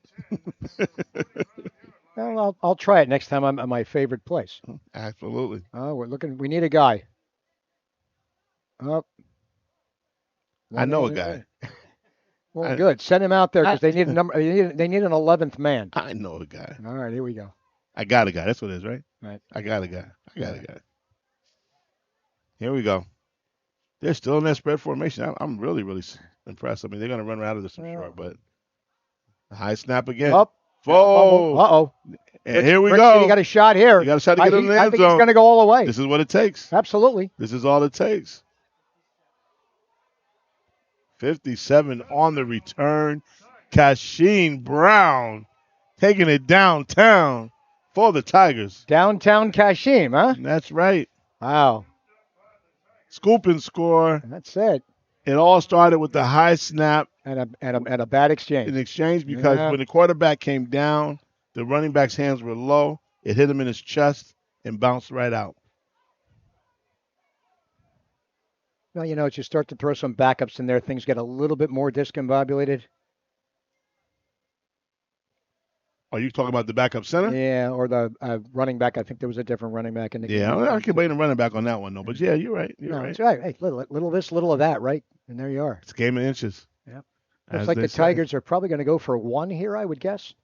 Well, I'll try it next time I'm at my favorite place. Absolutely. Oh, we need a guy. Oh. I know a guy. Well, good. Send him out there because they need a number. They need an 11th man. I know a guy. All right, here we go. I got a guy. That's what it is, right? Right. I got a guy. A guy. Here we go. They're still in that spread formation. I'm really, really impressed. I mean, they're going to run out of this, I'm sure. But a high snap again. Up. Whoa. Uh-oh. And here we Brick go. City got a shot here. You got a shot to get in the I end think he's zone. going to go all the way. This is what it takes. Absolutely. This is all it takes. 57 on the return. Kashin Brown taking it downtown for the Tigers. Downtown Kashim, huh? That's right. Wow. Scoop and score. That's it. It all started with the high snap And a bad exchange. in exchange because Yeah. when the quarterback came down, the running back's hands were low. It hit him in his chest and bounced right out. Well, you know, as you start to throw some backups in there, things get a little bit more discombobulated. Are you talking about the backup center? Yeah, or the running back. I think there was a different running back in the game. Yeah, I can blame the running back on that one, though. But, yeah, you're right. You're No, right. that's right. Hey, little this, little of that, right? And there you are. It's a game of inches. Yep. As Looks like they the say. Tigers are probably going to go for one here, I would guess.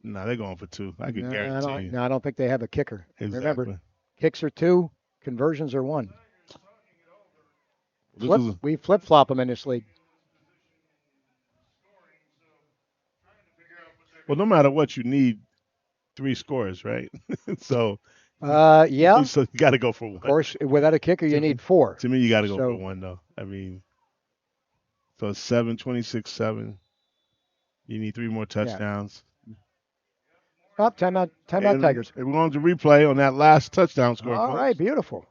No, they're going for two. I can No, guarantee you. I don't think they have a kicker. Exactly. Remember, kicks are 2, conversions are 1. We flip-flop them in this league. Well, no matter what, you need 3 scores, right? So, Yeah. so you got to go for one. Of course, without a kicker, you need 4. To me, you got to go So- for one, though. I mean, so it's 7, 26-7. You need 3 more touchdowns. Oh, timeout, And Tigers. We're going to replay on that last touchdown score. All folks. right, beautiful.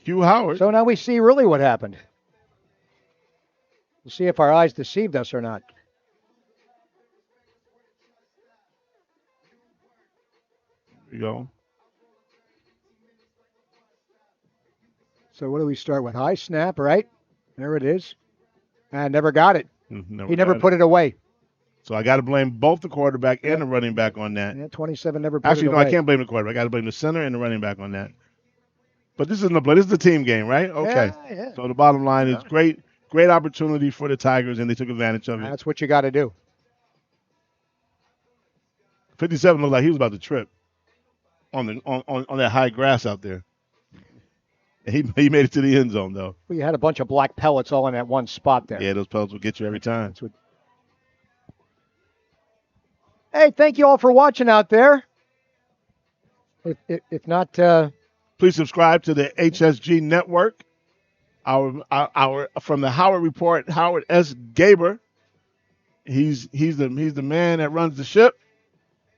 Q Howard. So now we see really what happened. We'll see if our eyes deceived us or not. Here we go. So what do we start with? High snap, right? There it is. I never got it. He never got put it away. So I got to blame both the quarterback and the running back on that. Yeah, 27 never put Actually, it no, away. I can't blame the quarterback. I got to blame the center and the running back on that. But this isn't a play. This is a team game, right? Okay. Yeah. So the bottom line is great opportunity for the Tigers, and they took advantage of it. That's what you got to do. 57 looked like he was about to trip on that high grass out there. And he made it to the end zone, though. Well, you had a bunch of black pellets all in that one spot there. Yeah, those pellets will get you every time. Hey, thank you all for watching out there. If not, Please subscribe to the HSG Network. Our from the Howard Report, Howard S. Gaber. He's the man that runs the ship.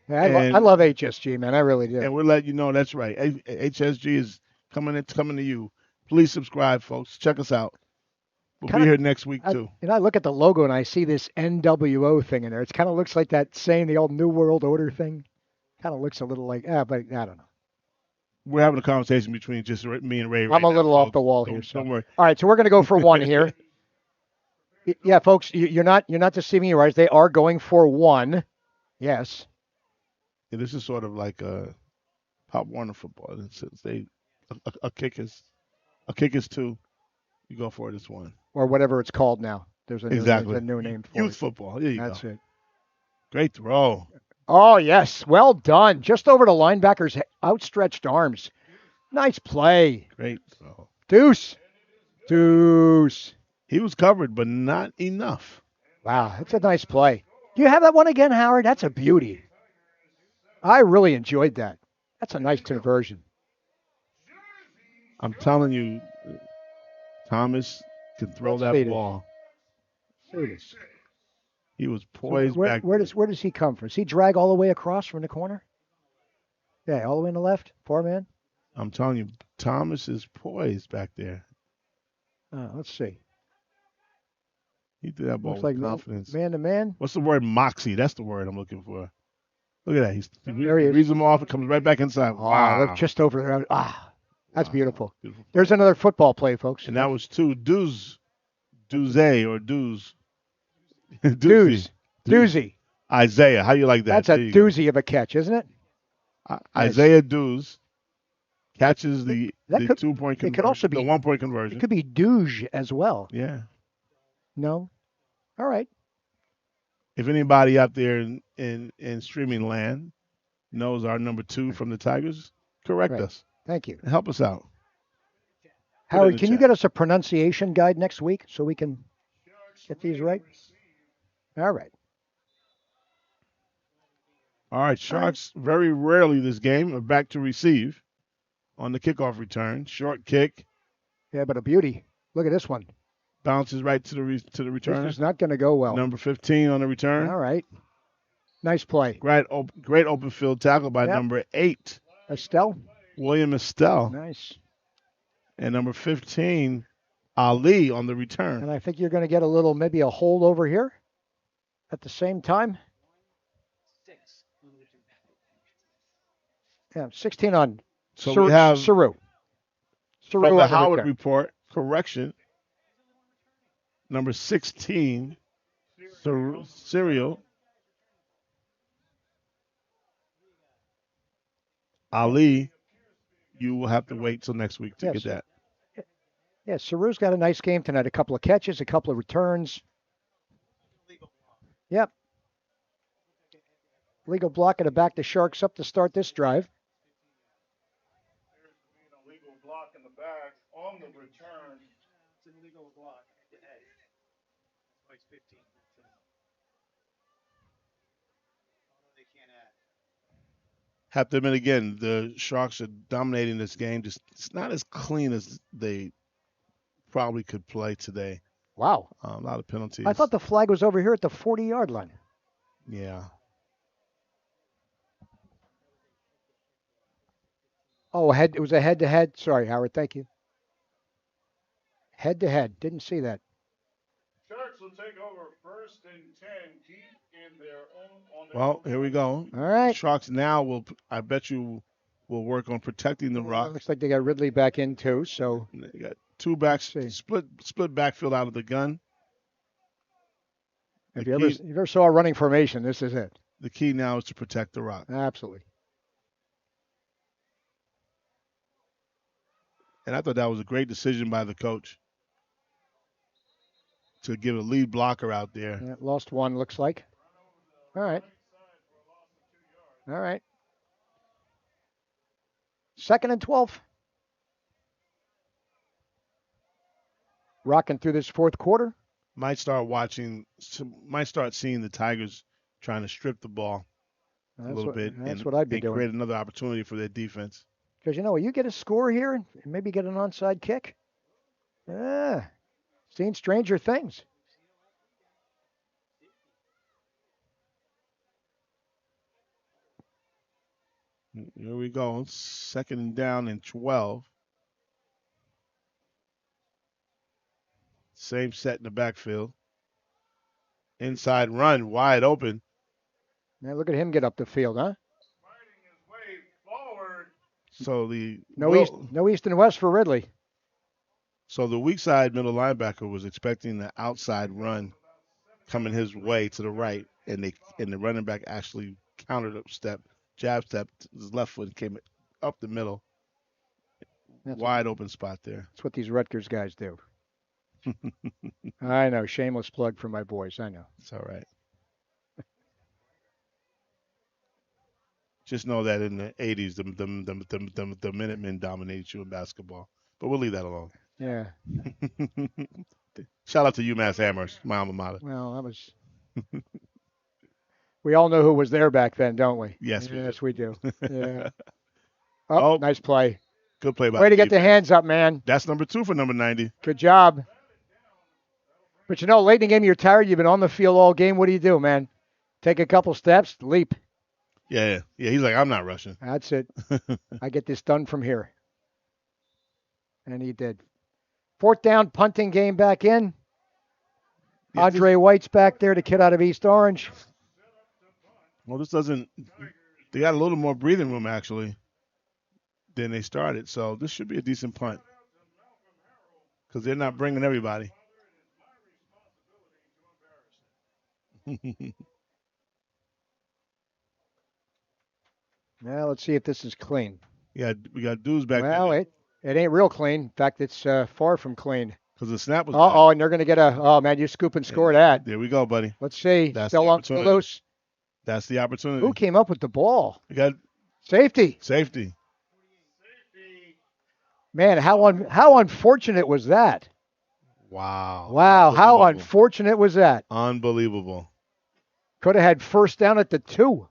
yeah, I love HSG, man. I really do. And we'll let you know that's right. HSG is coming to you. Please subscribe, folks. Check us out. We'll be here next week, too. And I look at the logo and I see this NWO thing in there. It kind of looks like that saying, the old New World Order thing. Kind of looks a little like, but I don't know. We're having a conversation between just me and Ray. I'm a little off the wall here. Don't worry. All right, so we're going to go for one here. Yeah, folks, you're not deceiving your eyes. They are going for one. Yes. Yeah, this is sort of like Pop Warner football. Since a kick is 2, you go for it as 1. Or whatever it's called now. There's a new name for Youth it. football. There you That's go. it. Great throw. Oh, yes. Well done. Just over the linebacker's outstretched arms. Nice play. Great throw. Deuce. He was covered, but not enough. Wow, that's a nice play. Do you have that one again, Howard? That's a beauty. I really enjoyed that. That's a nice conversion. I'm telling you, Thomas can throw Let's that feed it. ball. See this. He was poised back. Where does he come from? Does he drag all the way across from the corner? Yeah, all the way in the left. 4-man. I'm telling you, Thomas is poised back there. Let's see. He threw that ball Looks with like confidence. man to man. What's the word? Moxie. That's the word I'm looking for. Look at that. He There he is. reads him off. It comes right back inside. Wow. Look, just over there. That's beautiful. There's another football play, folks. And that was 2. Doozy or Doozy. Doozy. Isaiah. How you like that? That's a There you go. doozy of a catch, isn't it? Isaiah Doozy catches the That could- 2-point it could also the be- 1-point conversion. It could be douche as well. Yeah. No? All right. If anybody out there in streaming land knows our number 2 from the Tigers, correct Right. us. Thank you. And help us out. Howard, the can you chat. get us a pronunciation guide next week so we can get these right? All right. All right, Sharks very rarely this game are back to receive on the kickoff return. Short kick. Yeah, but a beauty. Look at this one. Bounces right to the returner. This is not going to go well. Number 15 on the return. All right. Nice play. Great open field tackle by number 8. Estelle. William Estelle. Nice. And number 15, Ali on the return. And I think you're going to get maybe a hold over here at the same time. Yeah, 16 on we have Saru. From the Howard report, correction. Number 16, Serial. Ali, you will have to wait till next week to get that. Yeah, Saru's got a nice game tonight. A couple of catches, a couple of returns. Yep. Legal block and a back to Sharks up to start this drive. Illegal block in the back on the return. It's an illegal block. It's 15. They can't add. Have to admit again, the Sharks are dominating this game. Just it's not as clean as they probably could play today. Wow. A lot of penalties. I thought the flag was over here at the 40-yard line. Yeah. Oh, it was a head-to-head. Sorry, Howard. Thank you. Head-to-head. Didn't see that. Sharks will take over 1st and 10. Keep in their own. Well, here we go. All right. Sharks now I bet you, will work on protecting the rock. Looks like they got Ridley back in too. So they got two backs, split backfield out of the gun. If you ever saw a running formation, this is it. The key now is to protect the rock. Absolutely. And I thought that was a great decision by the coach to give a lead blocker out there. Yeah, lost one, looks like. All right. All right. 2nd and 12. Rocking through this fourth quarter. Might start seeing the Tigers trying to strip the ball a little bit. That's what I'd be doing. Create another opportunity for their defense. Because, you get a score here and maybe get an onside kick. Seen stranger things. Here we go. 2nd and down and 12. Same set in the backfield. Inside run, wide open. Now look at him get up the field, huh? So no east and west for Ridley. So the weak side middle linebacker was expecting the outside run coming his way to the right, and the running back actually countered jab step, his left foot came up the middle. Wide open spot there. That's what these Rutgers guys do. I know. Shameless plug for my boys. I know. It's all right. Just know that in the 80s, the Minutemen dominated you in basketball. But we'll leave that alone. Yeah. Shout out to UMass Amherst, my alma mater. Well, that was... We all know who was there back then, don't we? Yes, we do. Yeah. Oh, nice play. Good play by Way to get the hands up, man. That's number 2 for number 90. Good job. But late in the game, you're tired. You've been on the field all game. What do you do, man? Take a couple steps, leap. Yeah. He's like, I'm not rushing. That's it. I get this done from here. And he did. 4th down, punting game back in. Andre White's back there, the kid out of East Orange. Well, they got a little more breathing room, actually, than they started. So this should be a decent punt because they're not bringing everybody. Now let's see if this is clean. Yeah, we got dudes back there. Well, it ain't real clean. In fact, it's far from clean. Because the snap was and they're going to get man, you scoop and score that. There we go, buddy. Let's see. That's still the opportunity. Loose. That's the opportunity. Who came up with the ball? We got safety. Man, how unfortunate was that? Wow. How unfortunate was that? Unbelievable. Could have had 1st down at the 2.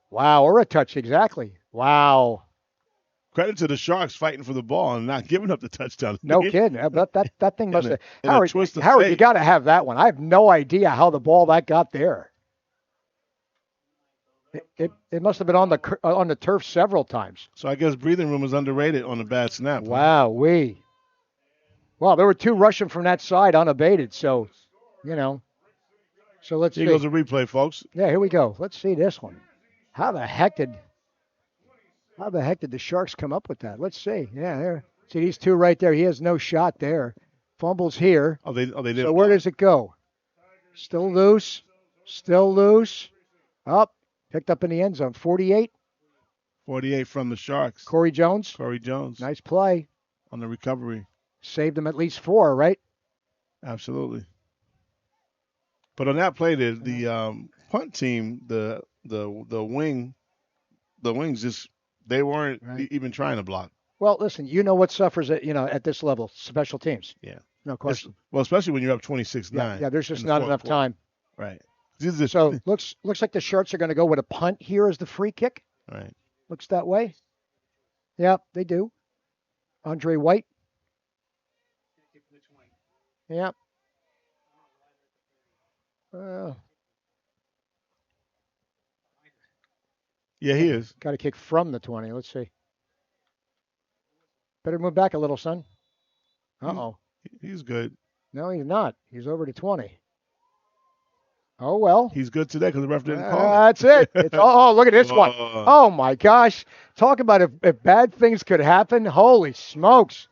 Wow, or a touch, exactly. Wow. Credit to the Sharks fighting for the ball and not giving up the touchdown. No kidding. That thing must have. In a Howard, twist of Howard, you fate. got to have that one. I have no idea how the ball that got there. It must have been on the turf several times. So I guess breathing room is underrated on a bad snap. huh? Wow, Well, there were two rushing from that side unabated, so, So let's Here see. goes a replay, folks. Yeah, here we go. Let's see this one. How the heck did the Sharks come up with that? Let's see. Yeah, there. See these two right there. He has no shot there. Fumbles here. They did. So where does it go? Still loose. Up. Picked up in the end zone. 48. 48 from the Sharks. Corey Jones. Nice play. On the recovery. Saved them at least 4, right? Absolutely. But on that play, the punt team, the wings just they weren't even trying to block. Well, listen, you know what suffers at this level, special teams. Yeah. No question. Well, especially when you're up 26-9. Yeah, there's just not enough time. Right. So looks like the Sharks are going to go with a punt here as the free kick. Right. Looks that way. Yeah, they do. Andre White. Yeah. Yeah, he is. Got to kick from the 20. Let's see. Better move back a little, son. Uh-oh. He's good. No, he's not. He's over to 20. Oh, well. He's good today because the ref didn't call it. That's it. Look at this one. Oh, my gosh. Talk about if bad things could happen. Holy smokes.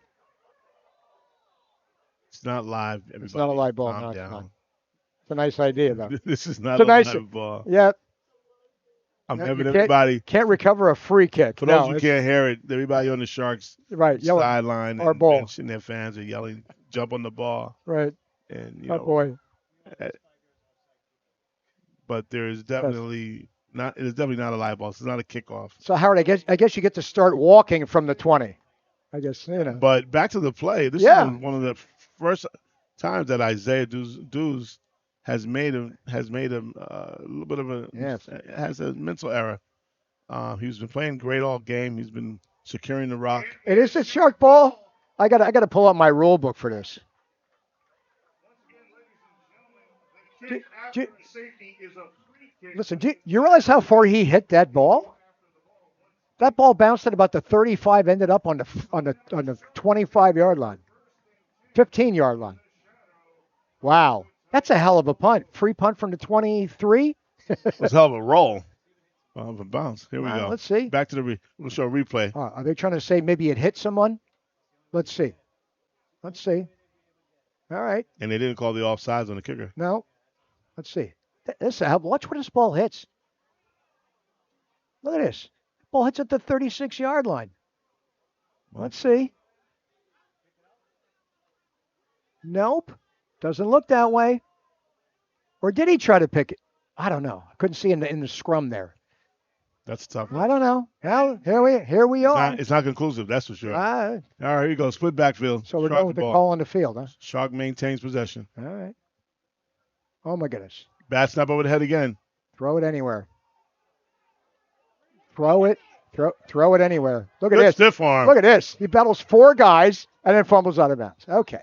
It's not live, everybody. It's not a live ball. Calm No, it's down. not. It's a nice idea, though. This is not a live ball. Yeah. I'm having everybody. Can't recover a free kick. For those who can't hear it, everybody on the Sharks sideline our and ball. bench and their fans are yelling, jump on the ball. Right. And, boy. But there is definitely not. It is definitely not a live ball. It's not a kickoff. So Howard, I guess you get to start walking from the 20. I guess But back to the play. This is one of the first times that Isaiah Duz has made a little bit of has a mental error. He's been playing great all game. He's been securing the rock. It is a Shark ball. I got to pull up my rule book for this. Listen, do you realize how far he hit that ball? That ball bounced at about the 35, ended up on the 25-yard line, 15-yard line. Wow, that's a hell of a punt. Free punt from the 23. It's a hell of a roll. Of a bounce. Here we go. Let's see. Back to we'll show a replay. Are they trying to say maybe it hit someone? Let's see. All right. And they didn't call the offsides on the kicker. No. Let's see. Watch where this ball hits. Look at this. Ball hits at the 36-yard line. Let's see. Nope. Doesn't look that way. Or did he try to pick it? I don't know. I couldn't see in the scrum there. That's tough. I don't know. Well, here we are. It's not conclusive, that's for sure. All right, here you go. Split backfield. So we're going with the call on the field, huh? Shark maintains possession. All right. Oh, my goodness. Bad snap over the head again. Throw it anywhere. Throw it anywhere. Look at this. Stiff arm. Look at this. He battles 4 guys and then fumbles out of bounds. Okay.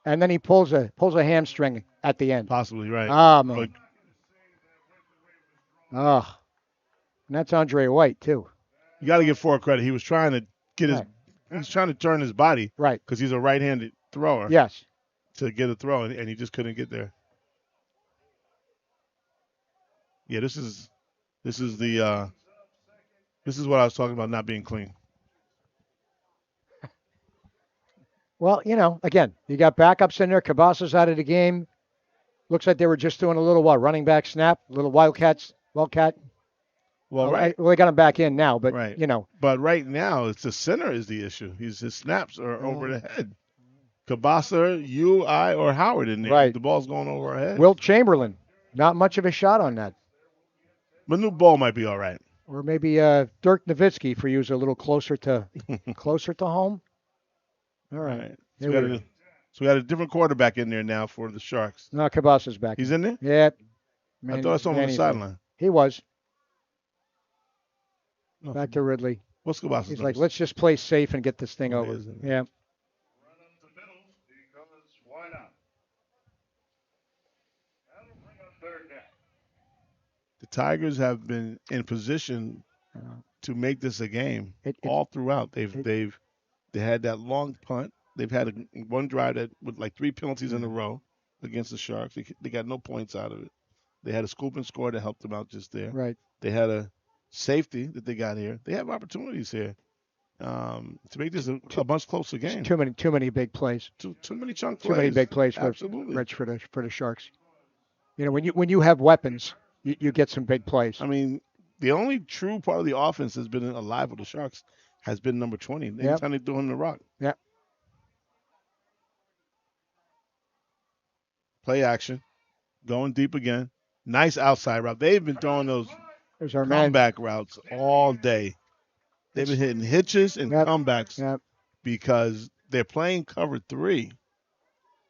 And then he pulls a hamstring at the end. Possibly, right. Ah, man. And that's Andre White, too. You got to give Ford credit. He was trying to he's trying to turn his body. Right. Because he's a right-handed thrower. Yes. To get a throw, and he just couldn't get there. Yeah, this is what I was talking about not being clean. Well, again, you got backups in there. Cabasa's out of the game. Looks like they were just doing a little running back snap, a little wildcat. Well, right. They got him back in now, but right. But right now, it's the center is the issue. His snaps are over the head. Cabasa, you, I, or Howard in there. Right. The ball's going over our head. Wilt Chamberlain, not much of a shot on that. Manute Ball might be all right. Or maybe Dirk Nowitzki for you is a little closer to home. All right. So we got a different quarterback in there now for the Sharks. No, Cabasa's back. He's in there? Yeah. I thought I saw him on the sideline. He was. Back to Ridley. What's Kibas's He's number? like, let's just play safe and get this thing Oh, over. it is, isn't it? Yeah. Run up the middle because why not? That'll bring up third down. The Tigers have been in position to make this a game all throughout. They had that long punt. They've had one drive that with like 3 penalties in a row against the Sharks. They got no points out of it. They had a scoop and score that helped them out just there. Right. They had a safety that they got here. They have opportunities here to make this a much closer game. Too many big plays. Too many chunk Too plays. many big plays for Absolutely. Rich for the Sharks. You know, when you have weapons, you get some big plays. I mean, the only true part of the offense that's been alive with the Sharks has been number 20. Anytime they throw him the rock. Yeah. Play action. Going deep again. Nice outside route. They've been throwing those There's our man. comeback routes all day. They've been hitting hitches and comebacks because they're playing cover 3.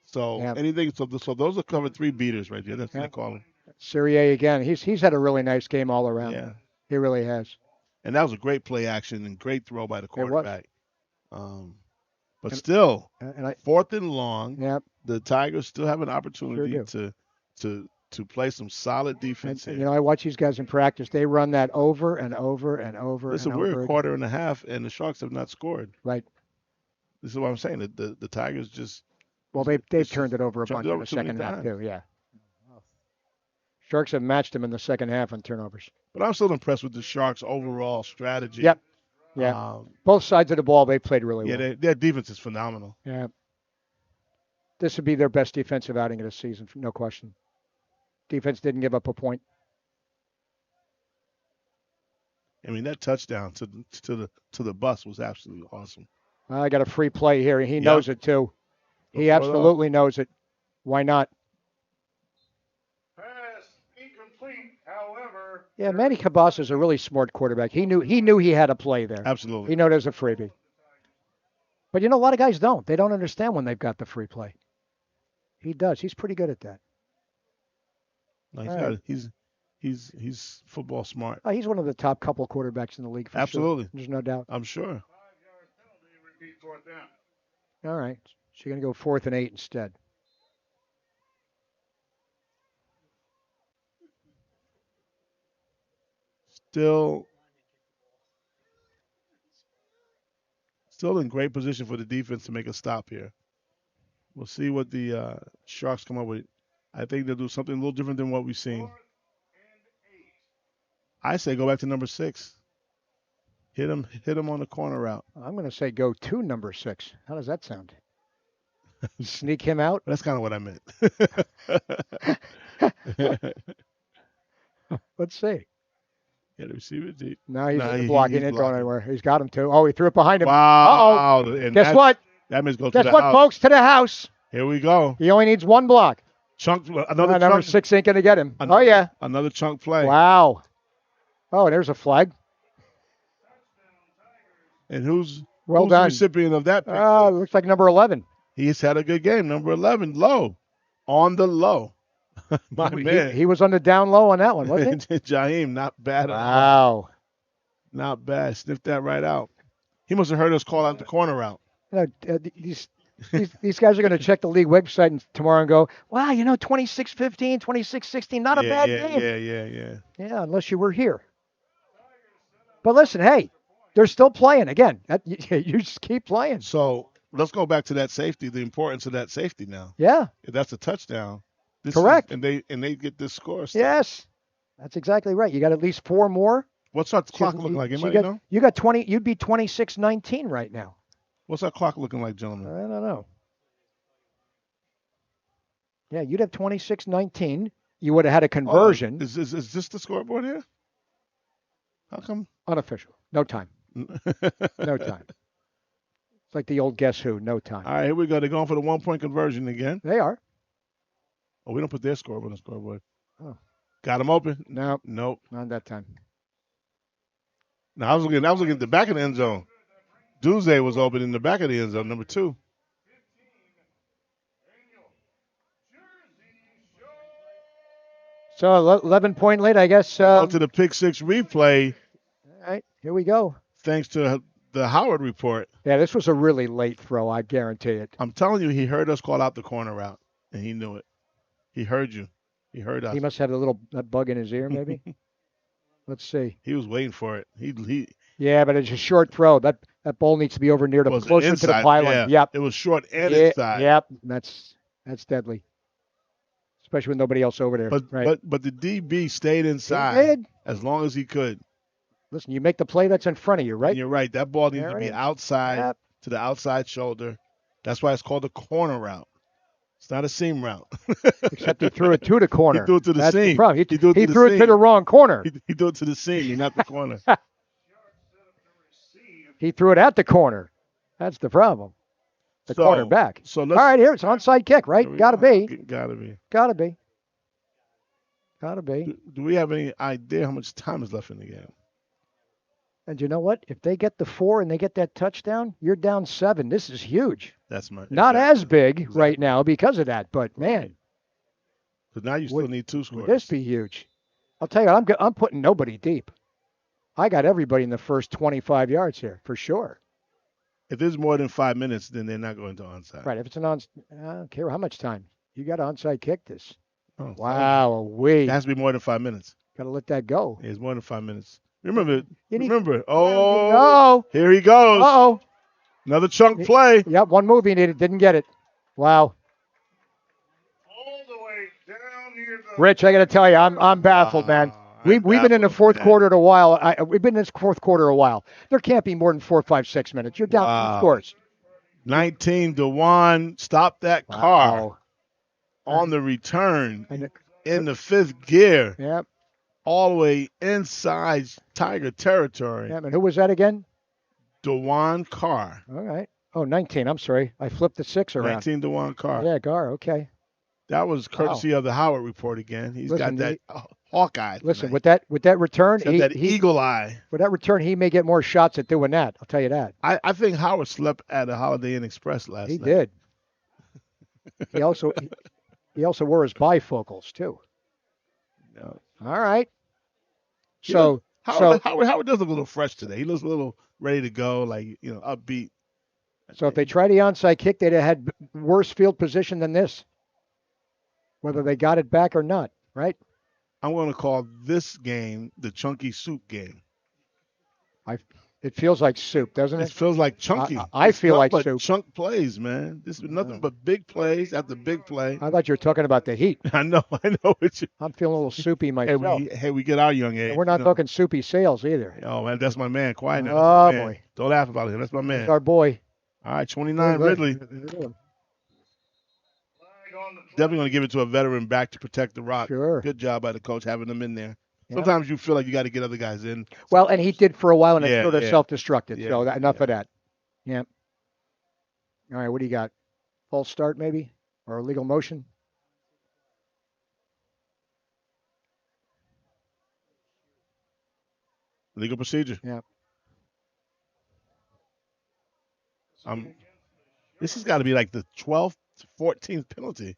So anything. So those are cover 3 beaters right there. That's what they call them. Serie again. He's had a really nice game all around. Yeah. He really has. And that was a great play action and great throw by the quarterback. But still, 4th and long. The Tigers still have an opportunity to play some solid defense here. You know, I watch these guys in practice. They run that over and over and over. Listen, and we're over a quarter and a half, and the Sharks have not scored. Right. This is what I'm saying. The Tigers just they've turned it over a bunch in the second half too. Yeah. Sharks have matched them in the second half on turnovers. But I'm still impressed with the Sharks' overall strategy. Yep. Yeah. Both sides of the ball, they played really well. Yeah, their defense is phenomenal. Yeah. This would be their best defensive outing of the season, no question. Defense didn't give up a point. I mean, that touchdown to the bus was absolutely awesome. I got a free play here. He knows it too. He absolutely knows it. Why not? Pass incomplete. However, Yeah, Manny Cabas is a really smart quarterback. He knew he had a play there. Absolutely. He knew there's a freebie. But you know, a lot of guys don't. They don't understand when they've got the free play. He does. He's pretty good at that. No, he's football smart. Oh, he's one of the top couple quarterbacks in the league for Absolutely. sure. There's no doubt. I'm sure. 5-yard penalty, repeat 4th down. All right. So you're going to go 4th and 8 instead. Still in great position for the defense to make a stop here. We'll see what the Sharks come up with. I think they'll do something a little different than what we've seen. I say go back to number 6. Hit him on the corner route. I'm going to say go to number 6. How does that sound? Sneak him out? That's kind of what I meant. Let's see. Yeah, the receiver deep. No, he's blocking it, going anywhere. He's got him too. Oh, he threw it behind him. Wow. Uh-oh. And Guess what? That means go to Guess the what, house. folks? To the house. Here we go. He only needs one block. Another number 6 ain't going to get him. Oh, yeah. Another chunk play. Wow. Oh, there's a flag. And who's done. the recipient of that pick? Oh, looks like number 11. He's had a good game. Number 11, low. On the low. My man. He was on the down low on that one, wasn't he? Jaheim, not bad. Wow. Not bad. Sniffed that right out. He must have heard us call out the corner route. You know, these guys are going to check the league website tomorrow and go, wow, 26-15, 26-16, not a bad game. Yeah, unless you were here. But listen, hey, they're still playing. Again, you just keep playing. So let's go back to that safety, the importance of that safety now. Yeah. If that's a touchdown. Correct. And they get this score. Yes. That's exactly right. You got at least 4 more. What's our clock looking like? Anybody know? You got 20. You'd be 26-19 right now. What's our clock looking like, gentlemen? I don't know. Yeah, you'd have 26-19. You would have had a conversion. Is this the scoreboard here? How come? Unofficial. No time. No time. It's like the old Guess Who. No time. All right, here we go. They're going for the 1-point conversion again. They are. Oh, we don't put their score on the scoreboard. Oh. Got him open? No. Nope. Not that time. Now I was looking at the back of the end zone. Duze was open in the back of the end zone, number 2. So 11-point lead, I guess. Go to the pick 6 replay. All right. Here we go. Thanks to the Howard report. Yeah, this was a really late throw. I guarantee it. I'm telling you, he heard us call out the corner route, and he knew it. He heard you. He heard us. He must have that bug in his ear, maybe. Let's see. He was waiting for it. He Yeah, but it's a short throw. That ball needs to be over near the was closer inside. to the pylon. Yeah. Yep. It was short and inside. Yep. That's deadly. Especially with nobody else over there. But right. but the DB stayed inside did. as long as he could. Listen, you make the play that's in front of you, right? And you're right. That ball needs There to it be is. outside Yep. to the outside shoulder. That's why it's called a corner route. It's not a seam route. Except he threw it to the corner. He threw it to the That's seam. The problem. He threw it he to threw the it to the seam. wrong corner. He threw it to the seam, not the corner. He threw it at the corner. That's the problem. The So- quarterback. so All let's- right, here it's onside kick, right? Gotta be. Gotta be. Gotta be. Gotta be. Do we have any idea how much time is left in the game? And you know what? If they get the 4 and they get that touchdown, you're down 7. This is huge. That's my Not as big right now because of that, but man, Because now you still need 2 scores. would this be huge? I'll tell you, I'm putting nobody deep. I got everybody in the first 25 yards here for sure. If there's more than 5 minutes, then they're not going to onside. Right. If it's an I don't care how much time. You got to onside kick this. Oh, Wow, It has to be more than 5 minutes. Got to let that go. It's more than 5 minutes. Remember. You need- Remember. Oh. Here he goes. Uh-oh. Another chunk play. Yep, one move he needed. Didn't get it. Wow. All the way down near the Rich, I got to tell you, I'm baffled, man. We've been in the fourth quarter a while. We've been in this fourth quarter a while. There can't be more than 4, 5, 6 minutes. You're down 2 scores. 19, DeJuan stopped that car on the return in the 5th gear. Yep. All the way inside Tiger territory. Yep. And who was that again? DeJuan Carr. All right. Oh, 19. I'm sorry. I flipped the 6 around. 19, DeJuan Carr. Yeah, Gar. Okay. That was courtesy of the Howard report again. He's Listen, got that hawk-eye. Listen, with that return, He's got that eagle eye. With that return, he may get more shots at doing that. I'll tell you that. I think Howard slept at a Holiday Inn Express last He night. did. He also wore his bifocals too. No. All right. He So look- Howard does look a little fresh today. He looks a little ready to go, like upbeat. so if they try the onside kick, they'd have had worse field position than this. Whether they got it back or not, right? I'm going to call this game the Chunky Soup game. It feels like soup, doesn't It it? feels like chunky. I It's feel nothing like but soup. chunk plays, man. This is nothing but big plays after big play. I thought you were talking about the heat. I know what you. I'm feeling a little soupy Hey, myself. we get our young age. And we're not talking soupy sales either. Oh man, that's my man. Quiet now. Oh, That's my man. boy. Don't laugh about him. That's my man. That's our boy. All right, 29 Ridley. Definitely going to give it to a veteran back to protect the rock. Sure. Good job by the coach having them in there. Yeah. Sometimes you feel like you got to get other guys in. Well, and he did for a while, and Yeah, it sort of yeah. self-destructed. Yeah, So enough of that. Yeah. All right, what do you got? False start, maybe? Or illegal motion? Legal procedure. Yeah. This has got to be like the 12th, 14th penalty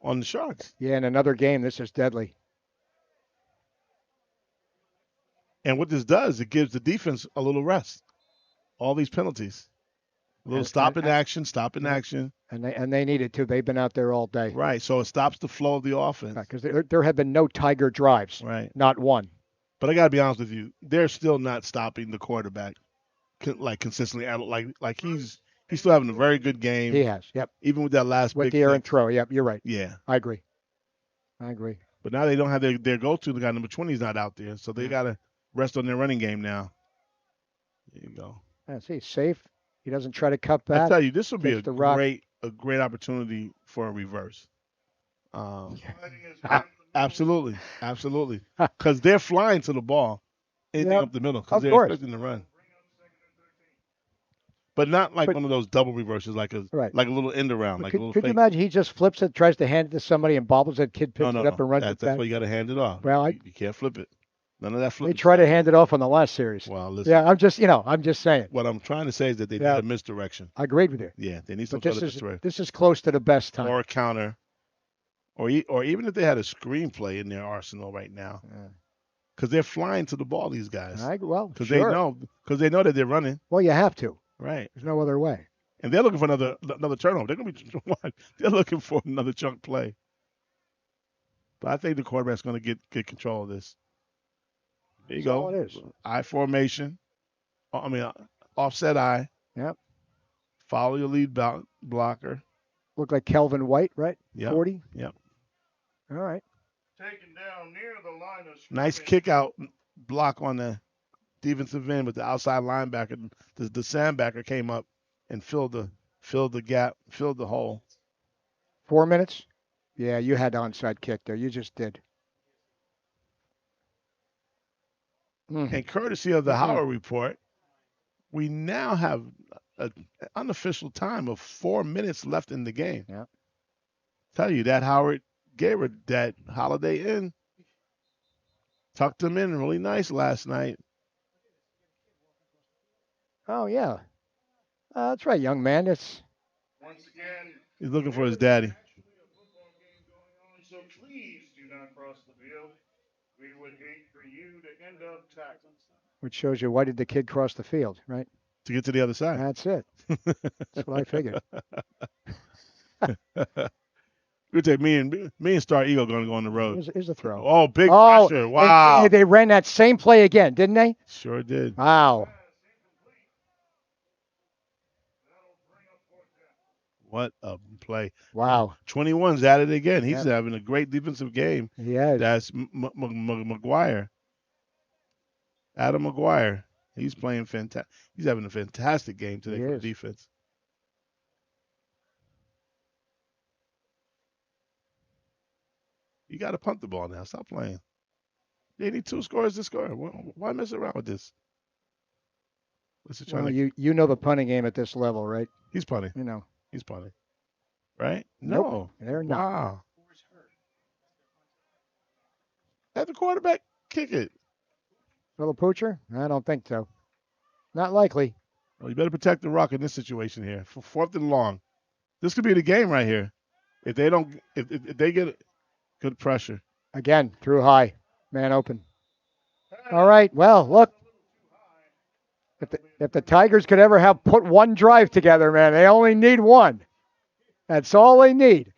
on the Sharks. Yeah, in another game, this is deadly. And what this does, it gives the defense a little rest. All these penalties. A little stop in action. And they need it too. They've been out there all day. Right, so it stops the flow of the offense. Because there have been no Tiger drives. Right. Not one. But I got to be honest with you, they're still not stopping the quarterback like consistently. Like he's still having a very good game. He has. Yep. Even with that last With big the errant pick. throw. Yep, you're right. Yeah. I agree. But now they don't have their go-to. The guy number 20 is not out there, so they got to rest on their running game now. There you go. Yeah, see, safe. He doesn't try to cut back. I tell you, this would be Takes the rock. a great opportunity for a reverse. Absolutely, because they're flying to the ball, anything Yep. up the middle, because Of they're course. expecting to run. But not like one of those double reverses, like a little end around, like a little Could you fake. imagine he just flips it, tries to hand it to somebody, and bobbles it, kid picks No, it up and runs it that's back? why you got to hand it off. Well, you can't flip it. None of that They flipping. tried to hand it off on the last series. Well, listen. Yeah, I'm just saying. What I'm trying to say is that they Yeah. need a misdirection. I agreed with you. Yeah, they need some But sort of misdirection. this is close to the best time. Or a counter, or even if they had a screenplay in their arsenal right now. because they're flying to the ball. These guys, because sure. they know that they're running. Well, you have to. Right. There's no other way. And they're looking for another turnover. They're gonna be they're looking for another chunk play. But I think the quarterback's gonna get control of this. There you That's go. all it is. I formation. Offset I. Yep. Follow your lead blocker. Look like Kelvin White, right? Yep. 40. Yep. All right. Taken down near the line of Nice kick out block on the defensive end with the outside linebacker. The sandbacker came up and filled the gap, filled the hole. 4 minutes? Yeah, you had onside kick there. You just did. And courtesy of the Howard report, we now have an unofficial time of 4 minutes left in the game. Yeah. Tell you that Howard gave her that Holiday Inn. Tucked him in really nice last night. Oh, yeah. That's right, young man. It's once again. He's looking for his daddy. So please do not cross the field. We would hate for you to end up tackled. which shows you why did the kid cross the field, right? To get to the other side. That's it. That's what I figured. We'll take me and Star Eagle going to go on the road. Here's a throw. Oh, big pressure. Wow. They ran that same play again, didn't they? Sure did. Wow. What a play. Wow. 21's at it again. He's having a great defensive game. He is. That's McGuire. Adam McGuire. He's playing fantastic. He's having a fantastic game today for defense. You got to punt the ball now. Stop playing. They need 2 scores to score. Why mess around with this? Well, you know the punting game at this level, right? He's punting. You know. He's punting. Right? Nope. No. They're not. Wow. Have the quarterback kick it. Little poocher? I don't think so. Not likely. Well, you better protect the rock in this situation here. For 4th and long. This could be the game right here. If they don't, if they get good pressure. Again, threw high. Man open. All right. Well, look. If the Tigers could ever have put one drive together, man, they only need one. That's all they need.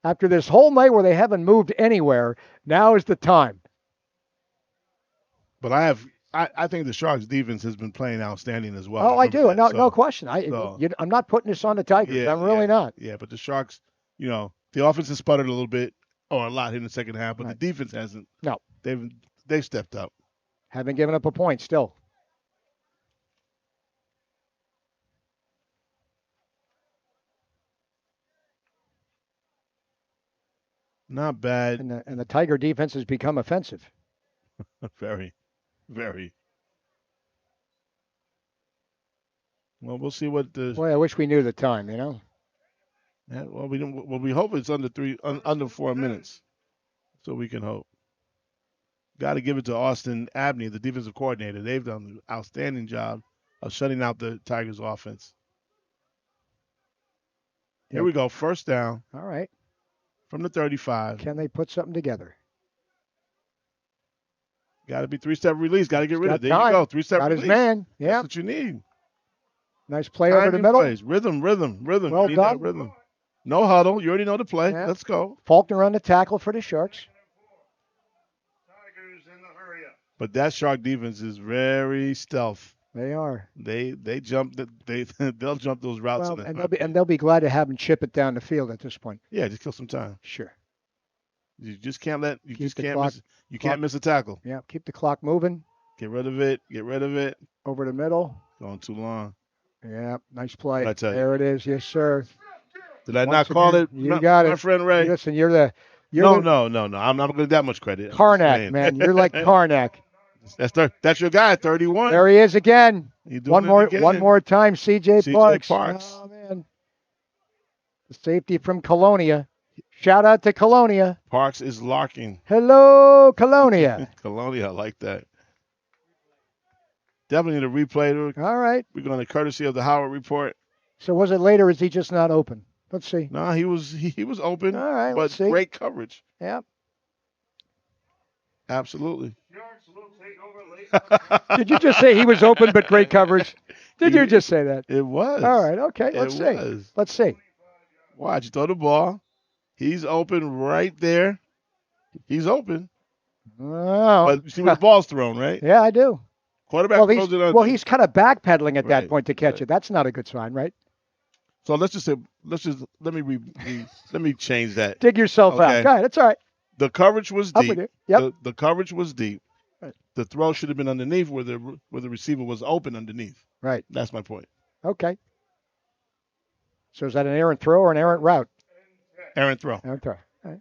After this whole night where they haven't moved anywhere, now is the time. But I think the Sharks defense has been playing outstanding as well. Oh, I do. No question. I'm not putting this on the Tigers. I'm really not. Yeah, but the Sharks, the offense has sputtered a little bit or a lot in the second half, but the defense hasn't. No. They've stepped up. Haven't given up a point still. Not bad. And the Tiger defense has become offensive. Very, very. Well, we'll see what the. Boy, I wish we knew the time. Yeah, well, we don't. Well, we hope it's under 4 minutes, so we can hope. Got to give it to Austin Abney, the defensive coordinator. They've done an outstanding job of shutting out the Tigers' offense. Here we go. First down. All right. From the 35. Can they put something together? Got to be 3-step release. Got to get rid of it. There you go. 3-step release. Got his man. Yeah. That's what you need. Nice play over the middle. Plays. Rhythm. Well done. Rhythm. No huddle. You already know the play. Yeah. Let's go. Faulkner on the tackle for the Sharks. Tigers in the hurry up. But that Shark defense is very stealth. They are. They jump. They'll jump those routes. Well, and they'll be glad to have him chip it down the field at this point. Yeah, just kill some time. Sure. You just can't let. You Keep just can't miss a tackle. Yeah, keep the clock moving. Get rid of it. Over the middle. Going too long. Yeah, nice play. What'd I tell you? There it is. Yes, sir. Did I not call it? You got it. My friend Ray. Listen, No. I'm not going to that much credit. Karnak, man. You're like Karnak. That's your guy, 31. There he is again. One more time, CJ Parks. Oh, man. The safety from Colonia. Shout out to Colonia. Parks is larking. Hello, Colonia. Colonia, I like that. Definitely need a replay. All right. We're going to courtesy of the Howard report. So was it late or is he just not open? Let's see. No, he was open. All right, but let's see. Great coverage. Yeah. Absolutely. Did you just say he was open but great coverage? Did you just say that? It was. All right. Okay. It Let's see. was. Let's see. Watch, throw the ball. He's open right there. He's open. Oh. But you see where the ball's thrown, right? Yeah, I do. Quarterback throws it under. Well, he's kind of backpedaling at that Right, point to catch it. That's not a good sign, right? So let me change that. Dig yourself out. Okay. Go ahead. It's all right. The coverage was Up deep. with you. Yep. The coverage was deep. Right. The throw should have been underneath where the receiver was open underneath. Right. That's my point. Okay. So is that an errant throw or an errant route? Errant throw. Errant throw. All right.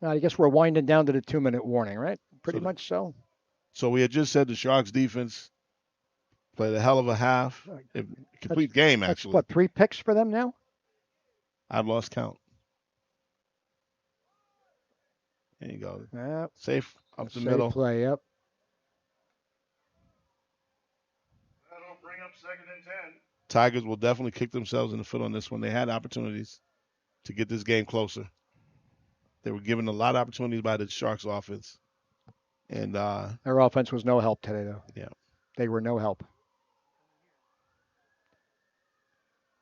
I guess we're winding down to the 2-minute warning, right? Pretty much so. So we had just said the Sharks defense played a hell of a half. Complete game, actually. That's what, 3 picks for them now? I've lost count. There you go. Yep. Safe up the Safe middle. play, yep. That'll bring up 2nd and 10. Tigers will definitely kick themselves in the foot on this one. They had opportunities to get this game closer. They were given a lot of opportunities by the Sharks offense. And their offense was no help today, though. Yeah. They were no help.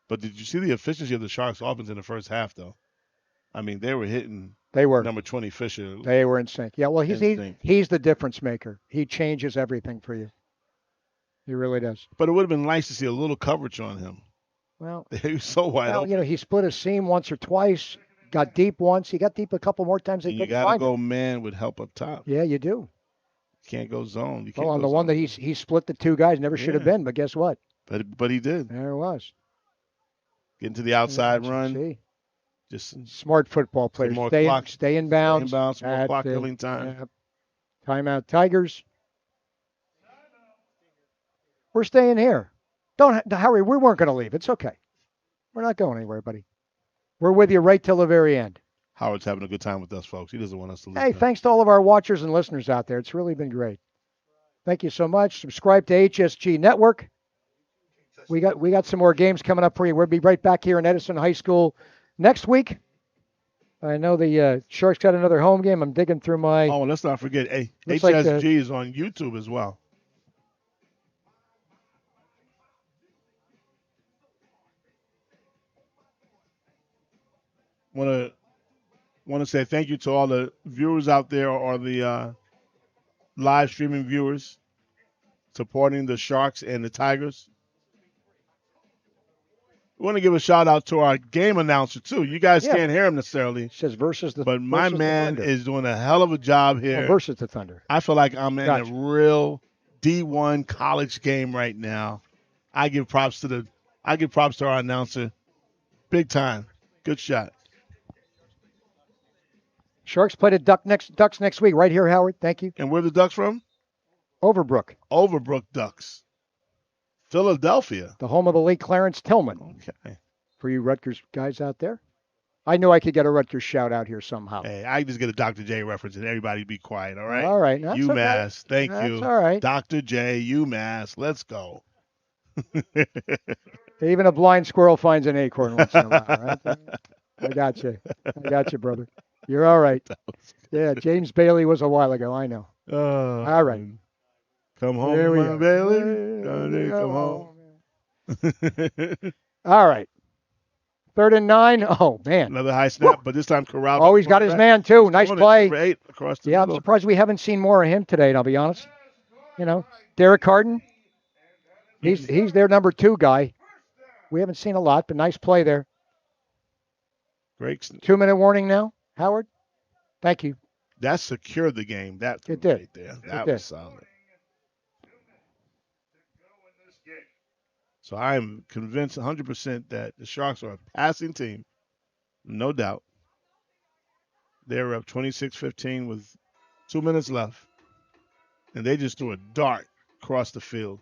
But did you see the efficiency of the Sharks offense in the first half, though? I mean, they were hitting number 20 Fisher. They were in sync. Yeah, well, he's the difference maker. He changes everything for you. He really does. But it would have been nice to see a little coverage on him. Well, he was so wide open. He split a seam once or twice, got deep once. He got deep a couple more times. You got to go man with help up top. Yeah, you do. You can't go zone. Well, on the one that he split the 2 guys, never should have been, but guess what? But he did. There it was. Getting to the outside run. See. Just smart football players. Stay in bounds. Stay in bounds. More clock killing time. Yeah. Timeout, Tigers. We're staying here. Don't hurry. We weren't going to leave. It's okay. We're not going anywhere, buddy. We're with you right till the very end. Howard's having a good time with us, folks. He doesn't want us to leave. Hey, thanks to all of our watchers and listeners out there. It's really been great. Thank you so much. Subscribe to HSG Network. We got some more games coming up for you. We'll be right back here in Edison High School next week. I know the Sharks got another home game. I'm digging through my... Oh, let's not forget, HSG like is on YouTube as well. Want to say thank you to all the viewers out there or the live streaming viewers supporting the Sharks and the Tigers. We want to give a shout out to our game announcer too. You guys can't hear him necessarily. It says versus the. But my man is doing a hell of a job here. Versus the Thunder. I feel like I'm in a real D1 college game right now. I give props to our announcer. Big time. Good shot. Sharks play the Ducks next week, right here, Howard. Thank you. And where are the Ducks from? Overbrook. Overbrook Ducks. Philadelphia. The home of the late Clarence Tillman. Okay. For you Rutgers guys out there. I knew I could get a Rutgers shout out here somehow. Hey, I just get a Dr. J reference and everybody be quiet, all right? All right. UMass. Okay. Thank you. That's all right. Dr. J, UMass. Let's go. Even a blind squirrel finds an acorn once in a while, right? I got you, brother. You're all right. Yeah, James Bailey was a while ago. I know. All right. Come home, my Bailey. Come home. All right. 3rd and 9. Oh, man. Another high snap, but this time Corral. Oh, he's got his man, too. Nice play. Across the middle. I'm surprised we haven't seen more of him today, I'll be honest. Derek Harden. He's their number 2 guy. We haven't seen a lot, but nice play there. Great. 2-minute warning now, Howard. Thank you. That secured the game. It did. Right there. That was solid. So I am convinced 100% that the Sharks are a passing team. No doubt. They're up 26-15 with 2 minutes left. And they just threw a dart across the field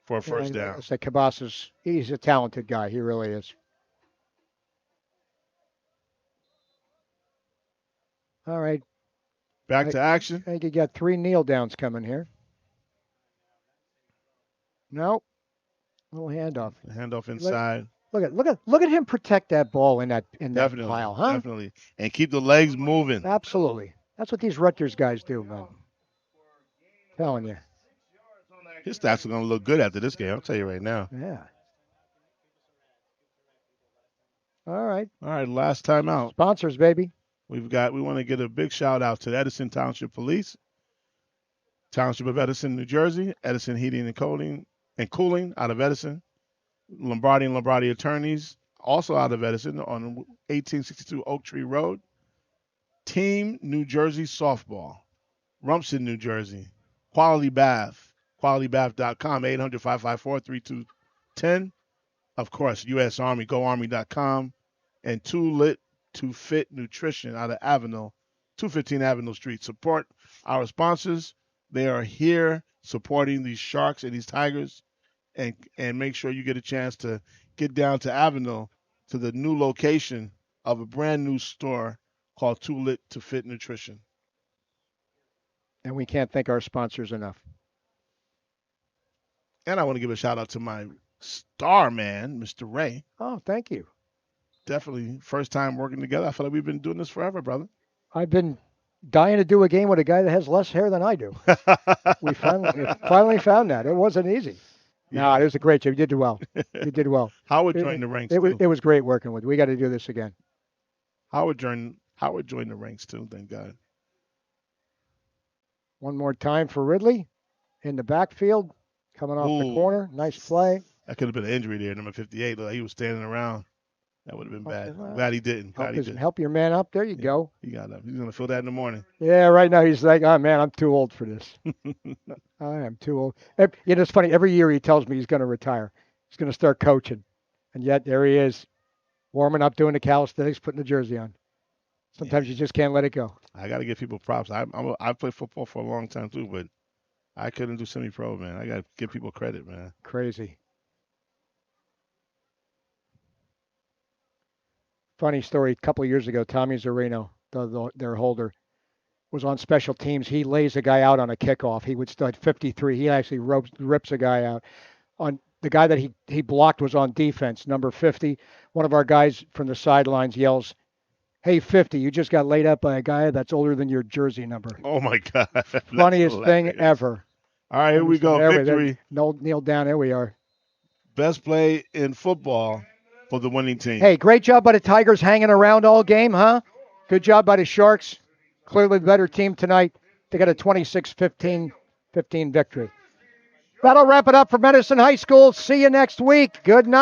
for a first down. It's like Cabasas. He's a talented guy. He really is. All right. Back to action. I think you got 3 kneel downs coming here. No. Little handoff. Handoff inside. Look at him protect that ball in that Definitely. pile, huh? Definitely. And keep the legs moving. Absolutely. That's what these Rutgers guys do, man. Telling you. His stats are going to look good after this game. I'll tell you right now. Yeah. All right. All right, last time out. Sponsors, baby. We want to get a big shout out to the Edison Township Police, Township of Edison, New Jersey, Edison Heating and Cooling out of Edison, Lombardi and Lombardi Attorneys, also out of Edison on 1862 Oak Tree Road, Team New Jersey Softball, Rumson, New Jersey, Quality Bath, qualitybath.com, 800-554-3210. Of course, U.S. Army, goarmy.com, and Too Lit to Fit Nutrition out of Avenel, 215 Avenel Street. Support our sponsors. They are here supporting these Sharks and these Tigers, and make sure you get a chance to get down to Avenel to the new location of a brand new store called Too Lit to Fit Nutrition. And we can't thank our sponsors enough. And I want to give a shout out to my star man, Mr. Ray. Oh, thank you. Definitely first time working together. I feel like we've been doing this forever, brother. I've been dying to do a game with a guy that has less hair than I do. we finally found that. It wasn't easy. Yeah. No, it was a great job. You did well. You did well. Howard joined the ranks. It was great working with you. We got to do this again. Howard joined the ranks too. Thank God. One more time for Ridley in the backfield, coming off the corner. Nice play. That could have been an injury there, number 58. He was standing around. That would have been bad. Glad he didn't. Help your man up. There you go. He got up. He's going to feel that in the morning. Yeah, right now he's like, oh, man, I'm too old for this. I am too old. It's funny. Every year he tells me he's going to retire. He's going to start coaching. And yet there he is, warming up, doing the calisthenics, putting the jersey on. Sometimes you just can't let it go. I got to give people props. I played football for a long time too, but I couldn't do semi-pro, man. I got to give people credit, man. Crazy. Funny story. A couple of years ago, Tommy Zarino, their holder, was on special teams. He lays a guy out on a kickoff. He would start 53. He actually rips a guy out. On the guy that he blocked was on defense, number 50. One of our guys from the sidelines yells, "Hey, 50, you just got laid up by a guy that's older than your jersey number." Oh, my God. Funniest thing ever. All right, here we go. Victory. Kneel down. There we are. Best play in football for the winning team. Hey, great job by the Tigers hanging around all game, huh? Good job by the Sharks. Clearly the better team tonight. They got a 26-15 victory. That'll wrap it up for Medicine High School. See you next week. Good night.